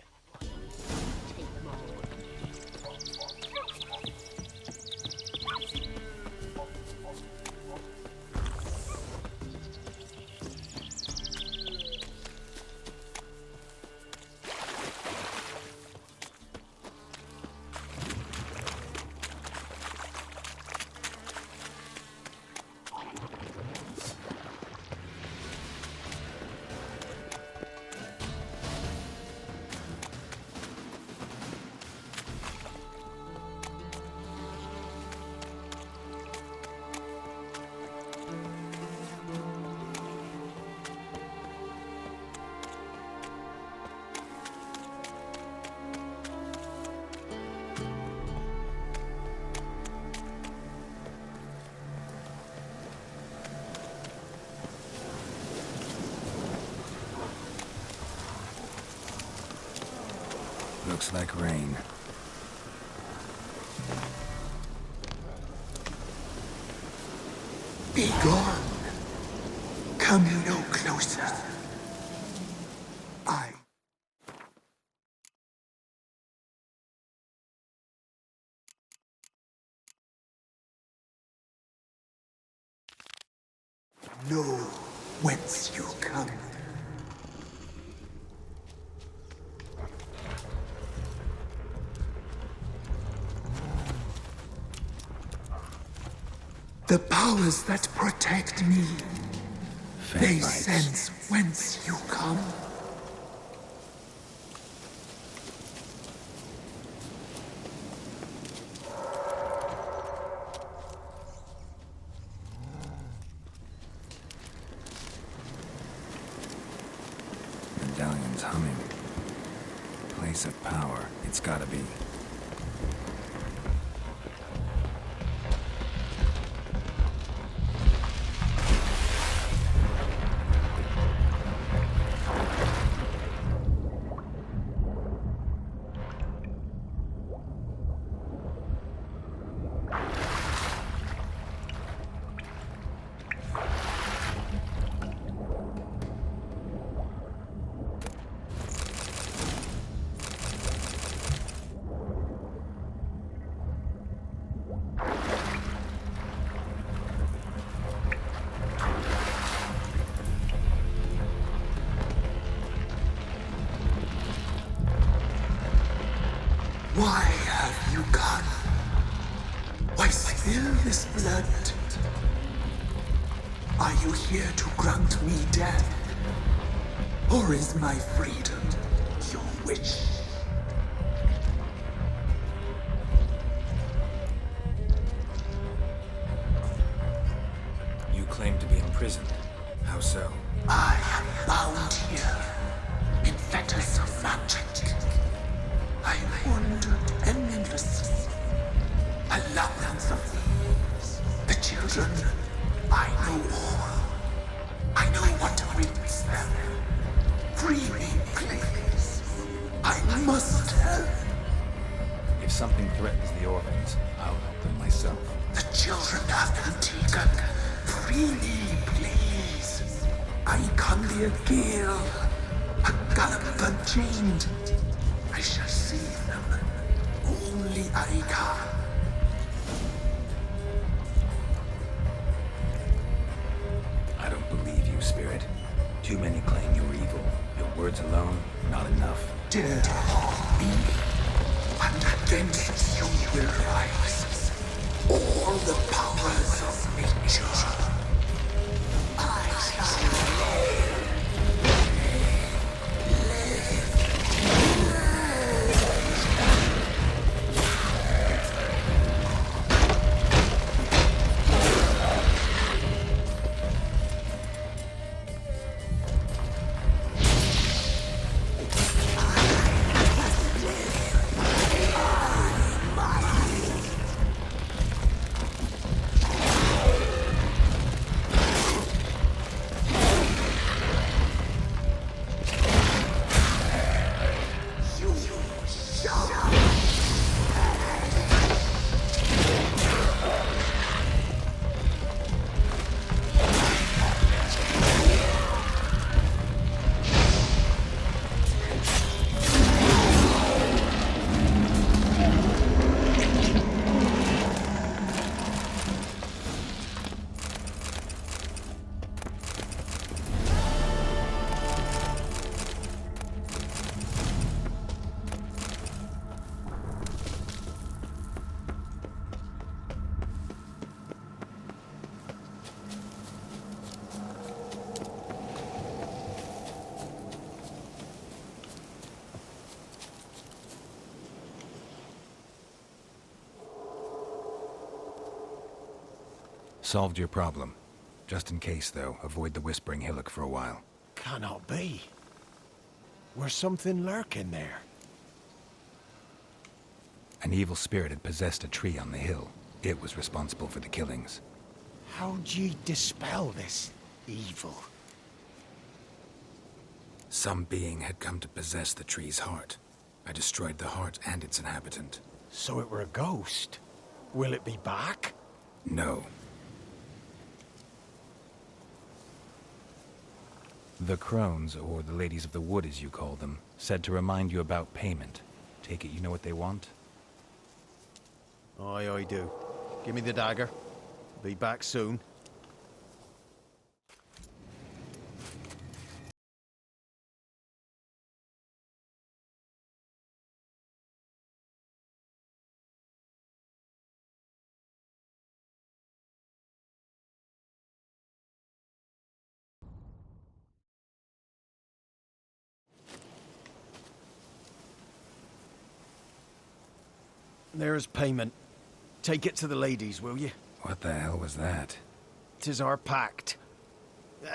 S3: Looks like rain.
S14: Be gone. Come no closer. I... know whence you come. The powers that protect me, they sense whence you come.
S3: Medallion's humming. Place of power, it's gotta be.
S14: Why have you come? Why spill this blood? Are you here to grant me death? Or is my freedom your wish?
S3: You claim to be imprisoned. How so?
S14: I am bound here in fetters of magic. I wandered endlessly, a labyrinth of thieves. The children, I know all. I know what awaits them. Free me, please. I must help.
S3: If something threatens the orphans, I'll help them myself.
S14: The children have been taken. Free me, please. I can be a gale, a gallop unchained. I shall save them. Only I can.
S3: I don't believe you, Spirit. Too many claim you're evil. Your words alone, not enough.
S14: Dare to harm me, and against you will rise all the powers of nature. I shall
S3: Solved your problem. Just in case, though, avoid the Whispering Hillock for a while.
S12: Cannot be. Where's something lurking there?
S3: An evil spirit had possessed a tree on the hill. It was responsible for the killings.
S12: How'd ye dispel this evil?
S3: Some being had come to possess the tree's heart. I destroyed the heart and its inhabitant.
S12: So it were a ghost? Will it be back?
S3: No. The crones, or the ladies of the wood as you call them, said to remind you about payment. Take it you know what they want?
S12: Aye, I do. Give me the dagger. Be back soon. There's payment. Take it to the ladies, will you?
S3: What the hell was that?
S12: 'Tis our pact.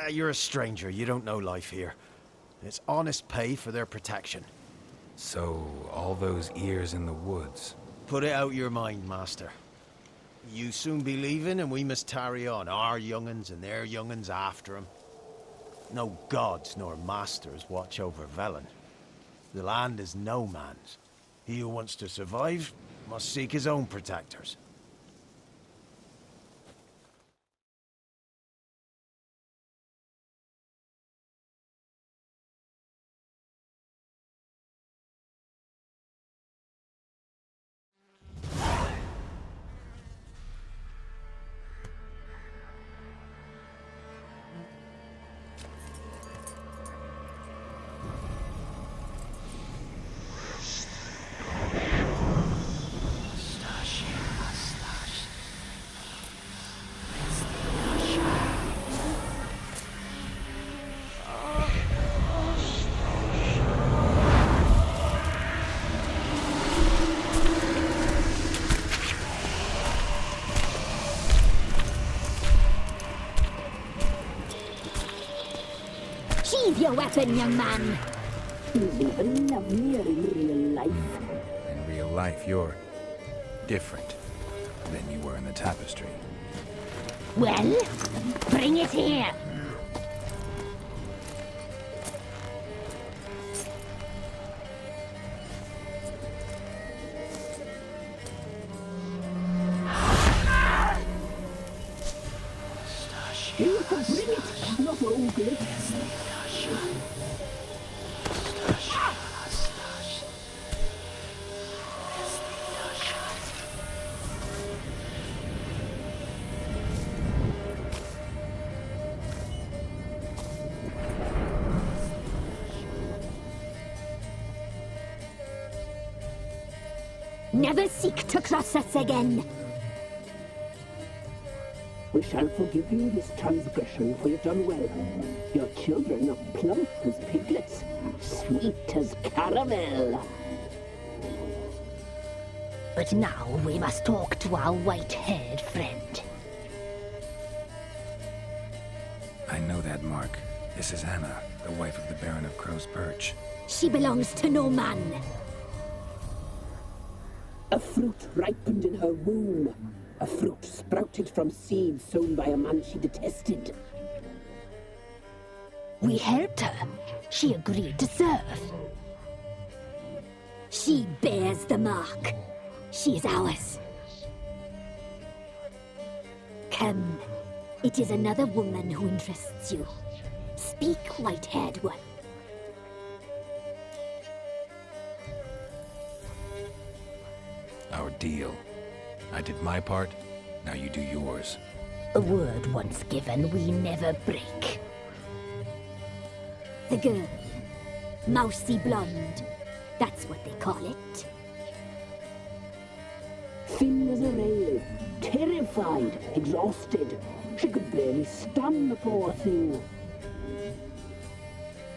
S12: You're a stranger, you don't know life here. It's honest pay for their protection.
S3: So, all those ears in the woods.
S12: Put it out your mind, master. You soon be leaving and we must tarry on, our young'uns and their young'uns after 'em. No gods nor masters watch over Velen. The land is no man's. He who wants to survive must seek his own protectors.
S8: Sheathe your weapon, young man.
S22: He's even lovelier in real life.
S3: In real life, you're different than you were in the tapestry.
S8: Well, bring it here.
S22: You can bring it, not ogle it.
S8: Never seek to cross us again.
S22: We shall forgive you this transgression, for you've done well. Your children are plump as piglets, sweet as caramel.
S8: But now we must talk to our white-haired friend.
S3: I know that mark. This is Anna, the wife of the Baron of Crow's Perch.
S8: She belongs to no man.
S22: A fruit ripened in her womb. A fruit sprouted from seeds sown by a man she detested.
S8: We helped her. She agreed to serve. She bears the mark. She is ours. Come. It is another woman who interests you. Speak, white-haired one.
S3: Our deal. I did my part, now you do yours.
S8: A word once given, we never break. The girl. Mousy blonde. That's what they call it.
S22: Thin as a rail, terrified, exhausted. She could barely stand, the poor thing.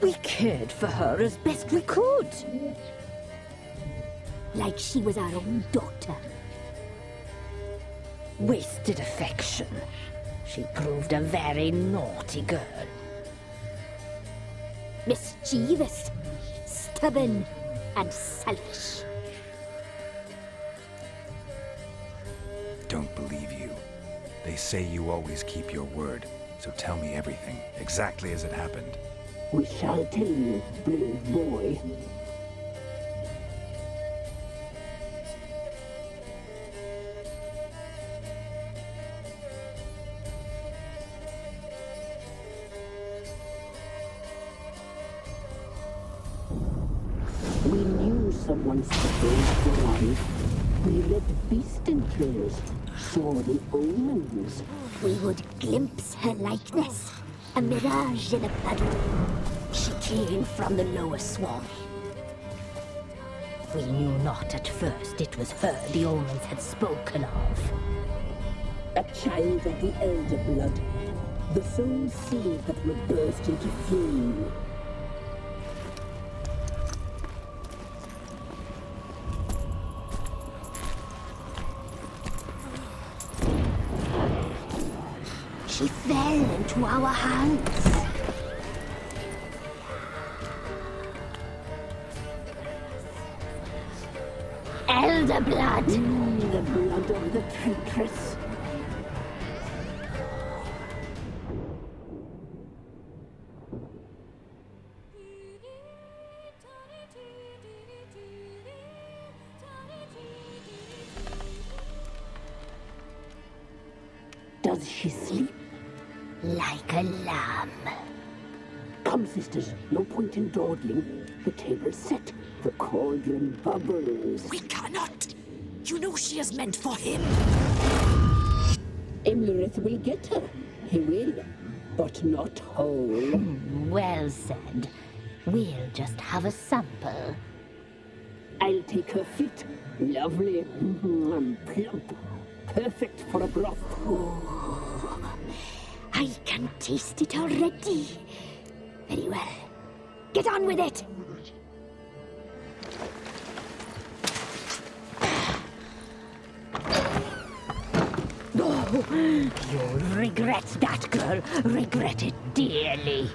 S8: We cared for her as best we could. Like she was our own daughter. Wasted affection. She proved a very naughty girl. Mischievous, stubborn, and selfish.
S3: Don't believe you. They say you always keep your word, so tell me everything, exactly as it happened.
S22: We shall tell you, brave boy. someone supposed to arrive. We read beast enclosures, saw the omens.
S8: We would glimpse her likeness, a mirage in a puddle. She came from the lower swamp. We knew not at first it was her the omens had spoken of.
S22: A child of the elder blood, the soul seed that would burst into flame.
S8: She fell into our hands. Elder blood!
S22: The blood of the traitress. Does she sleep?
S8: Like a lamb.
S22: Come, sisters, no point in dawdling. The table's set, the cauldron bubbles.
S1: We cannot! You know she is meant for him!
S22: Imlerith will get her. He will, but not whole.
S8: Well said. We'll just have a sample.
S22: I'll take her feet. Lovely. Plump. Perfect for a broth.
S8: I can taste it already. Very well. Get on with it! Oh, you'll regret that, girl. Regret it dearly.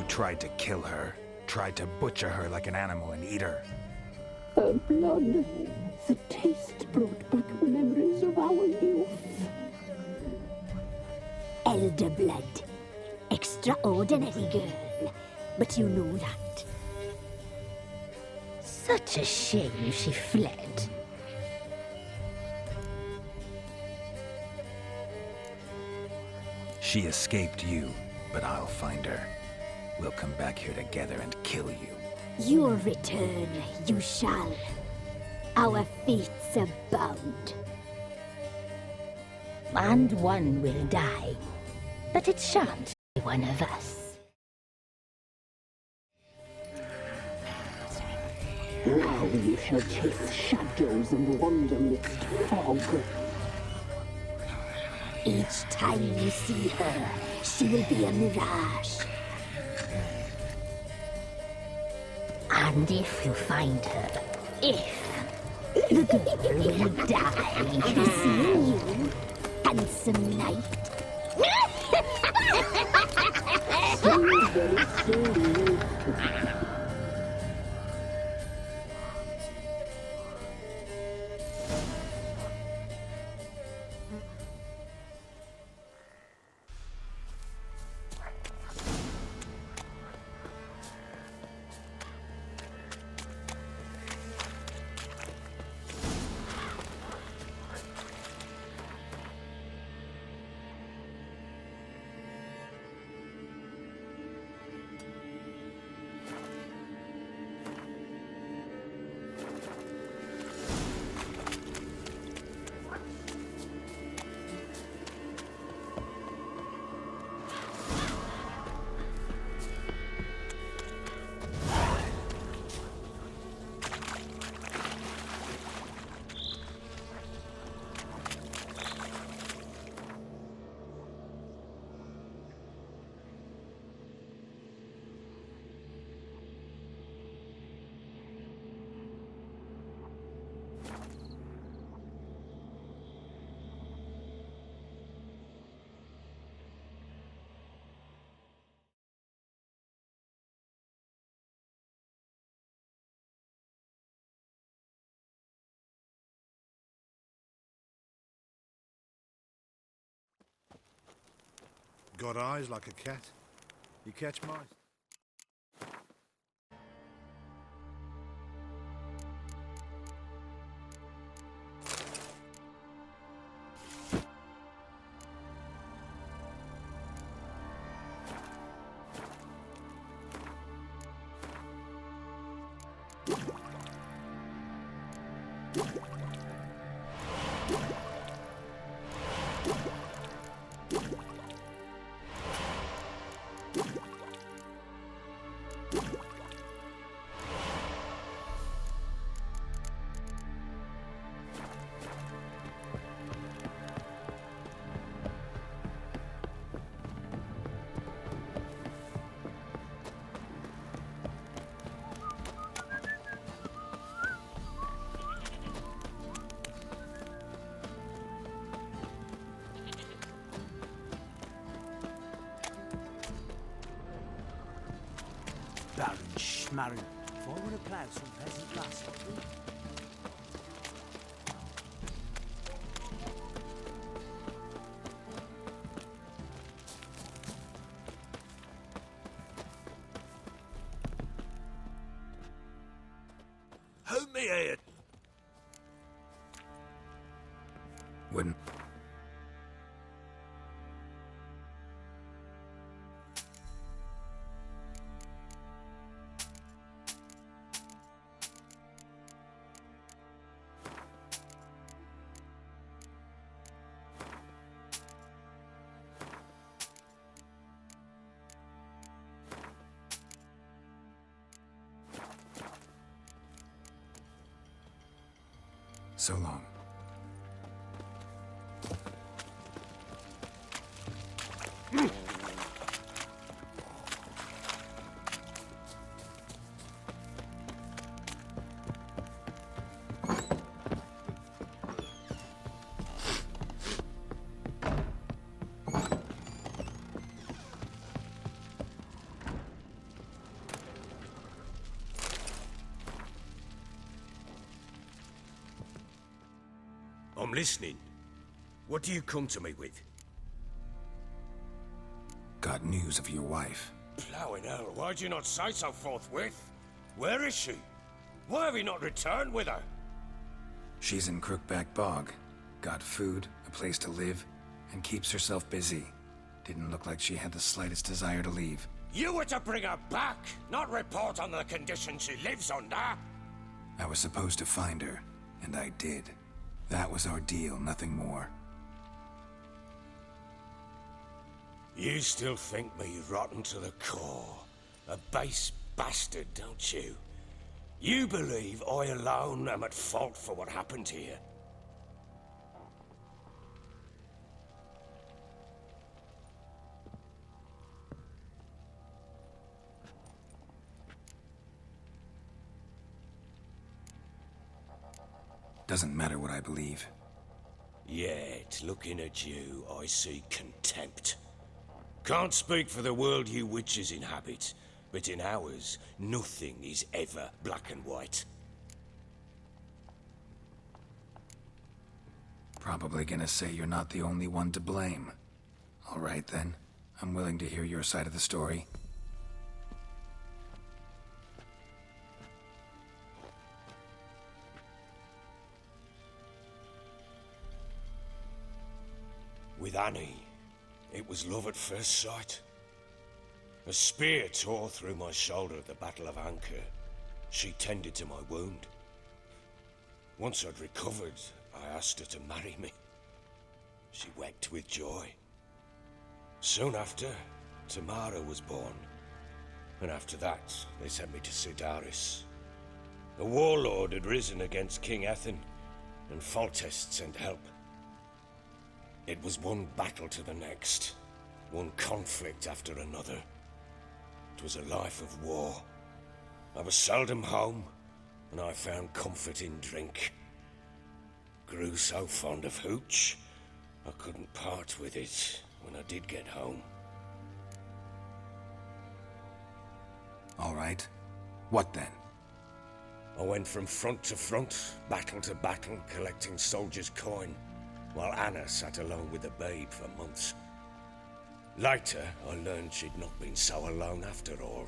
S3: Tried to kill her. Tried to butcher her like an animal and eat her.
S22: Her blood. The taste brought back memories of our youth.
S8: Elder blood. Extraordinary girl. But you know that. Such a shame she fled.
S3: She escaped you, but I'll find her. We'll come back here together and kill you.
S8: Your return, you shall. Our fates are bound. And one will die, but it shan't be one of us.
S22: Now you shall chase shadows and wander midst fog.
S8: Each time you see her, she will be a mirage.
S15: And if you find her, the girl will die. Seeing you, handsome knight.
S22: So very soon.
S9: Got eyes like a cat. You catch mice.
S6: Baron Schmarren. If I were to plough some peasant lass, I'd be-
S7: Hold me head.
S3: Wouldn't. So long.
S7: I'm listening. What do you come to me with?
S3: Got news of your wife.
S7: Plowing hell, why'd you not say so forthwith? Where is she? Why have you not returned with her?
S3: She's in Crookback Bog. Got food, a place to live, and keeps herself busy. Didn't look like she had the slightest desire to leave.
S7: You were to bring her back, not report on the conditions she lives under.
S3: I was supposed to find her, and I did. That was our deal, nothing more.
S7: You still think me rotten to the core. A base bastard, don't you? You believe I alone am at fault for what happened here?
S3: Doesn't matter what I believe.
S7: Yet, looking at you, I see contempt. Can't speak for the world you witches inhabit, but in ours, nothing is ever black and white.
S3: Probably gonna say you're not the only one to blame. All right then. I'm willing to hear your side of the story.
S7: With Annie, it was love at first sight. A spear tore through my shoulder at the Battle of Anchor. She tended to my wound. Once I'd recovered, I asked her to marry me. She wept with joy. Soon after, Tamara was born. And after that, they sent me to Sidaris. A warlord had risen against King Ethan, and Foltest sent help. It was one battle to the next, one conflict after another. It was a life of war. I was seldom home, and I found comfort in drink. Grew so fond of hooch, I couldn't part with it when I did get home.
S3: All right. What then?
S7: I went from front to front, battle to battle, collecting soldiers' coin, while Anna sat alone with the babe for months. Later, I learned she'd not been so alone after all.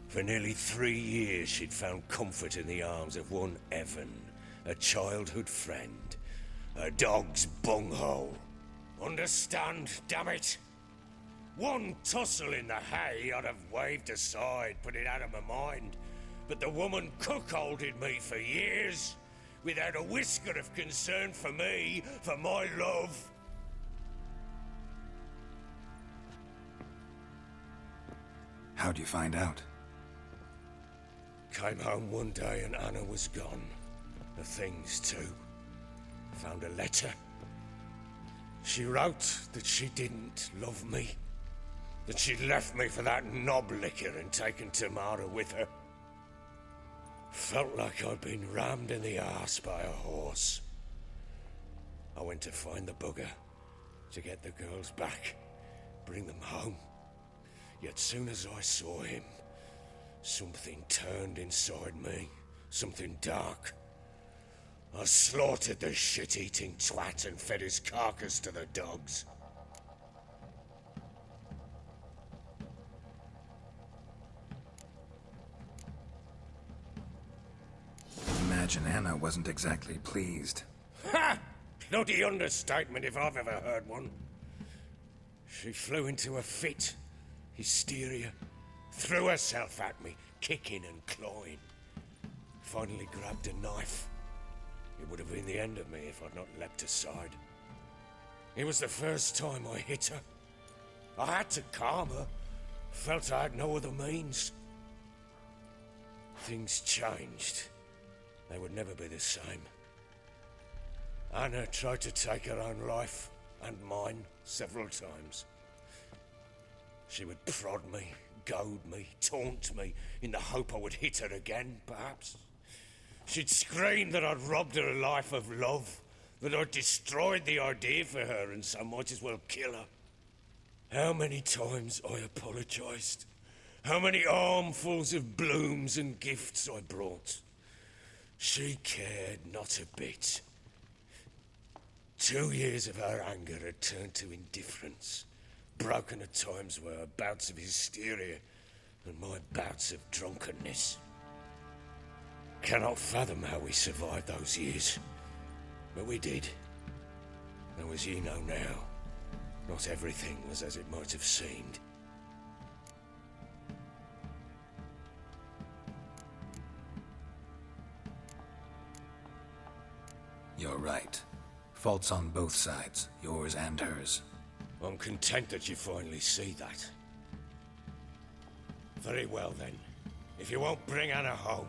S7: For nearly 3 years, she'd found comfort in the arms of one Evan, a childhood friend, a dog's bunghole. Understand, damn it? One tussle in the hay I'd have waved aside, put it out of my mind. But the woman cuckolded me for years, without a whisker of concern for me, for my love.
S3: How'd you find out?
S7: Came home one day and Anna was gone. The things too. Found a letter. She wrote that she didn't love me. That she'd left me for that knob licker and taken Tamara with her. Felt like I'd been rammed in the arse by a horse. I went to find the bugger, to get the girls back, bring them home. Yet soon as I saw him, something turned inside me, something dark. I slaughtered the shit-eating twat and fed his carcass to the dogs.
S3: Imagine Anna wasn't exactly pleased.
S7: Ha! Bloody understatement if I've ever heard one. She flew into a fit, hysteria, threw herself at me, kicking and clawing. Finally grabbed a knife. It would have been the end of me if I'd not leapt aside. It was the first time I hit her. I had to calm her. Felt I had no other means. Things changed. They would never be the same. Anna tried to take her own life, and mine, several times. She would prod me, goad me, taunt me, in the hope I would hit her again, perhaps. She'd scream that I'd robbed her a life of love, that I'd destroyed the idea for her, and so might as well kill her. How many times I apologized. How many armfuls of blooms and gifts I brought. She cared not a bit. 2 years of her anger had turned to indifference, broken at times were her bouts of hysteria and my bouts of drunkenness. Cannot fathom how we survived those years, but we did. Though as you know now, not everything was as it might have seemed.
S3: You're right. Faults on both sides, yours and hers.
S7: I'm content that you finally see that. Very well then. If you won't bring Anna home,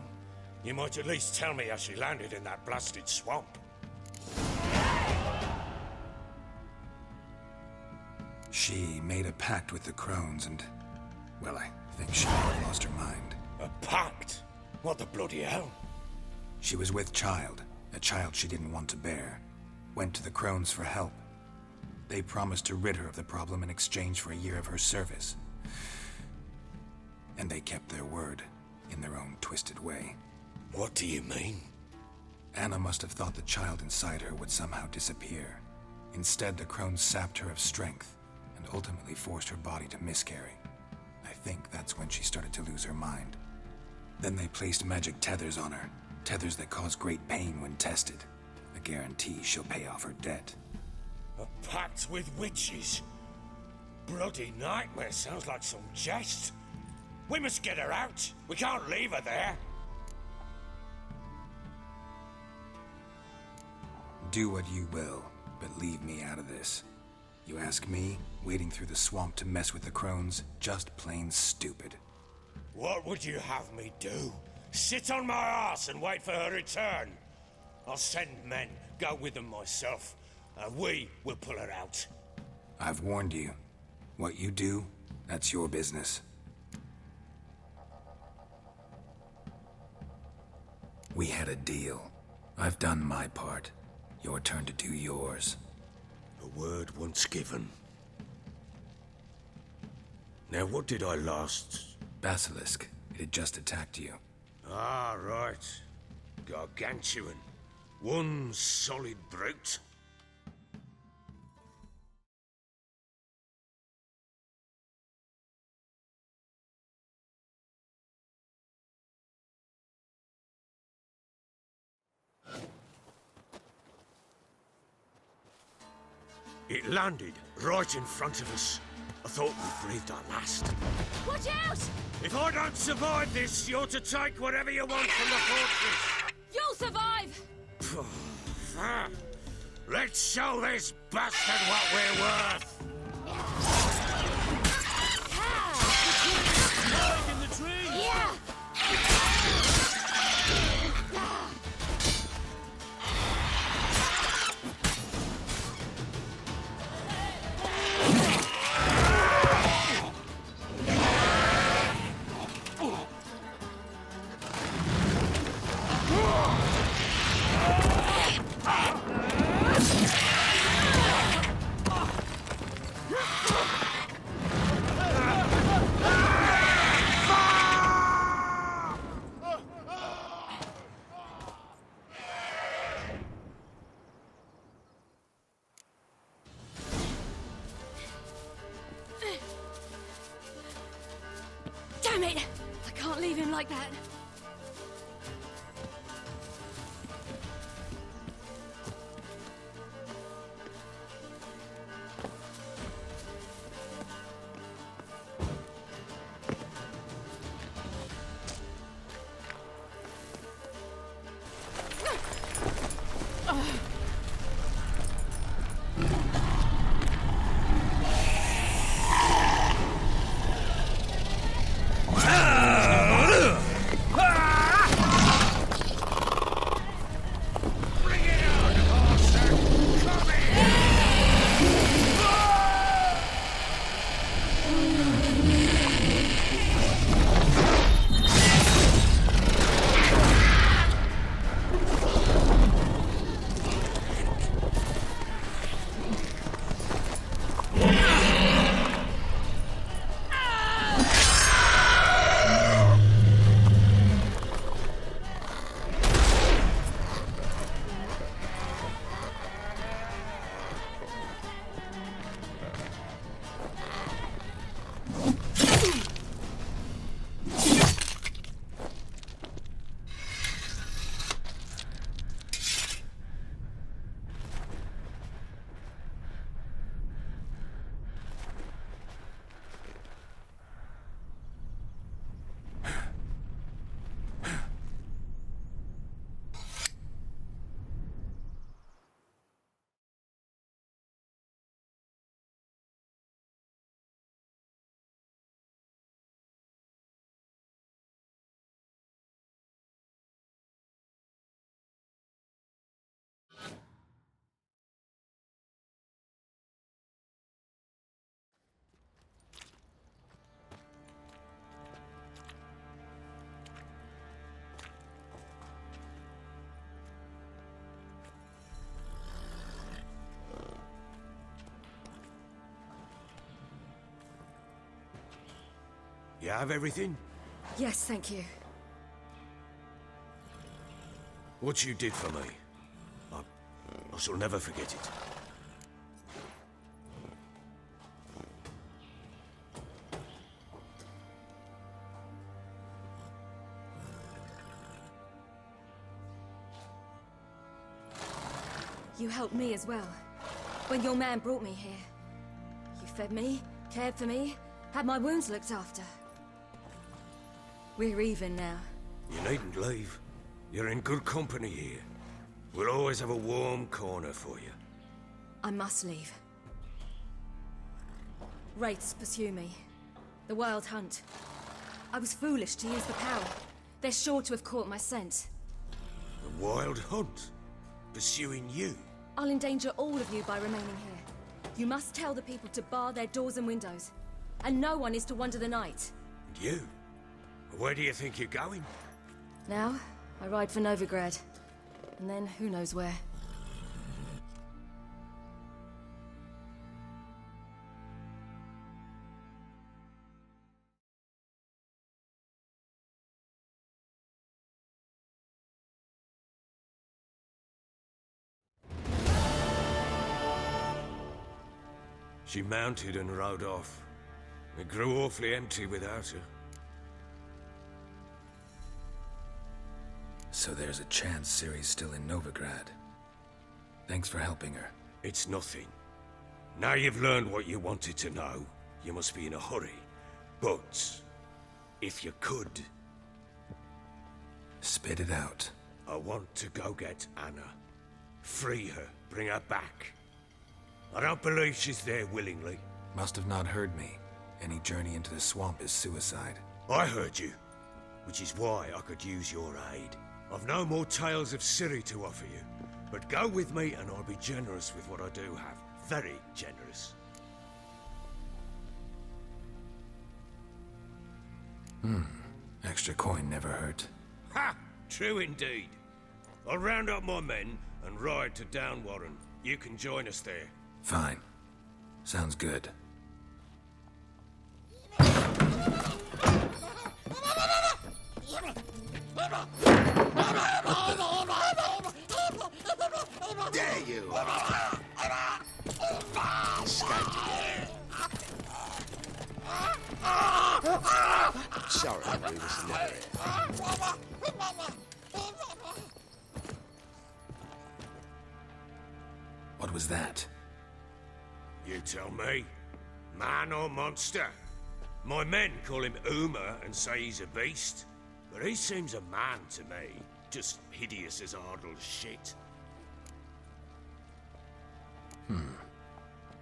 S7: you might at least tell me how she landed in that blasted swamp.
S3: She made a pact with the crones and, well, I think she may have lost her mind.
S7: A pact? What the bloody hell?
S3: She was with child. a child she didn't want to bear, went to the crones for help. They promised to rid her of the problem in exchange for a year of her service. And they kept their word, in their own twisted way.
S7: What do you mean?
S3: Anna must have thought the child inside her would somehow disappear. Instead, the crones sapped her of strength and ultimately forced her body to miscarry. I think that's when she started to lose her mind. Then they placed magic tethers on her, tethers that cause great pain when tested. A guarantee she'll pay off her debt.
S7: A pact with witches? Bloody nightmare, sounds like some jest. We must get her out. We can't leave her there.
S3: Do what you will, but leave me out of this. You ask me, wading through the swamp to mess with the crones, just plain stupid.
S7: What would you have me do? Sit on my ass and wait for her return? I'll send men, go with them myself, and we will pull her out.
S3: I've warned you. What you do, that's your business. We had a deal. I've done my part. Your turn to do yours.
S7: A word once given. Now, what did I last?
S3: Basilisk. It had just attacked you.
S7: Ah, right. Gargantuan. One solid brute. It landed right in front of us. I thought we breathed our last.
S18: Watch out!
S7: If I don't survive this, you're to take whatever you want from the fortress.
S18: You'll survive!
S7: Let's show this bastard what we're worth! In the tree!
S18: Yeah!
S10: Damn it! I can't leave him like that.
S7: You have everything?
S16: Yes, thank you.
S7: What you did for me, I shall never forget it.
S16: You helped me as well. When your man brought me here. You fed me, cared for me, had my wounds looked after. We're even now.
S7: You needn't leave. You're in good company here. We'll always have a warm corner for you.
S16: I must leave. Wraiths pursue me. The Wild Hunt. I was foolish to use the power. They're sure to have caught my scent.
S7: The Wild Hunt? Pursuing you?
S16: I'll endanger all of you by remaining here. You must tell the people to bar their doors and windows. And no one is to wander the night.
S7: And you? Where do you think you're going?
S16: Now, I ride for Novigrad. And then who knows where.
S7: She mounted and rode off. It grew awfully empty without her.
S3: So there's a chance Ciri's still in Novigrad. Thanks for helping her.
S7: It's nothing. Now you've learned what you wanted to know, you must be in a hurry. But, if you could...
S3: Spit it out.
S7: I want to go get Anna. Free her, bring her back. I don't believe she's there willingly.
S3: Must have not heard me. Any journey into the swamp is suicide.
S7: I heard you, which is why I could use your aid. I've no more tales of Ciri to offer you, but go with me and I'll be generous with what I do have. Very generous.
S3: Extra coin never hurt.
S7: Ha! True indeed. I'll round up my men and ride to Downwarren. You can join us there.
S3: Fine. Sounds good.
S11: There you are. Escaped again. Sorry, we was never here.
S3: What was that?
S7: You tell me. Man or monster? My men call him Uma and say he's a beast. But he seems a man to me. Just hideous as Ardle's shit.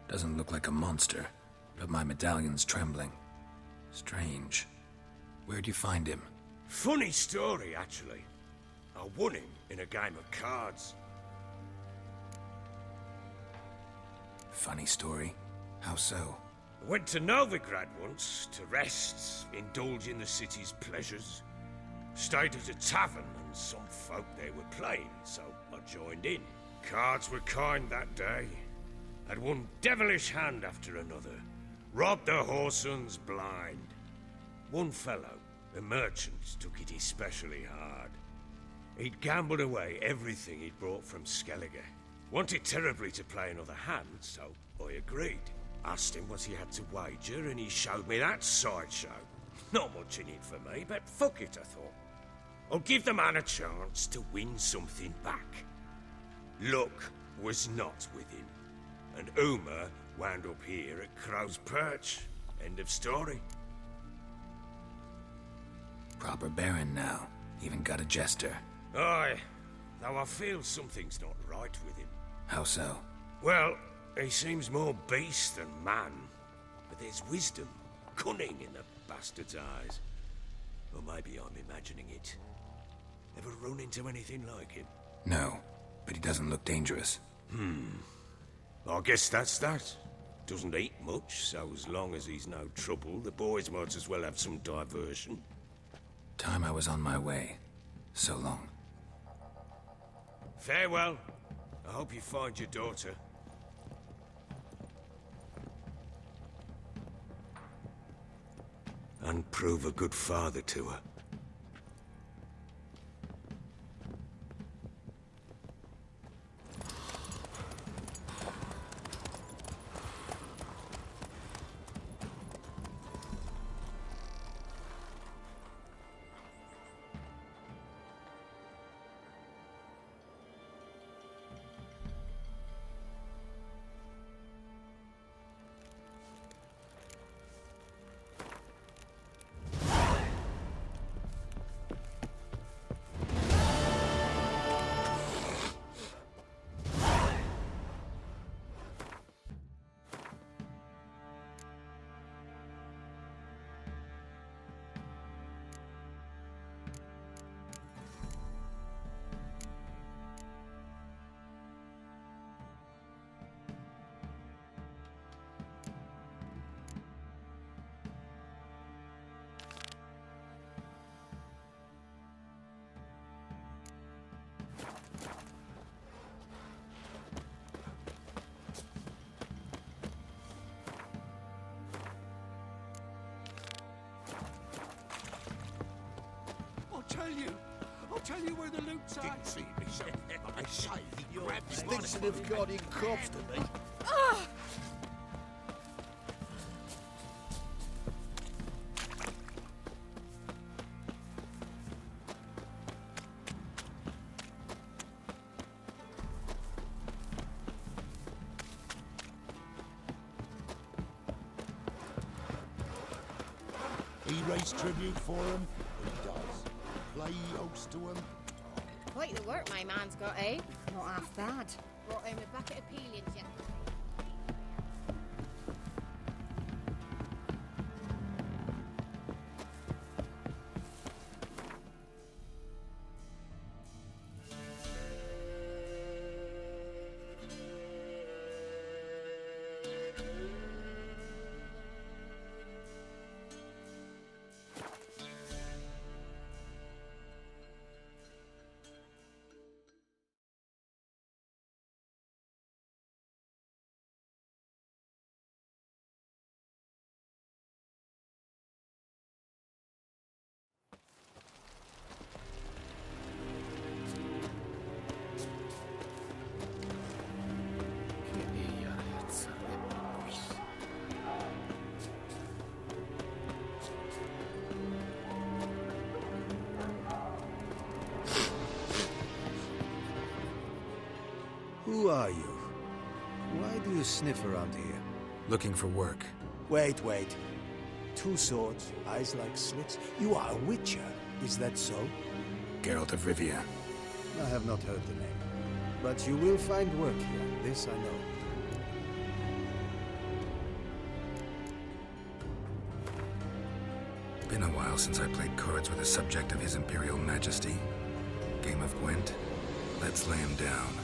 S3: Doesn't look like a monster, but my medallion's trembling. Strange. Where'd you find him?
S7: Funny story, actually. I won him in a game of cards.
S3: Funny story? How so?
S7: I went to Novigrad once to rest, indulge in the city's pleasures. Stayed at a tavern and some folk there were playing, so I joined in. Cards were kind that day. Had one devilish hand after another. Robbed the whoresun's blind. One fellow, a merchant, took it especially hard. He'd gambled away everything he'd brought from Skellige. Wanted terribly to play another hand, so I agreed. Asked him what he had to wager, and he showed me that sideshow. Not much in it for me, but fuck it, I thought. I'll give the man a chance to win something back. Luck was not with him, and Uma wound up here at Crow's Perch. End of story.
S3: Proper baron now. Even got a jester.
S7: Aye, though I feel something's not right with him.
S3: How so?
S7: Well, he seems more beast than man. But there's wisdom, cunning in the bastard's eyes. Or maybe I'm imagining it. Ever run into anything like him?
S3: No, but he doesn't look dangerous.
S7: I guess that's that. Doesn't eat much, so as long as he's no trouble, the boys might as well have some diversion.
S3: Time I was on my way. So long.
S7: Farewell. I hope you find your daughter. And
S5: prove a good father to her. I'll tell you where the loot's at. Didn't see me, so I say he grabbed his
S9: Stinks of guardian corpse to me.
S5: He raised tribute for him. He does. Play host to him.
S13: Quite the work my man's got, eh? Not half bad. Brought home a bucket of peelings yesterday.
S12: Who are you? Why do you sniff around here?
S3: Looking for work.
S12: Wait. Two swords, eyes like slits. You are a witcher, is that so?
S3: Geralt of Rivia.
S12: I have not heard the name. But you will find work here, this I know.
S3: Been a while since I played cards with a subject of His Imperial Majesty. Game of Gwent. Let's lay him down.